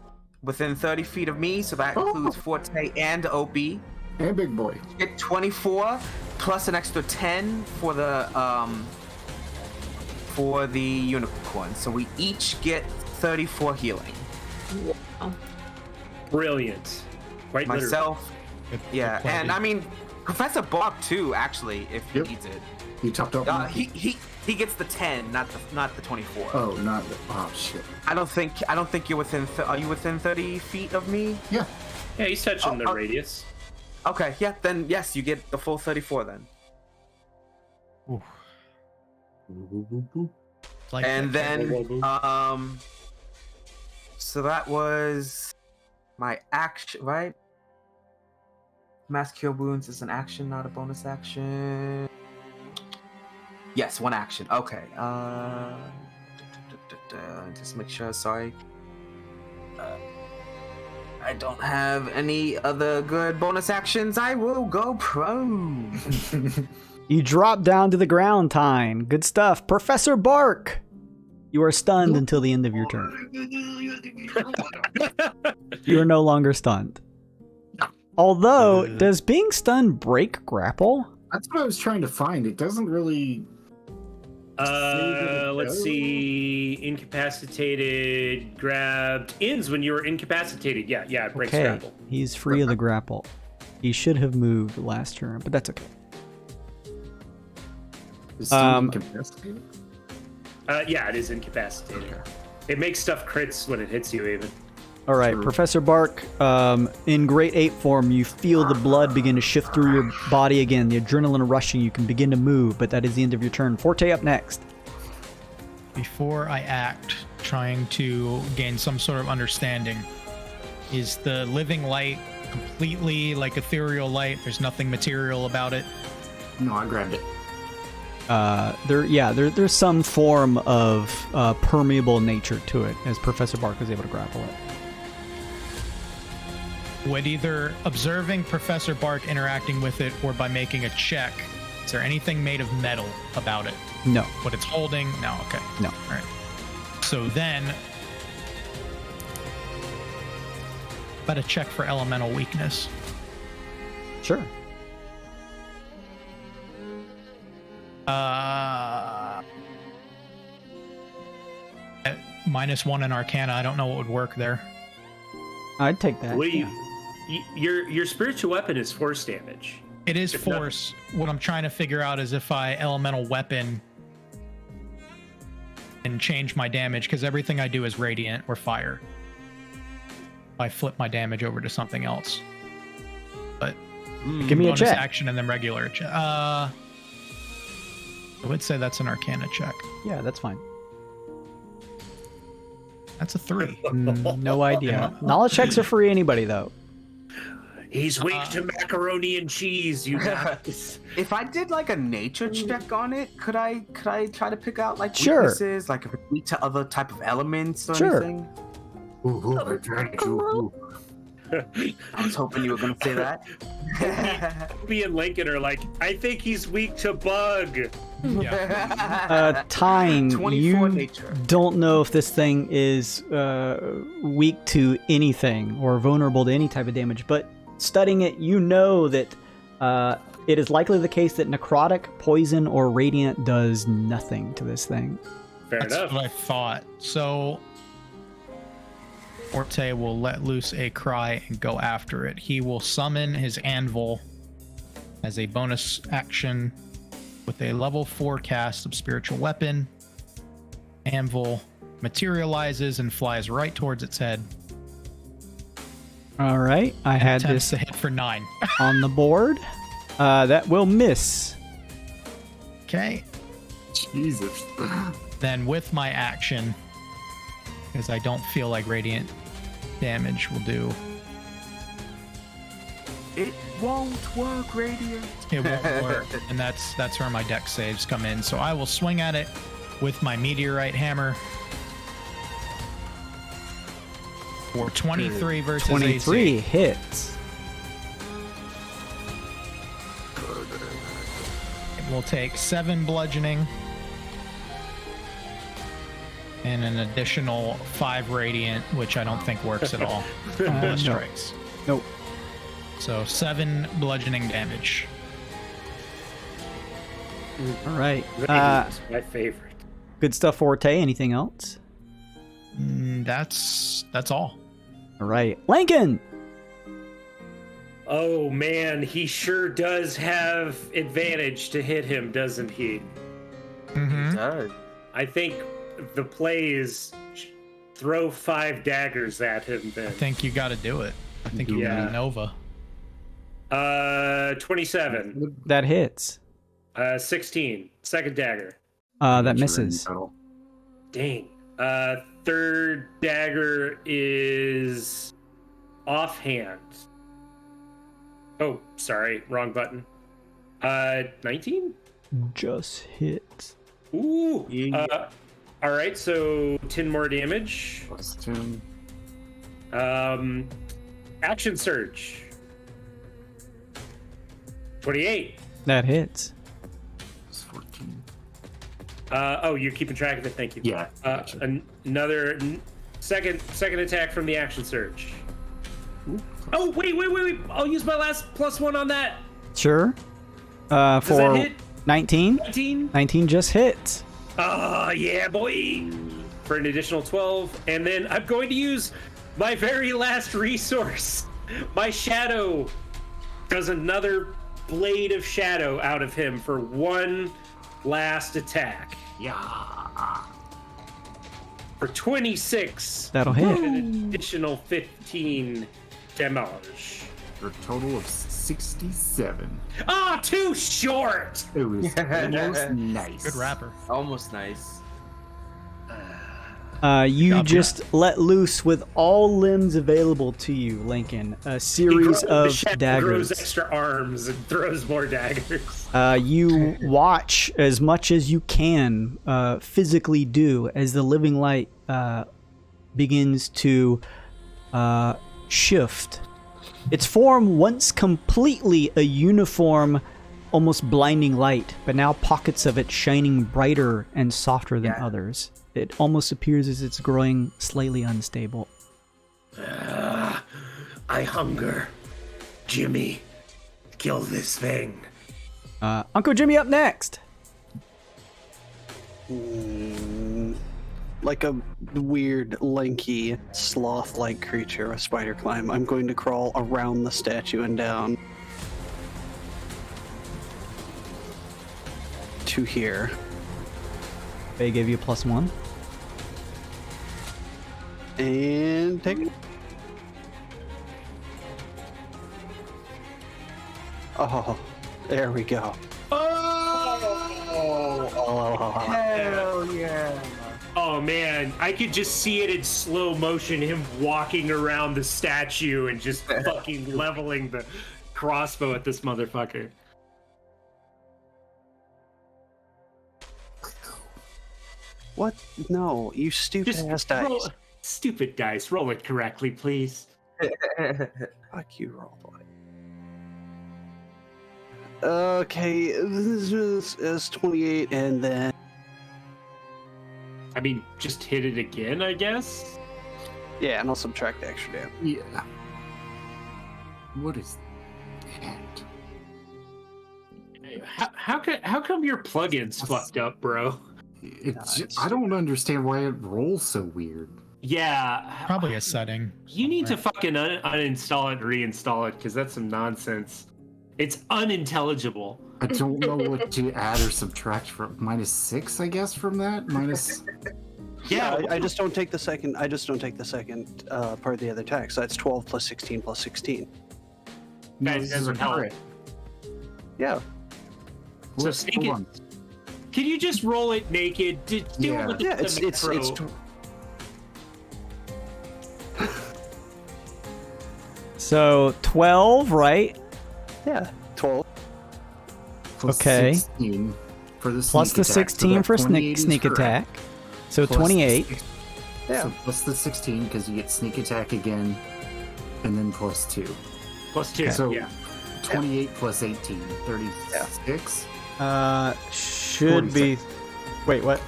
Within 30 feet of me, so that includes Forte and Opie. And big boy. Get 24 plus an extra 10 for the unicorn. So we each get 34 healing. Brilliant. Quite literally. Myself, Good- yeah, good and play, I mean Professor Bark too. Actually, if he Yep. needs it, You topped up. he gets the 10, not the 24. Oh, not. Oh shit. I don't think you're within. Are you within 30 feet of me? Yeah. Yeah, he's touching the Oh, radius. Okay, yeah. Then yes, you get the full 34 then. It's like And that. then so that was my action, right? Mass Cure Wounds is an action, not a bonus action. Yes, one action. Okay. Just make sure. Sorry. I don't have any other good bonus actions. I will go prone. You drop down to the ground, Tyne. Good stuff. Professor Bark! You are stunned until the end of your turn. You are no longer stunned. Although, does being stunned break grapple? That's what I was trying to find. It doesn't really. Let's see. Incapacitated, grabbed. Ends when you were incapacitated. Yeah, it breaks Okay, grapple. he's free of the grapple. He should have moved last turn, but that's okay. Is incapacitated? Yeah, it is incapacitated. It makes stuff crits when it hits you, even. All right, True. Professor Bark, in Great Ape form, you feel the blood begin to shift through your body again, the adrenaline rushing, you can begin to move, but that is the end of your turn. Forte up next. Before I act, trying to gain some sort of understanding, is the living light completely like ethereal light? There's nothing material about it. No, I grabbed it. There's some form of permeable nature to it, as Professor Bark was able to grapple it. Would either observing Professor Bark interacting with it or by making a check, is there anything made of metal about it? No. What it's holding? No, okay. No. All right. So then, about a check for elemental weakness. Sure. -1 in Arcana. I don't know what would work there. I'd take that. What do yeah. your spiritual weapon is force damage. It is If force. What I'm trying to figure out is if I elemental weapon and change my damage, because everything I do is radiant or fire. I flip my damage over to something else. But Give me a bonus check. action and then regular. I would say that's an Arcana check. Yeah, that's fine. That's a 3. No idea. Knowledge checks are free anybody though. He's weak to macaroni and cheese, you guys. If I did like a nature check on it, could I try to pick out like Sure. weaknesses, like if it's weak to other type of elements or Sure. anything? Ooh, I tried to. I was hoping you were gonna say that. Me and Lincoln are like, I think he's weak to bug. Yeah. Tyne, 24 you nature. don't know if this thing is weak to anything or vulnerable to any type of damage, but studying it, you know that it is likely the case that necrotic, poison, or radiant does nothing to this thing. Fair That's enough. what I thought. So Forte will let loose a cry and go after it. He will summon his anvil as a bonus action with a level 4 cast of spiritual weapon. Anvil materializes and flies right towards its head. All right, I had Attempts this to hit for 9. on the board. That will miss. Okay. Jesus. Then with my action, because I don't feel like radiant damage will do. It won't work, Radiant. It won't work, and that's where my dex saves come in. So I will swing at it with my meteorite hammer for 23 versus 23 AC. hits. It will take 7 bludgeoning and an additional 5 radiant, which I don't think works at all. No. Strikes. Nope. So 7 bludgeoning damage. All right. Radiant's my favorite. Good stuff, Forte. Anything else? That's all. All right. Lincoln! Oh man, he sure does have advantage to hit him, doesn't he? Mm-hmm. I think the play is throw 5 daggers at him then. I think you got to do it. I think you Yeah. got Nova. 27. That hits. 16. Second dagger. That misses. Dang. Third dagger is offhand. Oh, sorry. Wrong button. 19? Just hit. Ooh. All right, so 10 more damage. Plus 10. Action surge. 28. That hits. Plus 14. Oh, you're keeping track of it. Thank you. Yeah. Gotcha. Another second attack from the action surge. Oh, wait. I'll use my last +1 on that. Sure. Does For that hit? 19? 19? 19 just hits. Oh, yeah, boy. For an additional 12. And then I'm going to use my very last resource. My shadow does another blade of shadow out of him for one last attack. Yeah. For 26. That'll hit. An additional 15 damage. For a total of 67. Ah, too short. It was almost nice. Good rapper. Almost nice. You just let loose with all limbs available to you, Lincoln. A series of daggers. Grows extra arms and throws more daggers. You watch as much as you can physically do as the living light begins to shift. Its form once completely a uniform, almost blinding light, but now pockets of it shining brighter and softer than others. It almost appears as it's growing slightly unstable. I hunger. Jimmy, kill this thing. Uncle Jimmy up next. Like a weird, lanky, sloth-like creature, a spider climb. I'm going to crawl around the statue and down to here. They gave you +1. And take it. Oh, there we go. Hell yeah. Oh man, I could just see it in slow motion, him walking around the statue and just fucking leveling the crossbow at this motherfucker. What? No, you stupid ass dice. Stupid dice. Roll it correctly, please. Fuck you, roleplay. Okay, this is 28, and then... I mean, just hit it again, I guess? Yeah, and I'll subtract the extra damage. Yeah. What is that? How come your plugin's fucked up, bro? I don't understand why it rolls so weird. Yeah. Probably a setting. You need to fucking uninstall it and reinstall it, because that's some nonsense. It's unintelligible. I don't know what to add or subtract from. -6, I guess, from that? Minus... Yeah, I just don't take the second. I just don't take the second part of the other tax. So that's 12 plus 16 plus 16. No, That this doesn't is help. correct. Yeah. So Hold sneak it. on. Can you just roll it naked? Do Yeah. it with the Yeah, it's macro. So 12, right? Yeah, 12. Plus Okay. 16 for the Plus sneak the attack, so 16 that for 28 is sneak correct. attack. So Plus 28. Yeah. So plus the 16 because you get sneak attack again, and then plus 2. Plus 2. So Yeah. 28 plus 18, 36. Should be. Wait, what?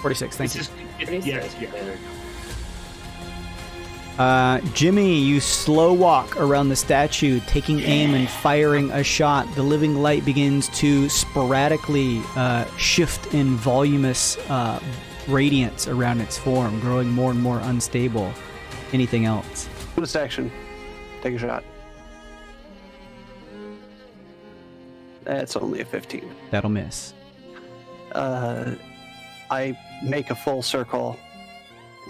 46. Thank It's you. just, yes, yeah. There you go. Jimmy, you slow walk around the statue, taking aim and firing a shot. The living light begins to sporadically shift in voluminous radiance around its form, growing more and more unstable. Anything else? Bonus action. Take a shot. That's only a 15. That'll miss. I make a full circle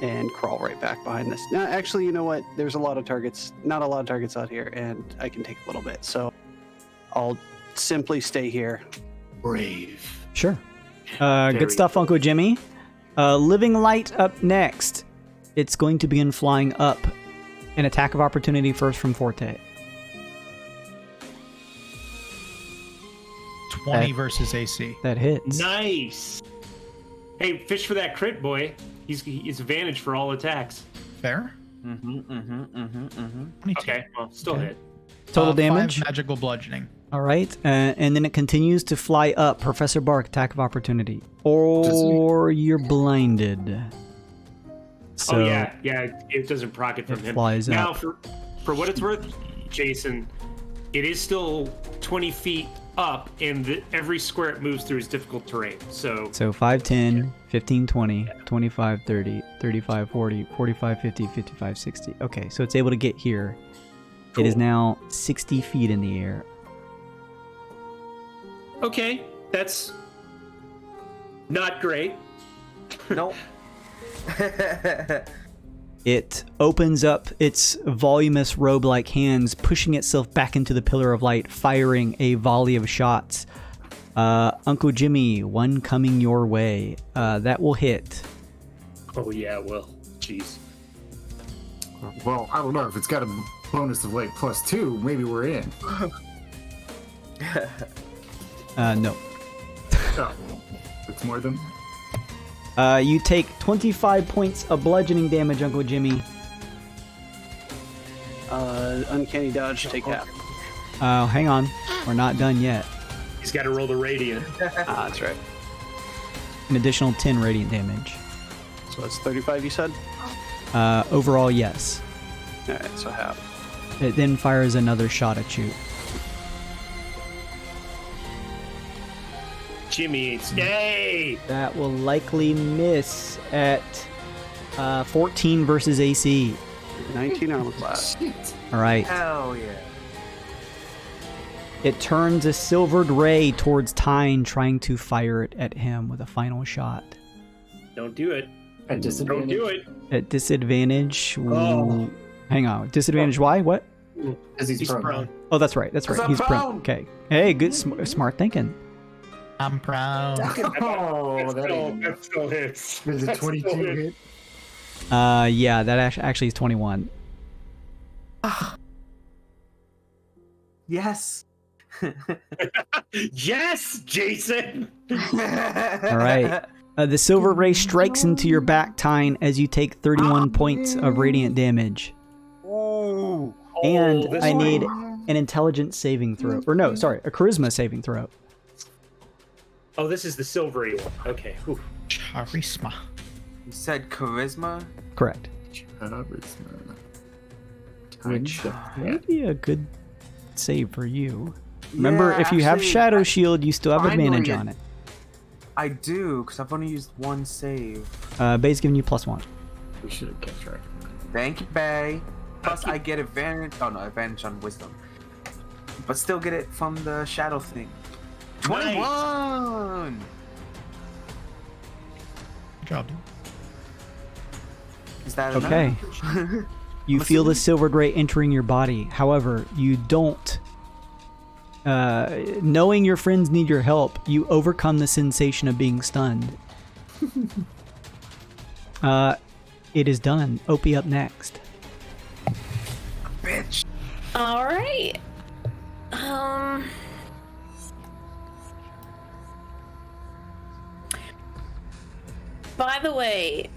and crawl right back behind this. Now, actually, you know what? There's a lot of targets, not a lot of targets out here, and I can take a little bit. So I'll simply stay here. Brave. Sure. Very Good stuff, Uncle Jimmy. Living light up next. It's going to begin flying up. An attack of opportunity first from Forte. 20 versus AC. That hits. Nice. Hey, fish for that crit, boy. He's advantage for all attacks. Fair. 22. Okay, well, still hit. Total damage. 5 magical bludgeoning. All right, and then it continues to fly up. Professor Bark, attack of opportunity, or you're blinded. So Oh yeah, it doesn't proc it from it him. flies Now, up. for what it's worth, Jason, it is still 20 feet up, and every square it moves through is difficult terrain. So 5, 10, 15, 20, 25, 30, 35, 40, 45, 50, 55, 60. Okay, so it's able to get here. It is Cool. now 60 feet in the air. okay, that's not great. Nope. It opens up its voluminous robe-like hands, pushing itself back into the pillar of light, firing a volley of shots. Uncle Jimmy, one coming your way. That will hit. Oh yeah, well, jeez. Well, I don't know. If it's got a bonus of like +2, maybe we're in. No. Oh, it's more than. You take 25 points of bludgeoning damage, Uncle Jimmy. Uncanny dodge, take half. Hang on. We're not done yet. He's got to roll the radiant. That's right. An additional 10 radiant damage. So that's 35, you said? Overall, yes. Alright, so half. It then fires another shot at you. Jimmy, yay! That will likely miss at 14 versus AC. 19 armor class. All right. Hell yeah. It turns a silvered ray towards Tyne, trying to fire it at him with a final shot. Don't do it. At disadvantage. Don't do it. At disadvantage. Oh. Hang on. Disadvantage. Why? What? Because he's prone. Oh, that's right. That's right. 'Cause I'm He's prone. prone. Okay. Hey, good, smart thinking. I'm proud. Oh, That still hits. There's a That still 22 hits. hit. Yeah, that actually is 21. Yes. Yes, Jason. All right. The silver ray strikes into your back, Tyne, as you take 31 points of radiant damage. Ooh. And this I one. need an intelligence saving throw. Or no, sorry, a charisma saving throw. Oh, this is the silvery one. Okay. Whew. Charisma. You said charisma? Correct. Which might be a good save for you. Remember, Yeah, if you have actually, Shadow Shield, you still have finally advantage it- on it. I do, because I've only used one save. Bay's giving you +1. We should have kept track. Thank you, Bay. Plus, I get advantage. Oh, no, advantage on wisdom. But still get it from the shadow thing. 21! Good job, dude. Is that Okay. enough? You feel the silvered ray entering your body. However, you don't. Knowing your friends need your help, you overcome the sensation of being stunned. It is done. Opie up next. Bitch. All right. By the way,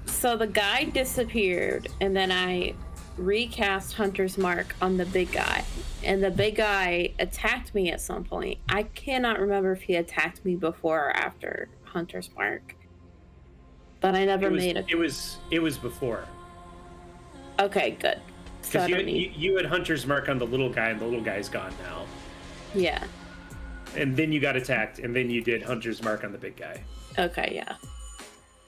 so the guy disappeared, and then I recast Hunter's Mark on the big guy, and the big guy attacked me at some point. I cannot remember if he attacked me before or after Hunter's Mark, but I never made a. It was before. Okay, good. So I Because don't need. you had Hunter's Mark on the little guy, and the little guy's gone now. Yeah. And then you got attacked, and then you did Hunter's Mark on the big guy. Okay, yeah.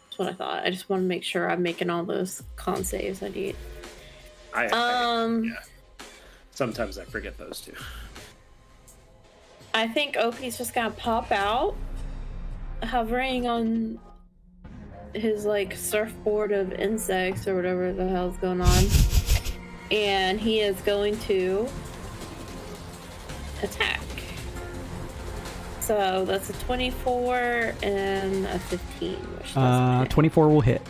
That's what I thought. I just want to make sure I'm making all those con saves I need. Yeah. Sometimes I forget those too. I think Opie's just gonna pop out, hovering on his like surfboard of insects or whatever the hell's going on, and he is going to attack. So that's a 24 and a 15, which doesn't hit. 24 will hit.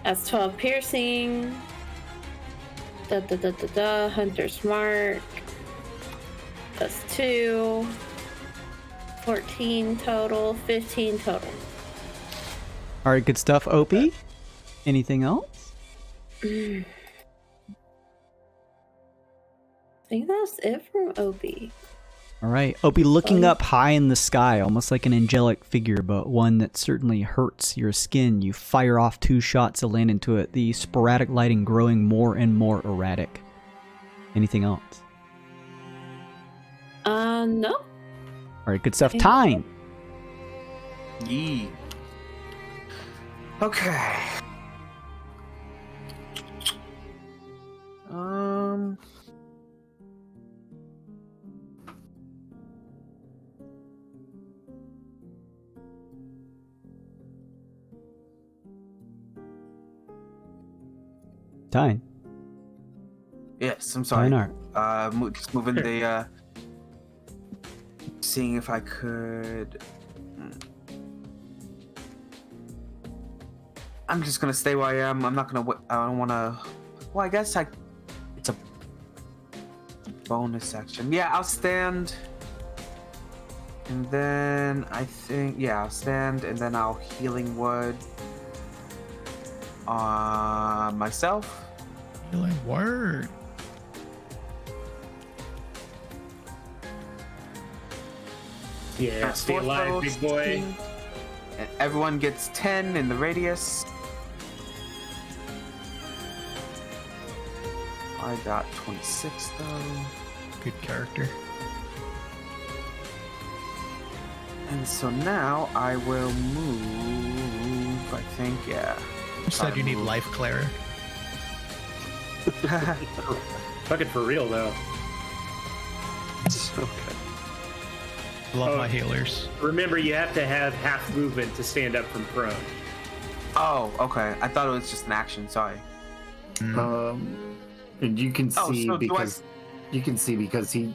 That's 12 piercing. Hunter's Mark. That's 2. 14 total. 15 total. All right, good stuff, Opie. Anything else? I think that's it from Opie. All right, Opie, looking up high in the sky, almost like an angelic figure, but one that certainly hurts your skin. You fire off 2 shots to land into it, the sporadic lighting growing more and more erratic. Anything else? No. All right, good stuff. Tyne. Yee. Okay. Tyne. Yes, I'm sorry. Tyne Just moving the, seeing if I could... I'm just gonna stay where I am. I'm not gonna. I don't wanna. Well, I guess it's a bonus action. Yeah, I'll stand. And then I think, I'll stand, and then I'll healing word on myself. Healing word. Yeah, stay alive, big boy. 16, and everyone gets 10 in the radius. I got 26 though. Good character. And so now I will move, I think, yeah. You said you need life cleric. Fucking for real, though. Okay. Love my healers. Remember, you have to have half movement to stand up from prone. Oh, okay. I thought it was just an action, sorry. And you can see so because he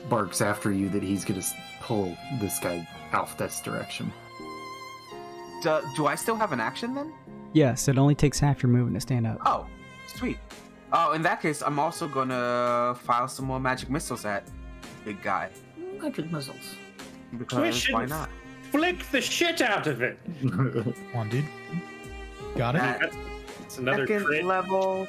barks after you that he's gonna pull this guy out this direction. Do I still have an action then? Yes, it only takes half your movement to stand up. Oh, sweet. Oh, in that case, I'm also gonna file some more magic missiles at big guy. Magic missiles. Because Swish why and not? Flick the shit out of it. Come on, dude. Got it? That It's another second crit. level.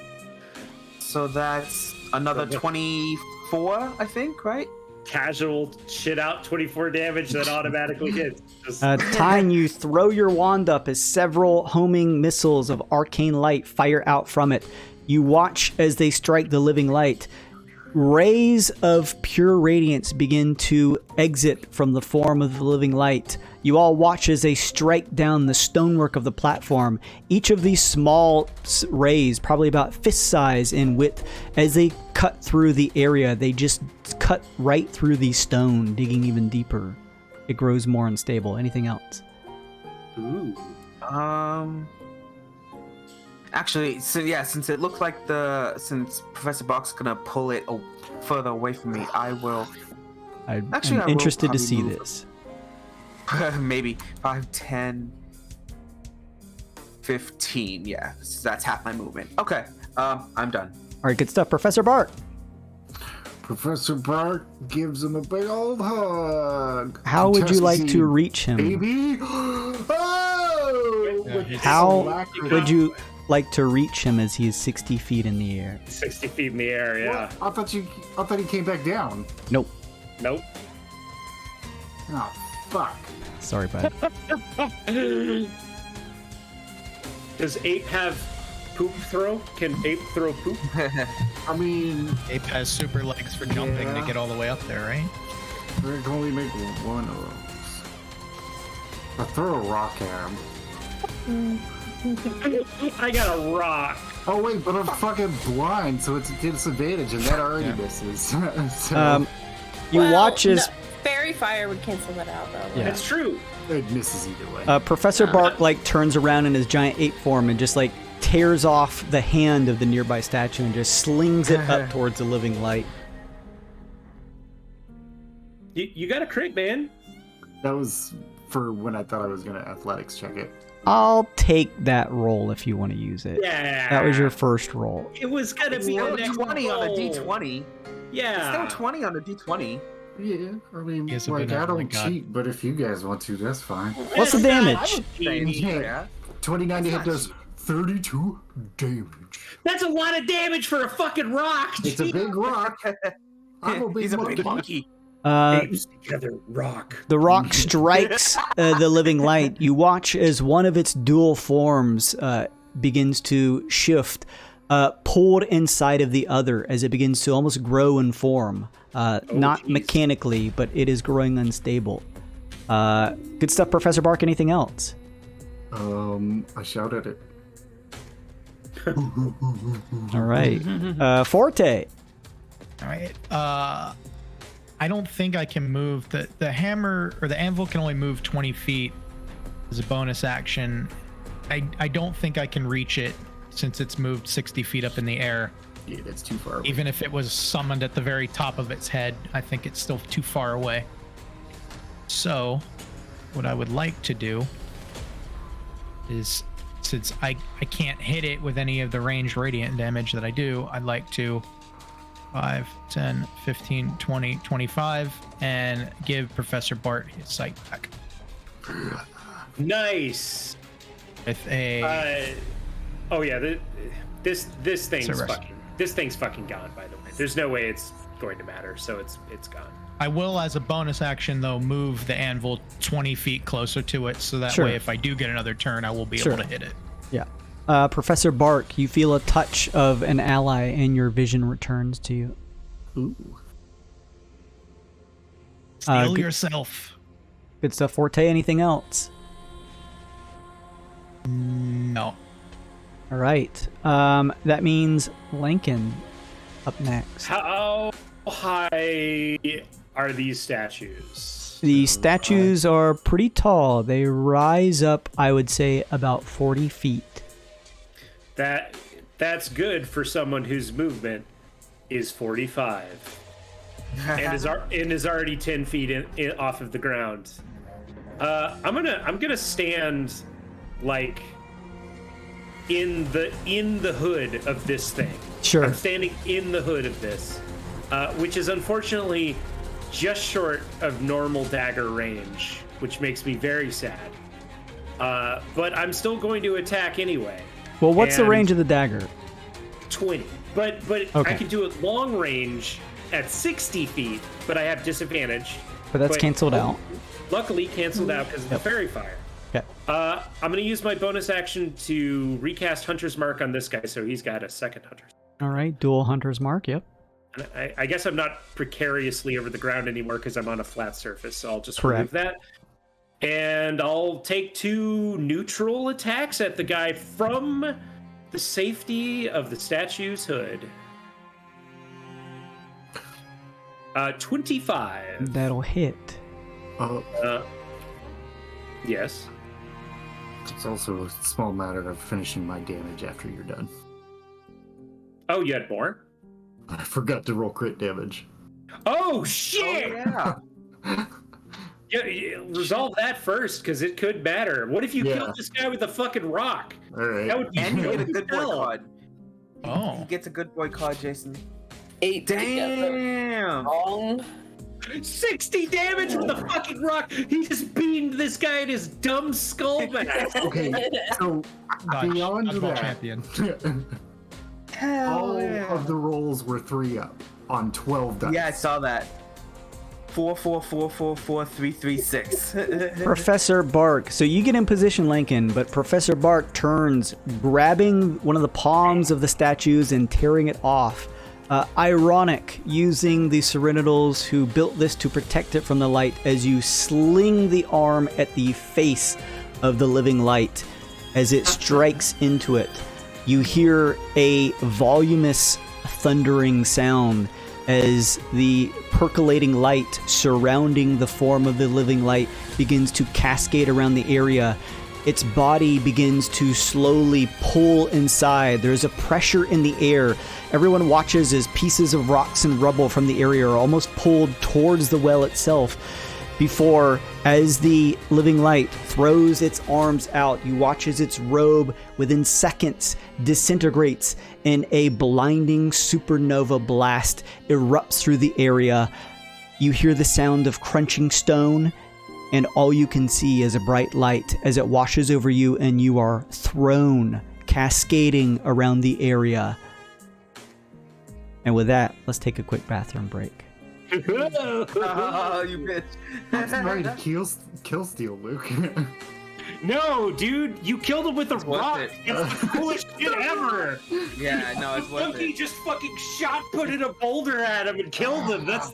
So that's another 24, I think, right? Casual shit out 24 damage that automatically hits. Just- Tyne, you throw your wand up as several homing missiles of arcane light fire out from it. You watch as they strike the living light. Rays of pure radiance begin to exit from the form of the living light. You all watch as they strike down the stonework of the platform. Each of these small rays, probably about fist size in width, as they cut through the area, they just cut right through the stone, digging even deeper. It grows more unstable. Anything else? Ooh. Actually, so yeah, since it looks like since Professor Bach's gonna pull it further away from me, I will. I'm Actually, I will interested to probably see move. this. Maybe 5, 10, 15. Yeah, so that's half my movement. Okay, I'm done. All right, good stuff. Professor Bart, Professor Bart gives him a big old hug. how would you like to Contestant, reach him? baby? Oh! Yeah, he's- How would you like to reach him as he is 60 feet in the air? 60 feet in the air, yeah. What? I thought he came back down. Nope. Nope. Oh, fuck. Sorry, bud. Does ape have poop throw? Can ape throw poop? I mean, Ape has super legs for jumping to Yeah. get all the way up there, right? we can only make one of those. I throw a rock at him. I got a rock. Oh wait, but I'm fucking blind, so it's a disadvantage, and that already misses. So You watch as Fairy fire would cancel that out, though. Yeah. That's true. it misses either way. Professor Bart like turns around in his giant ape form and just like tears off the hand of the nearby statue and just slings it up towards the living light. You got a crit, man. That was for when I thought I was gonna athletics check it. I'll take that roll if you want to use it. Yeah. That was your first roll. It was gonna It's be still the a next 20 on a roll. D20. Yeah. It's still 20 on a D20. Yeah, I mean, He has a like, I benevolent don't god. cheat, but if you guys want to, that's fine. What's the damage? Yeah. 29 to hit That's does 32 damage. That's a lot of damage for a fucking rock. It's a big rock. I'm a big He's a big monkey. monkey. Apes together rock. The rock strikes the living light. You watch as one of its dual forms begins to shift, pulled inside of the other as it begins to almost grow and form. Not geez. mechanically, but it is growing unstable. Good stuff, Professor Bark. Anything else? I shout at it. All right. Forte. All right. I don't think I can move. The hammer or the anvil can only move 20 feet as a bonus action. I don't think I can reach it since it's moved 60 feet up in the air. Yeah, that's too far away. Even if it was summoned at the very top of its head, I think it's still too far away. So, what I would like to do is since I can't hit it with any of the ranged radiant damage that I do, I'd like to 5, 10, 15, 20, 25, and give Professor Bart his sight back. Nice. With a oh yeah, this thing's fucking gone, by the way. There's no way it's going to matter, so it's gone. I will, as a bonus action though, move the anvil 20 feet closer to it, so that way if I do get another turn, I will be able to hit it. Yeah. Professor Bark, you feel a touch of an ally and your vision returns to you. Ooh. Steal yourself. Good stuff, Forte. Anything else? No. All right. That means Lincoln up next. How high are these statues? The statues are pretty tall. They rise up, I would say, about 40 feet. That's good for someone whose movement is 45 and is already 10 feet off of the ground. I'm gonna stand like in the hood of this thing. Sure. I'm standing in the hood of this, which is unfortunately just short of normal dagger range, which makes me very sad. But I'm still going to attack anyway. Well, what's the range of the dagger? 20. But Okay. I could do it long range at 60 feet, but I have disadvantage. But that's canceled out. Luckily canceled out because of the fairy fire. Okay. I'm going to use my bonus action to recast Hunter's Mark on this guy, so he's got a second Hunter's. All right, dual Hunter's Mark, yep. And I guess I'm not precariously over the ground anymore because I'm on a flat surface, so I'll just Correct. remove that. And I'll take 2 neutral attacks at the guy from the safety of the statue's hood. 25. That'll hit. Yes. It's also a small matter of finishing my damage after you're done. Oh, you had more? I forgot to roll crit damage. Oh, shit! Oh, yeah. Yeah, resolve that first, because it could matter. What if you killed this guy with a fucking rock? All right. That would be And you get a good boy hell. card. Oh. He gets a good boy card, Jason. 8 together. Damn. Wrong. 60 damage with a fucking rock. He just beamed this guy in his dumb skull back. Okay, so beyond Dodgeball that, champion. all of the rolls were 3 up on 12 dice. Yeah, I saw that. 4, 4, 4, 4, 4, 3, 3, 6. Professor Bark. So you get in position, Lincoln, but Professor Bark turns, grabbing one of the palms of the statues and tearing it off. Ironic, using the Serenitals who built this to protect it from the light as you sling the arm at the face of the living light as it strikes into it. You hear a voluminous thundering sound as the percolating light surrounding the form of the living light begins to cascade around the area. Its body begins to slowly pull inside. There's a pressure in the air. Everyone watches as pieces of rocks and rubble from the area are almost pulled towards the well itself. Before, as the living light throws its arms out, you watch as its robe within seconds disintegrates and a blinding supernova blast erupts through the area. You hear the sound of crunching stone, and all you can see is a bright light as it washes over you and you are thrown, cascading around the area. And with that, let's take a quick bathroom break. Oh, you bitch. I'm sorry to kill steal, Luke. No, dude, you killed him with a rock. it. It's the coolest shit ever. Yeah, no, it's worth Monkey it. just fucking put in a boulder at him and killed him. That's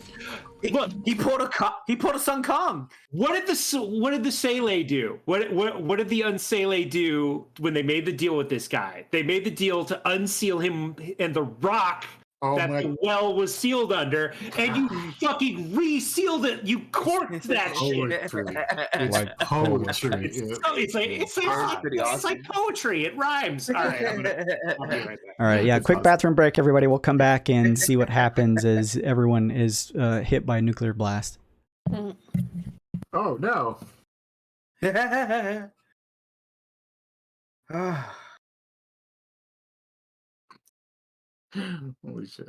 look. He pulled a Sun Kong. What did the Sele do? What did the Unsele do when they made the deal with this guy? They made the deal to unseal him and the rock that the well was sealed under, and you fucking resealed it. You corked that shit. It's like poetry. It's like poetry. It rhymes. All right, I'll be right back. All right, yeah, quick bathroom break, everybody. We'll come back and see what happens as everyone is hit by a nuclear blast. Oh no. Holy shit.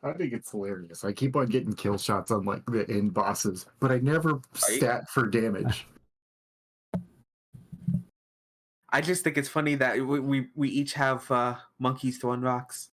I think it's hilarious. I keep on getting kill shots on like the end bosses, but I never stat for damage. I just think it's funny that we each have monkeys throwing rocks.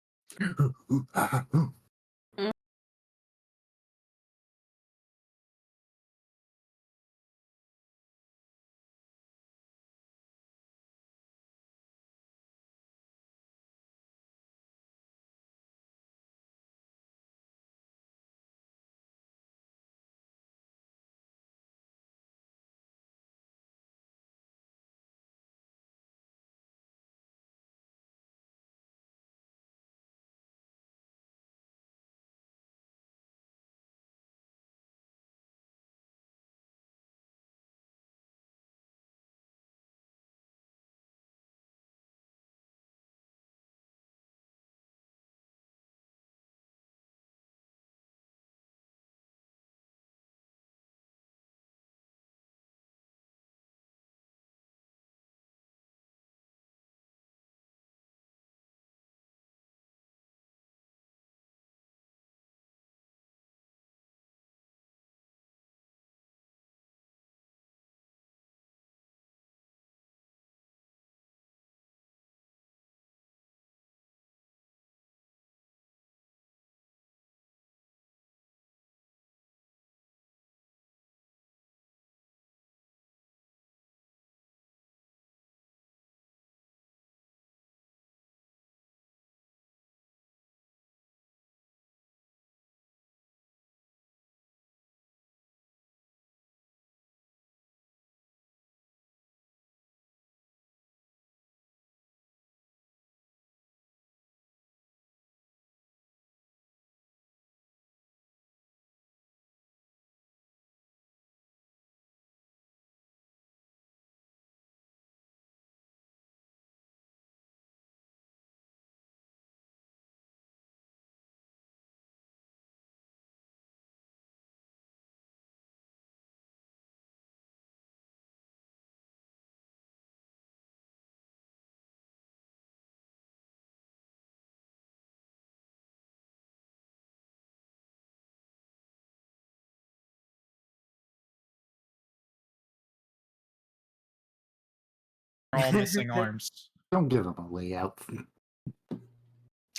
We're all missing arms. Don't give him a layout.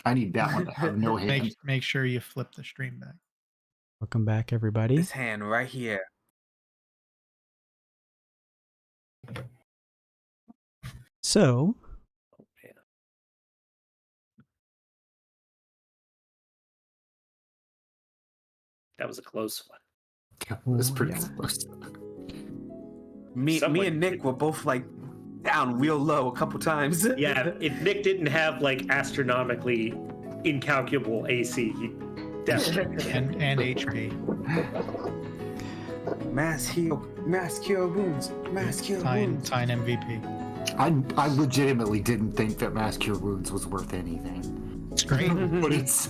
I need that one to have no hand. Make sure you flip the stream back. Welcome back, everybody. This hand right here. So, Oh, man. That was a close one. Yeah, that's pretty yeah. close. Me Someone- and Nick were both like down real low a couple times. Yeah, if Nick didn't have like astronomically incalculable AC, he definitely. And HP. Mass cure wounds. Mass cure wounds. Tyne MVP. I legitimately didn't think that Mass Cure Wounds was worth anything. It's great. But it's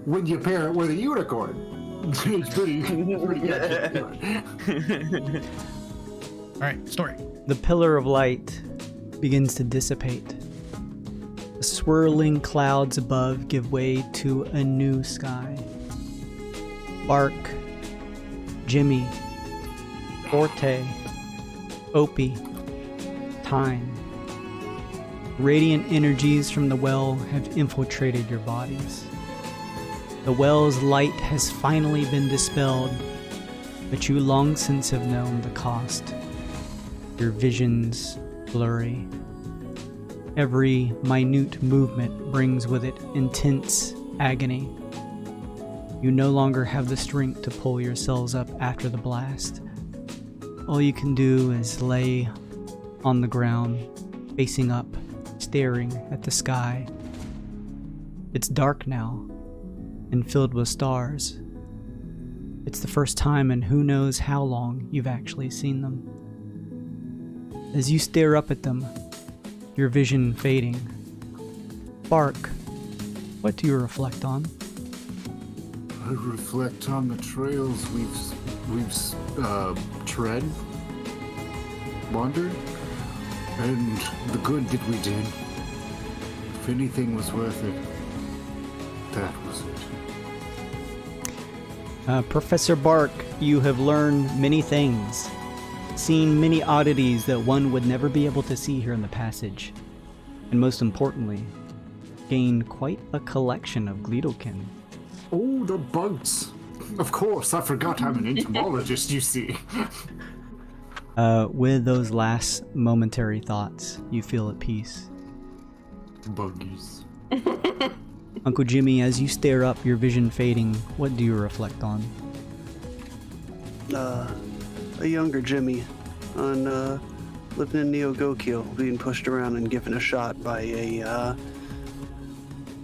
when you pair it with a unicorn. It's pretty good. All right, story. the pillar of light begins to dissipate. The swirling clouds above give way to a new sky. Bark, Jimmy, Forte, Opie, Time. Radiant energies from the well have infiltrated your bodies. The well's light has finally been dispelled, but you long since have known the cost. Your visions blurry. Every minute movement brings with it intense agony. You no longer have the strength to pull yourselves up after the blast. All you can do is lay on the ground, facing up, staring at the sky. It's dark now, and filled with stars. It's the first time in who knows how long you've actually seen them. As you stare up at them, your vision fading. Bark, what do you reflect on? I reflect on the trails we've wandered. And the good that we did, if anything was worth it, that was it. Professor Bark, you have learned many things, seen many oddities that one would never be able to see here in the passage, and most importantly, gained quite a collection of Glidokin. Oh, the bugs. Of course, I forgot I'm an entomologist, you see. With those last momentary thoughts, you feel at peace. Buggies. Uncle Jimmy, as you stare up, your vision fading, what do you reflect on? A younger Jimmy on living in Neo Gokyo, being pushed around and given a shot by a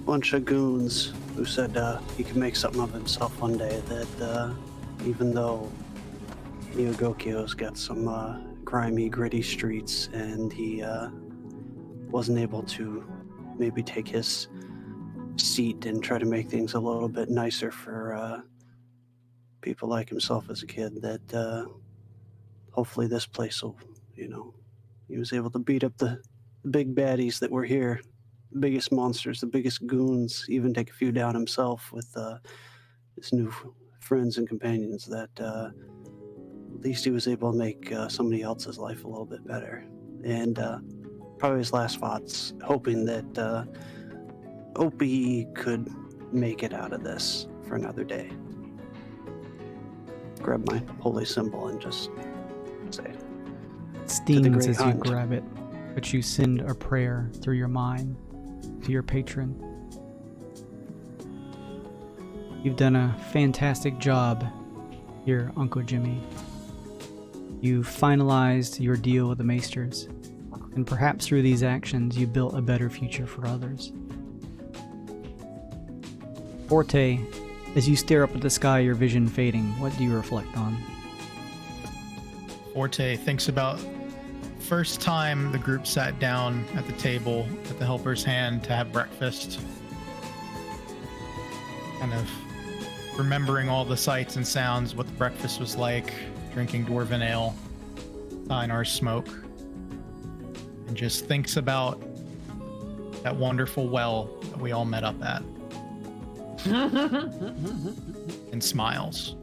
bunch of goons who said he could make something of himself one day, that even though Neo Gokyo's got some grimy, gritty streets, and he wasn't able to maybe take his seat and try to make things a little bit nicer for people like himself as a kid, that hopefully this place will, he was able to beat up the big baddies that were here, the biggest monsters, the biggest goons, even take a few down himself with his new friends and companions, that at least he was able to make somebody else's life a little bit better. And probably his last thoughts, hoping that Opie could make it out of this for another day. Grab my holy symbol and just say, Stings as you hunt. grab it, but you send a prayer through your mind to your patron. You've done a fantastic job here, Uncle Jimmy. You finalized your deal with the Maesters, and perhaps through these actions you built a better future for others. Forte, as you stare up at the sky, your vision fading, what do you reflect on? Forte thinks about first time the group sat down at the table at the Helper's Hand to have breakfast. Kind of remembering all the sights and sounds, what the breakfast was like, drinking dwarven ale, Thynar smoke, and just thinks about that wonderful well that we all met up at. And smiles.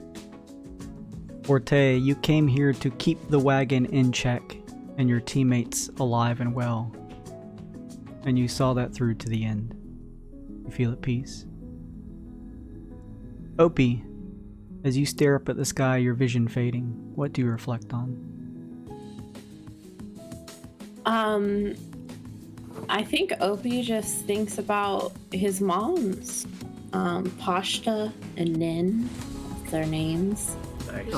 Forte, you came here to keep the wagon in check and your teammates alive and well. And you saw that through to the end. You feel at peace. Opie, as you stare up at the sky, your vision fading, what do you reflect on? I think Opie just thinks about his moms. Pashta and Nin, that's their names. Nice.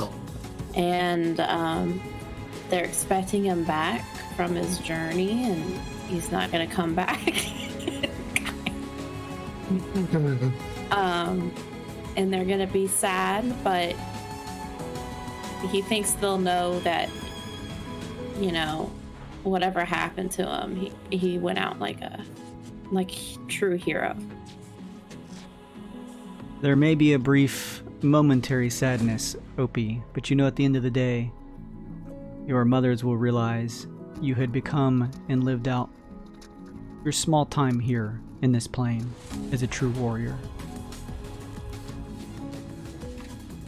And they're expecting him back from his journey, and he's not gonna come back. And they're gonna be sad, but he thinks they'll know that, whatever happened to him, he went out like a true hero. There may be a brief, momentary sadness, Opie, but at the end of the day, your mothers will realize you had become and lived out your small time here in this plane as a true warrior.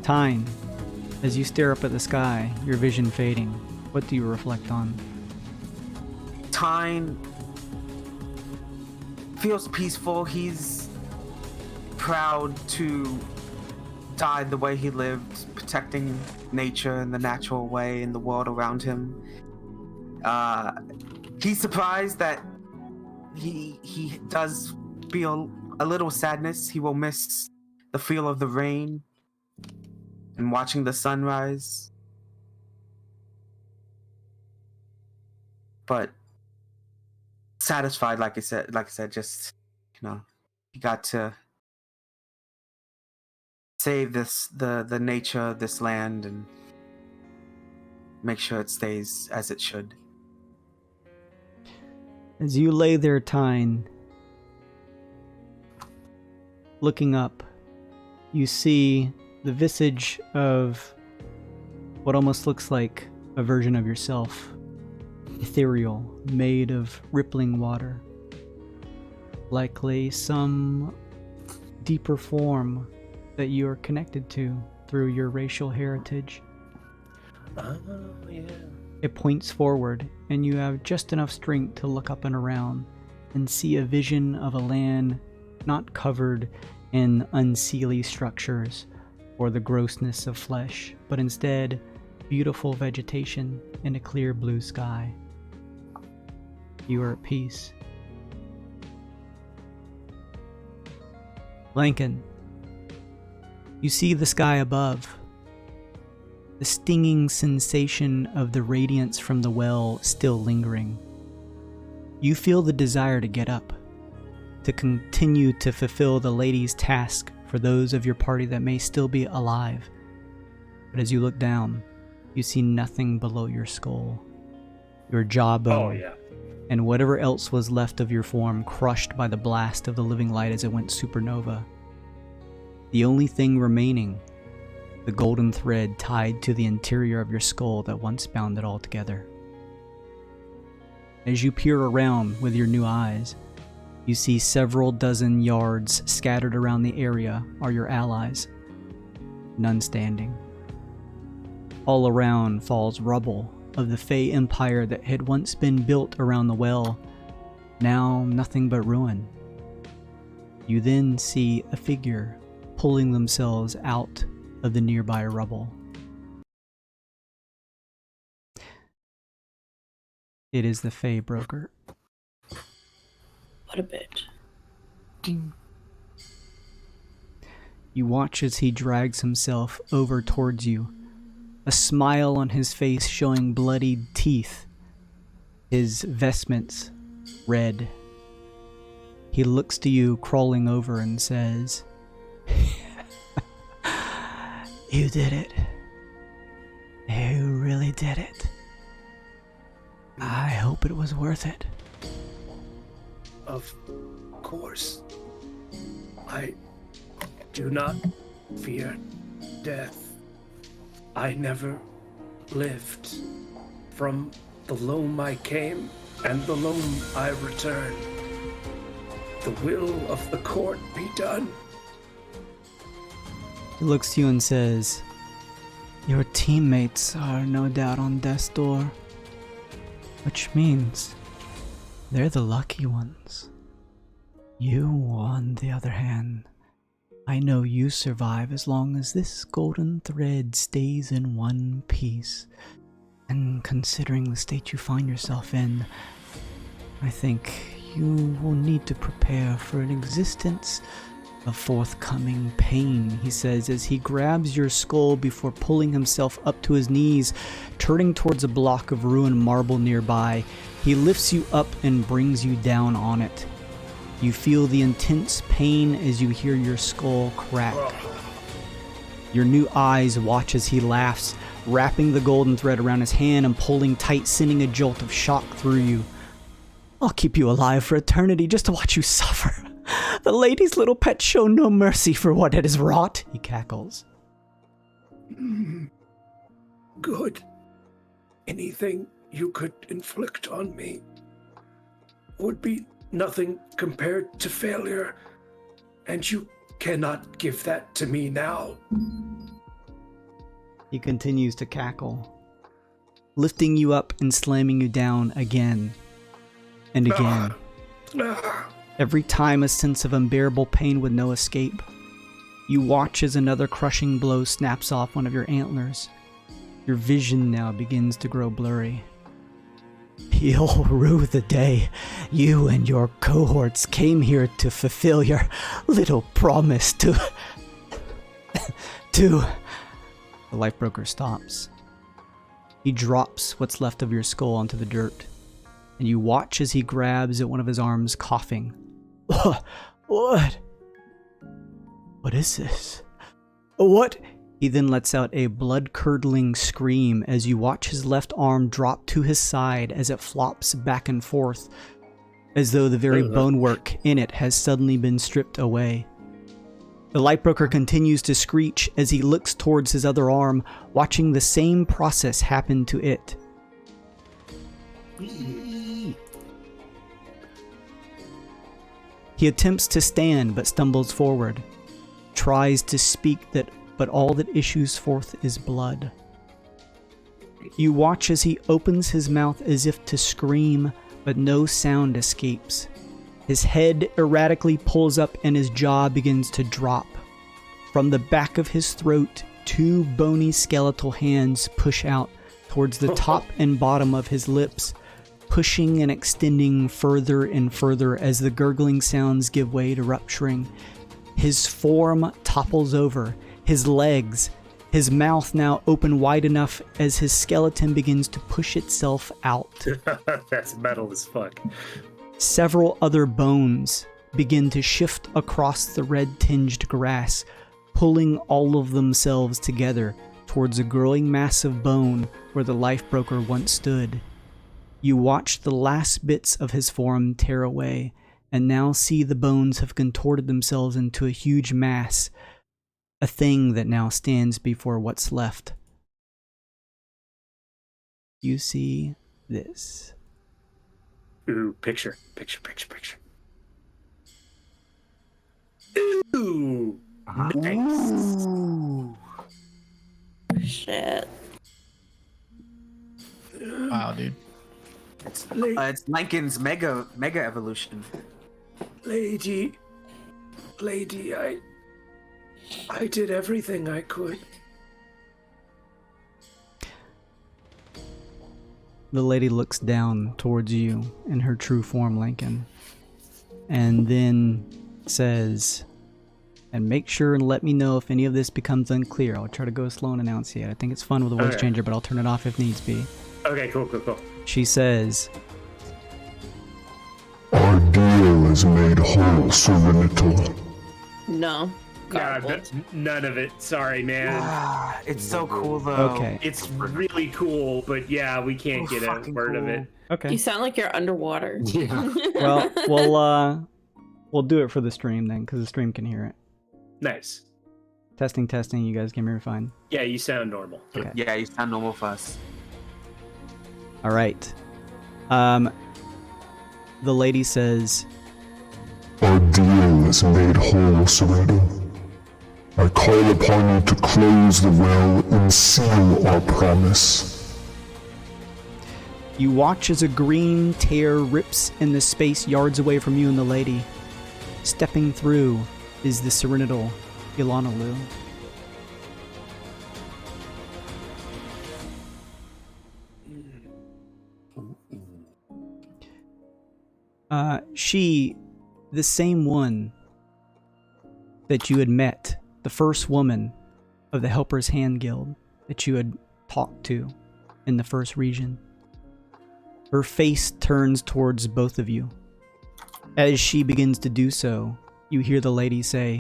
Tyne, as you stare up at the sky, your vision fading, what do you reflect on? Tyne feels peaceful. He's proud to die the way he lived, protecting nature in the natural way in the world around him. He's surprised that he does feel a little sadness. He will miss the feel of the rain and watching the sunrise. But satisfied, like I said, just, he got to save the nature of this land and make sure it stays as it should. As you lay there, Tyne, looking up, you see the visage of what almost looks like a version of yourself. ethereal, made of rippling water. Likely some deeper form that you are connected to through your racial heritage. Oh, yeah. It points forward, and you have just enough strength to look up and around and see a vision of a land not covered in unseelie structures or the grossness of flesh, but instead beautiful vegetation and a clear blue sky. You are at peace. Lincoln, you see the sky above. The stinging sensation of the radiance from the well still lingering. You feel the desire to get up, to continue to fulfill the lady's task for those of your party that may still be alive. But as you look down, you see nothing below your skull, your jawbone, and whatever else was left of your form crushed by the blast of the living light as it went supernova. The only thing remaining, the golden thread tied to the interior of your skull that once bound it all together. As you peer around with your new eyes, you see several dozen yards scattered around the area are your allies, none standing. All around falls rubble of the Fey Empire that had once been built around the well, now nothing but ruin. You then see a figure pulling themselves out of the nearby rubble. It is the Fey Broker. What a bitch. You watch as he drags himself over towards you, a smile on his face showing bloodied teeth, his vestments red. He looks to you crawling over and says, "You did it. You really did it. I hope it was worth it." Of course. I do not fear death. I never lived. From the loam I came, and the loam I return. The will of the court be done. He looks to you and says, "Your teammates are no doubt on death's door, which means they're the lucky ones. You, on the other hand, I know you survive as long as this golden thread stays in one piece. And considering the state you find yourself in, I think you will need to prepare for an existence of forthcoming pain," he says as he grabs your skull before pulling himself up to his knees, turning towards a block of ruined marble nearby. He lifts you up and brings you down on it. You feel the intense pain as you hear your skull crack. Your new eyes watch as he laughs, wrapping the golden thread around his hand and pulling tight, sending a jolt of shock through you. "I'll keep you alive for eternity just to watch you suffer. The lady's little pet show no mercy for what it has wrought," he cackles. Good. Anything you could inflict on me would be nothing compared to failure, and you cannot give that to me now. He continues to cackle, lifting you up and slamming you down again and again. Every time a sense of unbearable pain with no escape. You watch as another crushing blow snaps off one of your antlers. Your vision now begins to grow blurry. You'll rue the day you and your cohorts came here to fulfill your little promise to... The life broker stops. He drops what's left of your skull onto the dirt, and you watch as he grabs at one of his arms, coughing. What? What is this? What? He then lets out a blood-curdling scream as you watch his left arm drop to his side as it flops back and forth, as though the very bonework in it has suddenly been stripped away. The Lightbroker continues to screech as he looks towards his other arm, watching the same process happen to it. He attempts to stand but stumbles forward, tries to speak but all that issues forth is blood. You watch as he opens his mouth as if to scream, but no sound escapes. His head erratically pulls up and his jaw begins to drop. From the back of his throat, 2 bony skeletal hands push out towards the top and bottom of his lips, pushing and extending further and further as the gurgling sounds give way to rupturing. His form topples over, his legs, his mouth now open wide enough as his skeleton begins to push itself out. That's metal as fuck. Several other bones begin to shift across the red-tinged grass, pulling all of themselves together towards a growing mass of bone where the life broker once stood. You watch the last bits of his form tear away, and now see the bones have contorted themselves into a huge mass, a thing that now stands before what's left. You see this. Ooh, picture. Ooh, nice. Ooh. Shit. Wow, dude. It's Lincoln's mega evolution. Lady, I did everything I could. The lady looks down towards you in her true form, Lincoln, and then says, and make sure and let me know if any of this becomes unclear. I'll try to go slow and enunciate. I think it's fun with a voice changer, but I'll turn it off if needs be. Okay, cool. She says, Our deal is made whole, Serenital. No. Nah, Garbled. none of it. Sorry, man. It's so cool though. okay. It's really cool, but yeah, we can't get a fucking word of cool. it. Okay. You sound like you're underwater. Yeah. Well, we'll do it for the stream then, because the stream can hear it. Nice. Testing. You guys can hear me fine. Yeah, you sound normal. Okay. Yeah, you sound normal for us. All right. The lady says, Our deal is made whole, Serenital. I call upon you to close the well and seal our promise. you watch as a green tear rips in the space yards away from you and the lady. Stepping through is the Serenital Ilanalu. She, the same one that you had met, the first woman of the Helper's Hand Guild that you had talked to in the first region. Her face turns towards both of you. As she begins to do so, you hear the lady say,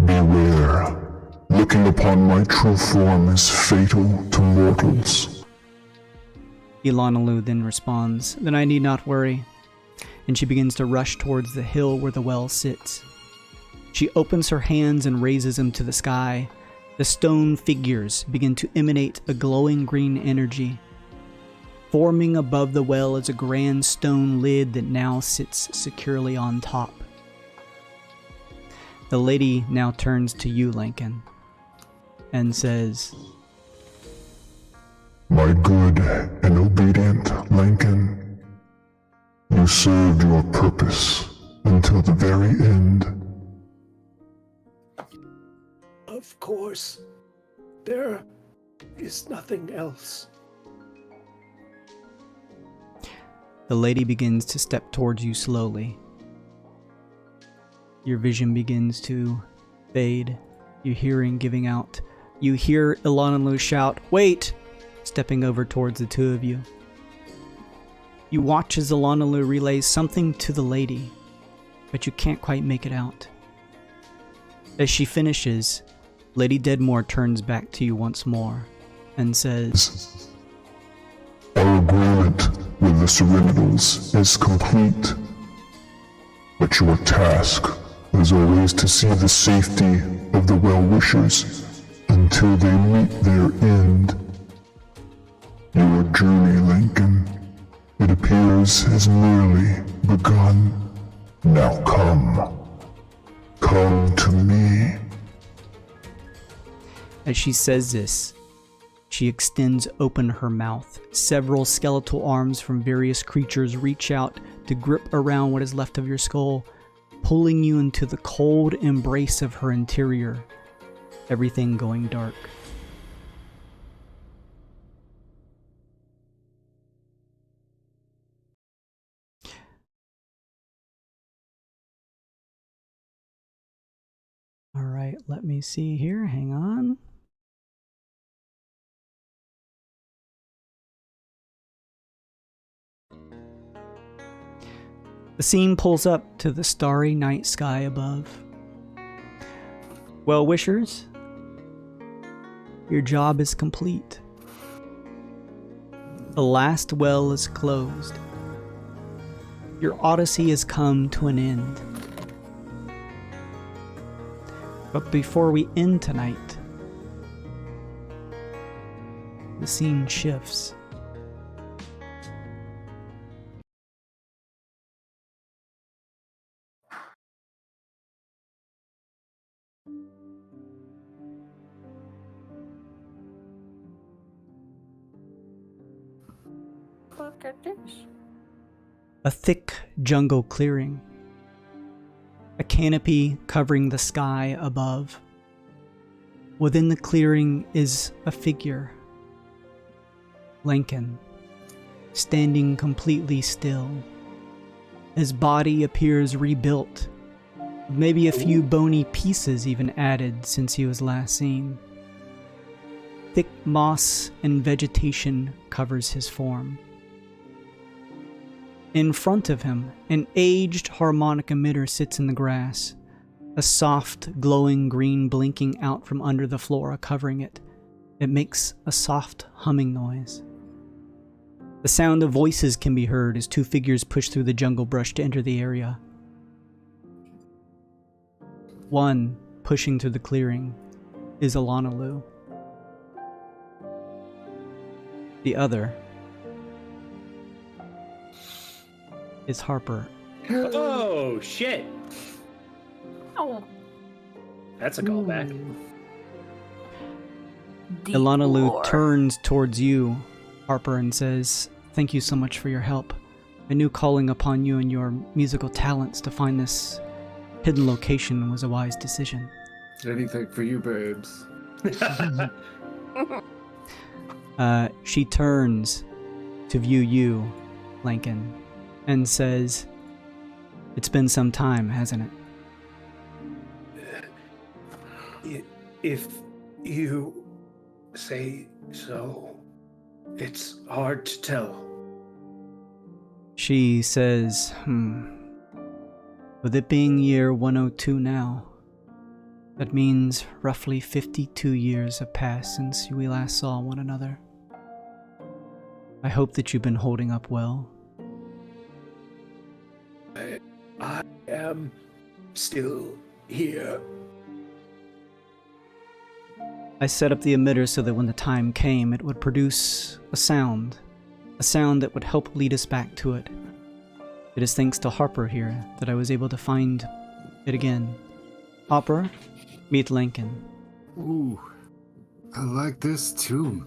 Beware. Looking upon my true form is fatal to mortals. Ilanalu then responds, Then I need not worry. And she begins to rush towards the hill where the well sits. She opens her hands and raises them to the sky. The stone figures begin to emanate a glowing green energy. Forming above the well is a grand stone lid that now sits securely on top. The lady now turns to you, Lincoln, and says, My good and obedient Lincoln, you served your purpose until the very end. Of course. There is nothing else. The lady begins to step towards you slowly. Your vision begins to fade. Your hearing giving out. You hear Ilanalu shout, Wait! Stepping over towards the two of you. You watch as Ilanalu relays something to the lady, but you can't quite make it out. As she finishes, Lady Deadmore turns back to you once more and says, Our agreement with the Serenitals is complete, but your task is always to see the safety of the well-wishers until they meet their end. Your journey, Lincoln, It appears has merely begun. Now come. Come to me. As she says this, she extends open her mouth. Several skeletal arms from various creatures reach out to grip around what is left of your skull, pulling you into the cold embrace of her interior. Everything going dark. All right, let me see here. Hang on. The scene pulls up to the starry night sky above. Well-wishers, your job is complete. The last well is closed. Your odyssey has come to an end. But before we end tonight, the scene shifts. Look at this. A thick jungle clearing. A canopy covering the sky above. Within the clearing is a figure. Lincoln, standing completely still. His body appears rebuilt, maybe a few bony pieces even added since he was last seen. Thick moss and vegetation covers his form. In front of him, an aged harmonic emitter sits in the grass, a soft, glowing green blinking out from under the flora covering it. It makes a soft humming noise. The sound of voices can be heard as two figures push through the jungle brush to enter the area. One, pushing through the clearing, is Alanalu. The other is Harper. Oh, shit. Oh. That's a callback. Alanalu turns towards you, Harper, and says, "Thank you so much for your help. I knew calling upon you and your musical talents to find this hidden location was a wise decision." Anything for you, babes. She turns to view you, Lincoln, and says, "It's been some time, hasn't it?" If you say so, it's hard to tell. She says, With it being year 102 now, that means roughly 52 years have passed since we last saw one another. I hope that you've been holding up well. I am still here. I set up the emitter so that when the time came, it would produce a sound that would help lead us back to it. It is thanks to Harper here that I was able to find it again. Harper, meet Lincoln. Ooh, I like this tune.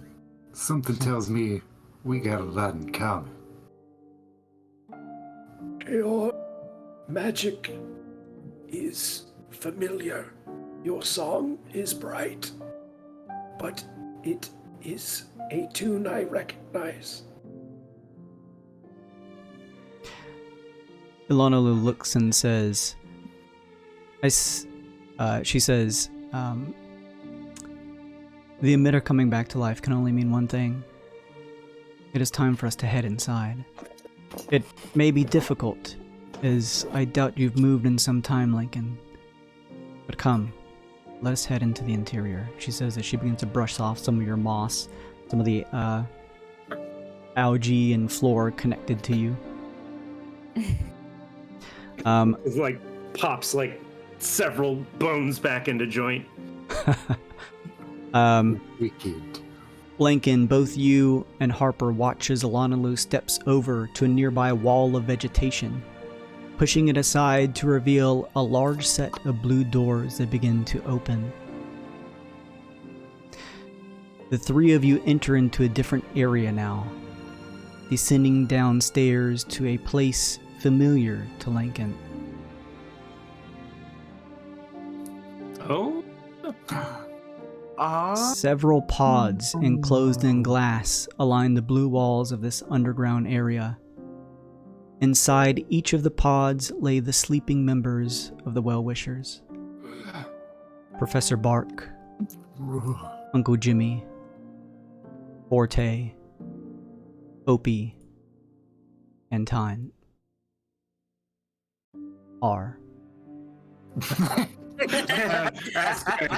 Something tells me we got a lot in common. Your magic is familiar. Your song is bright. But it is a tune I recognize. Ilanalu looks and says, she says, the emitter coming back to life can only mean one thing. It is time for us to head inside. It may be difficult, as I doubt you've moved in some time, Lincoln. But come, let us head into the interior. She says that she begins to brush off some of your moss, some of the algae and floor connected to you. It like pops like several bones back into joint. Wicked. Blanken, both you and Harper watch as Alanalu steps over to a nearby wall of vegetation, pushing it aside to reveal a large set of blue doors that begin to open. The three of you enter into a different area now, descending downstairs to a place familiar to Lincoln. Oh? Several pods enclosed in glass align the blue walls of this underground area. Inside each of the pods lay the sleeping members of the Well-Wishers. Professor Bark, Uncle Jimmy, Forte, Opie, and Tyne. R.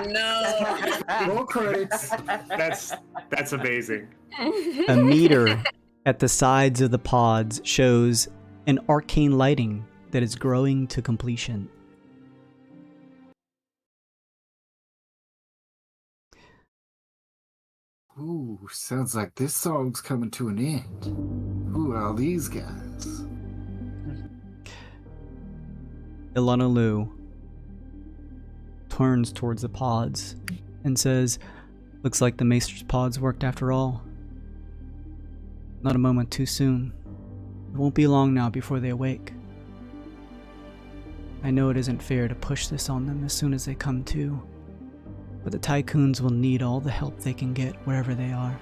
No. Roll credits. That's amazing. A meter at the sides of the pods shows an arcane lighting that is growing to completion. Ooh, sounds like this song's coming to an end. Who are these guys? Ilana turns towards the pods and says, "Looks like the Maester's pods worked after all. Not a moment too soon. It won't be long now before they awake. I know it isn't fair to push this on them as soon as they come to, but the Tycoons will need all the help they can get wherever they are."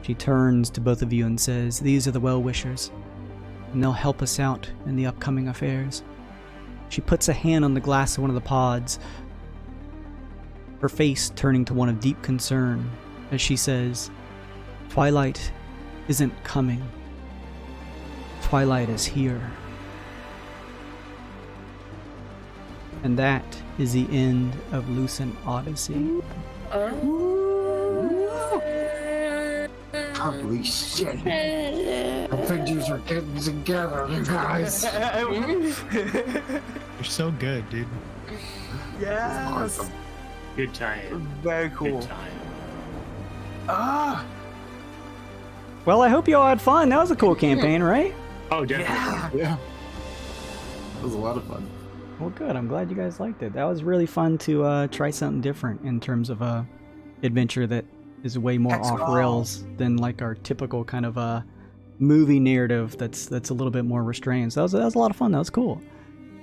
She turns to both of you and says, "These are the Well-Wishers, and they'll help us out in the upcoming affairs." She puts a hand on the glass of one of the pods, her face turning to one of deep concern as she says, "Twilight isn't coming. Twilight is here." And that is the end of Lucent Odyssey. Holy shit. I think you are getting together, you guys. You're so good, dude. Yeah. Awesome. Good time. Very cool. Good time. Well, I hope you all had fun. That was a cool campaign, right? Oh, definitely. Yeah. It was a lot of fun. Well, good. I'm glad you guys liked it. That was really fun to try something different in terms of a adventure that is way more off rails than like our typical kind of movie narrative that's a little bit more restrained. So that was a lot of fun. That was cool.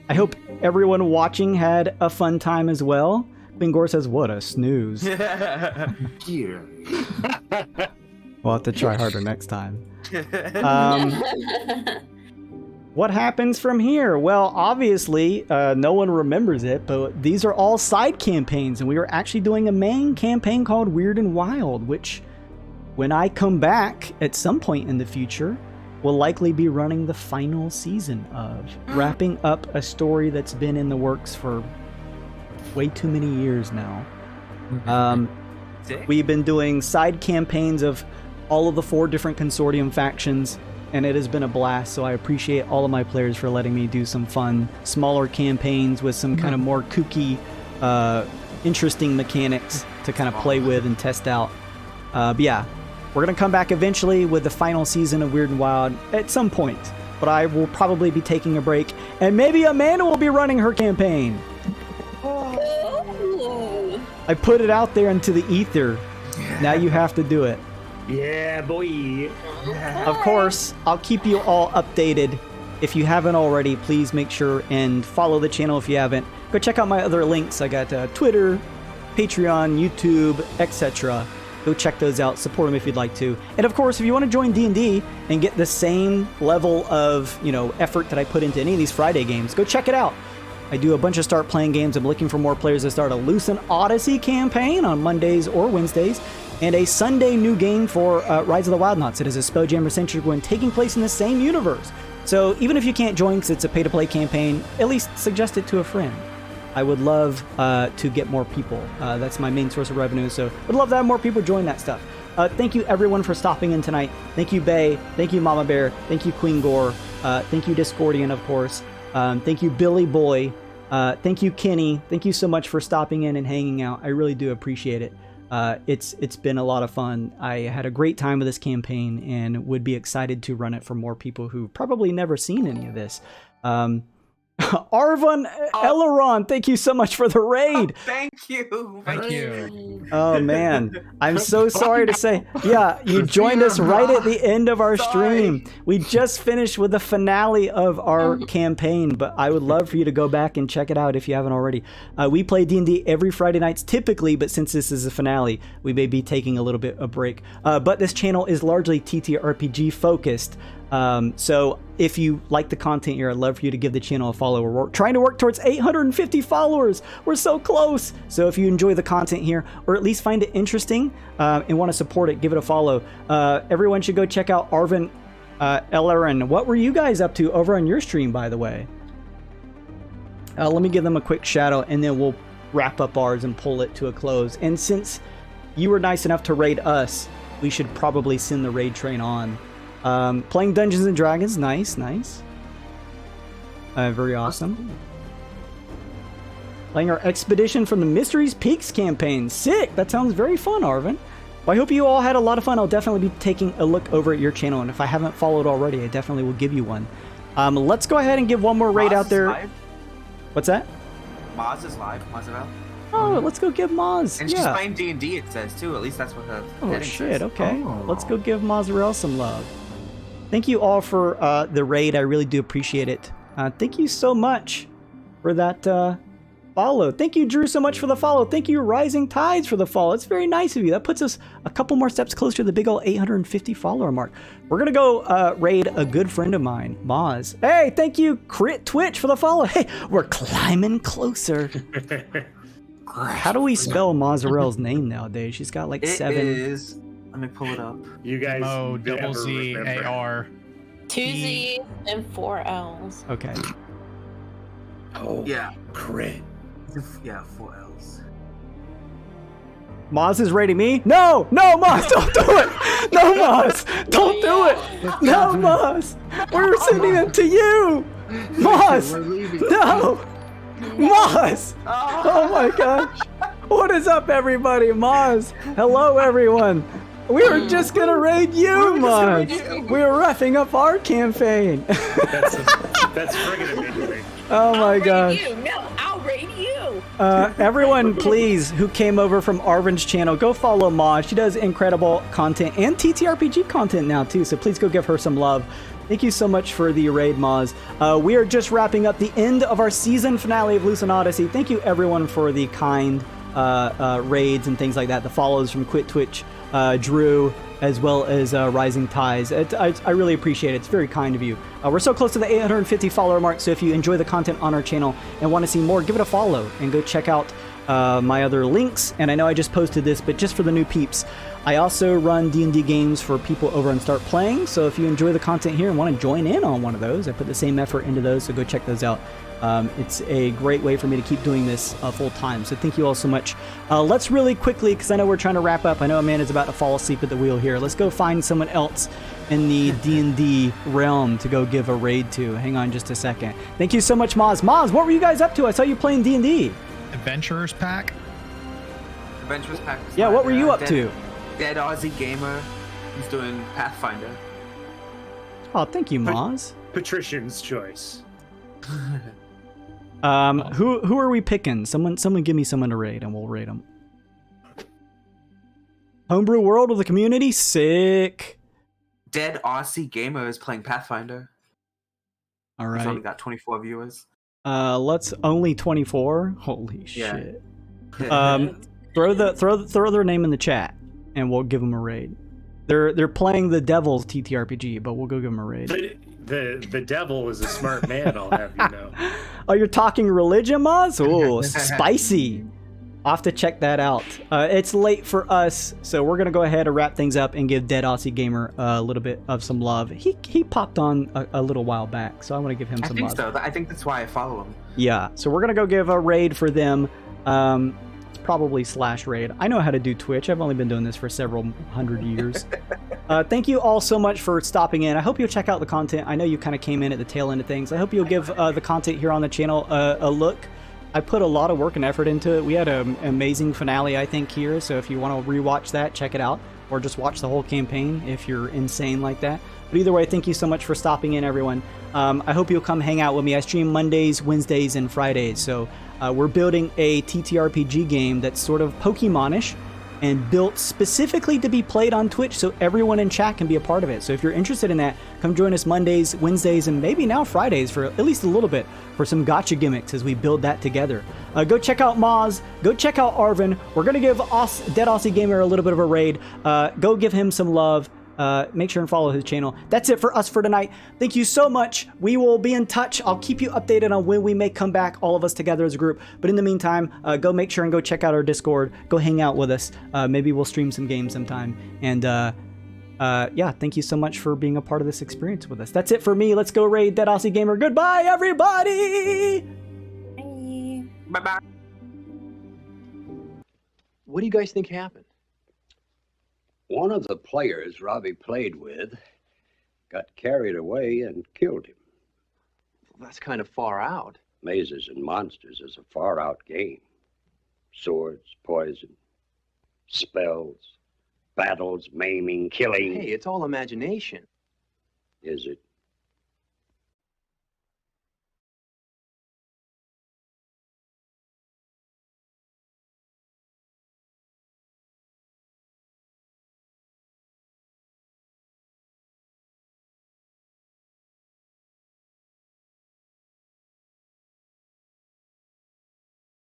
I hope everyone watching had a fun time as well. Bingor says, "What a snooze." Yeah. We'll have to try harder next time. What happens from here? Well, obviously, no one remembers it, but these are all side campaigns, and we are actually doing a main campaign called Weird and Wild, which, when I come back at some point in the future, will likely be running the final season of, wrapping up a story that's been in the works for way too many years now. We've been doing side campaigns of all of the 4 different consortium factions, and it has been a blast, so I appreciate all of my players for letting me do some fun, smaller campaigns with some kind of more kooky, interesting mechanics to kind of play with and test out. But yeah, we're going to come back eventually with the final season of Weird and Wild at some point, but I will probably be taking a break, and maybe Amanda will be running her campaign. I put it out there into the ether. Now you have to do it. Yeah, boy. Of course, I'll keep you all updated. If you haven't already, please make sure and follow the channel if you haven't. Go check out my other links. I got Twitter, Patreon, YouTube, etc. Go check those out. Support them if you'd like to. And of course, if you want to join D&D and get the same level of, effort that I put into any of these Friday games, go check it out. I do a bunch of start playing games. I'm looking for more players to start a Lucent Odyssey campaign on Mondays or Wednesdays, and a Sunday new game for Rise of the Wildnauts. It is a Spelljammer-centric one taking place in the same universe. So even if you can't join because it's a pay-to-play campaign, at least suggest it to a friend. I would love to get more people. That's my main source of revenue, so I'd love to have more people join that stuff. Thank you everyone for stopping in tonight. Thank you, Bay. Thank you, Mama Bear. Thank you, Queen Gore. Thank you, Discordian, of course. Thank you, Billy Boy. Thank you, Kenny. Thank you so much for stopping in and hanging out. I really do appreciate it. It's been a lot of fun. I had a great time with this campaign and would be excited to run it for more people who probably never seen any of this. Arvon Eleron, thank you so much for the raid. Thank you. Thank you. Oh man, I'm so sorry to say. Yeah, you joined us right at the end of our stream. We just finished with the finale of our campaign, but I would love for you to go back and check it out if you haven't already. We play D&D every Friday nights typically, but since this is a finale, we may be taking a little bit of a break. But this channel is largely TTRPG focused. So if you like the content here, I'd love for you to give the channel a follow. We're trying to work towards 850 followers. We're so close. So if you enjoy the content here, or at least find it interesting and want to support it, give it a follow. Everyone should go check out Arvon Ellerin. What were you guys up to over on your stream, by the way? Let me give them a quick shout out and then we'll wrap up ours and pull it to a close. And since you were nice enough to raid us, we should probably send the raid train on. Playing Dungeons and Dragons, nice. Very awesome. Playing our Expedition from the Mysteries Peaks campaign. Sick! That sounds very fun, Arvon. Well, I hope you all had a lot of fun. I'll definitely be taking a look over at your channel, and if I haven't followed already, I definitely will give you one. Let's go ahead and give one more raid out there. Live. What's that? Maz is live. Mazarel. Oh, let's go give Maz. And she's playing D&D, it says, too. At least that's what her heading shit, says. okay. Let's go give Mazarel some love. Thank you all for the raid. I really do appreciate it. Thank you so much for that follow. Thank you, Drew, so much for the follow. Thank you, Rising Tides, for the follow. It's very nice of you. That puts us a couple more steps closer to the big old 850 follower mark. We're going to go raid a good friend of mine, Moz. Hey, thank you, Crit Twitch, for the follow. Hey, we're climbing closer. How do we spell Mozzarell's name nowadays? She's got like 7... It is... Let me pull it up. You guys double Z A R. 2 Z's and 4 L's. Okay. Oh, yeah. Crit. Yeah, 4 L's. Moz is rating me? No, Moz, don't do it. No, Moz, don't do it. No, Moz, we're sending it to you. Moz, no. Moz. Oh my gosh. What is up, everybody? Moz. Hello, everyone. We were just gonna raid you, Moz. We were wrapping up our campaign. That's friggin' amazing. Oh my gosh. No, I'll raid you. Everyone, please, who came over from Arvin's channel, go follow Moz. She does incredible content and TTRPG content now too. So please go give her some love. Thank you so much for the raid, Moz. We are just wrapping up the end of our season finale of Lucent Odyssey. Thank you, everyone, for the kind raids and things like that. The follows from Quit Twitch, Drew, as well as Rising Tides. I really appreciate it. It's very kind of you. We're so close to the 850 follower mark, so if you enjoy the content on our channel and want to see more, give it a follow and go check out my other links. And I know I just posted this, but just for the new peeps, I also run D&D games for people over on Start Playing. So if you enjoy the content here and want to join in on one of those, I put the same effort into those, so go check those out. It's a great way for me to keep doing this full time. So thank you all so much. Let's really quickly, because I know we're trying to wrap up. I know Amanda's about to fall asleep at the wheel here. Let's go find someone else in the D&D realm to go give a raid to. Hang on just a second. Thank you so much, Moz. Moz, what were you guys up to? I saw you playing D&D. Adventurers Pack. Adventurers Pack. Yeah, what were you up to? Dead Aussie Gamer. He's doing Pathfinder. Oh, thank you, Moz. Patrician's choice. Who are we picking? Someone give me someone to raid and we'll raid them. Homebrew World of the community? Sick. Dead Aussie Gamer is playing Pathfinder. All right. He's only got 24 viewers. Let's only 24. Holy shit. Yeah. Throw their name in the chat and we'll give them a raid. They're playing the Devil's TTRPG, but we'll go give them a raid. The devil is a smart man, I'll have you know. Oh, you're talking religion, Moz? Oh, spicy. I'll have to check that out. It's late for us, so we're gonna go ahead and wrap things up and give Dead Aussie Gamer a little bit of some love. He popped on a little while back, so I want to give him some love. I think that's why I follow him. Yeah, so we're gonna go give a raid for them. It's probably /raid. I know how to do Twitch. I've only been doing this for several hundred years. Thank you all so much for stopping in. I hope you'll check out the content. I know you kind of came in at the tail end of things. I hope you'll give the content here on the channel a look. I put a lot of work and effort into it. We had an amazing finale, I think, here. So if you want to rewatch that, check it out, or just watch the whole campaign if you're insane like that. But either way, thank you so much for stopping in, everyone. I hope you'll come hang out with me. I stream Mondays, Wednesdays, and Fridays. So we're building a TTRPG game that's sort of Pokemon-ish and built specifically to be played on Twitch so everyone in chat can be a part of it. So if you're interested in that, come join us Mondays, Wednesdays, and maybe now Fridays for at least a little bit for some gotcha gimmicks as we build that together. Go check out Moz. Go check out Arvin. We're going to give Dead Aussie Gamer a little bit of a raid. Go give him some love. Make sure and follow his channel. That's it for us for tonight. Thank you so much. We will be in touch. I'll keep you updated on when we may come back, all of us together as a group. But in the meantime, go make sure and go check out our Discord. Go hang out with us. Maybe we'll stream some games sometime. And yeah, thank you so much for being a part of this experience with us. That's it for me. Let's go raid Dead Aussie Gamer. Goodbye, everybody! Bye-bye. What do you guys think happened? One of the players Robbie played with got carried away and killed him. Well, that's kind of far out. Mazes and Monsters is a far-out game. Swords, poison, spells, battles, maiming, killing. Hey, it's all imagination. Is it?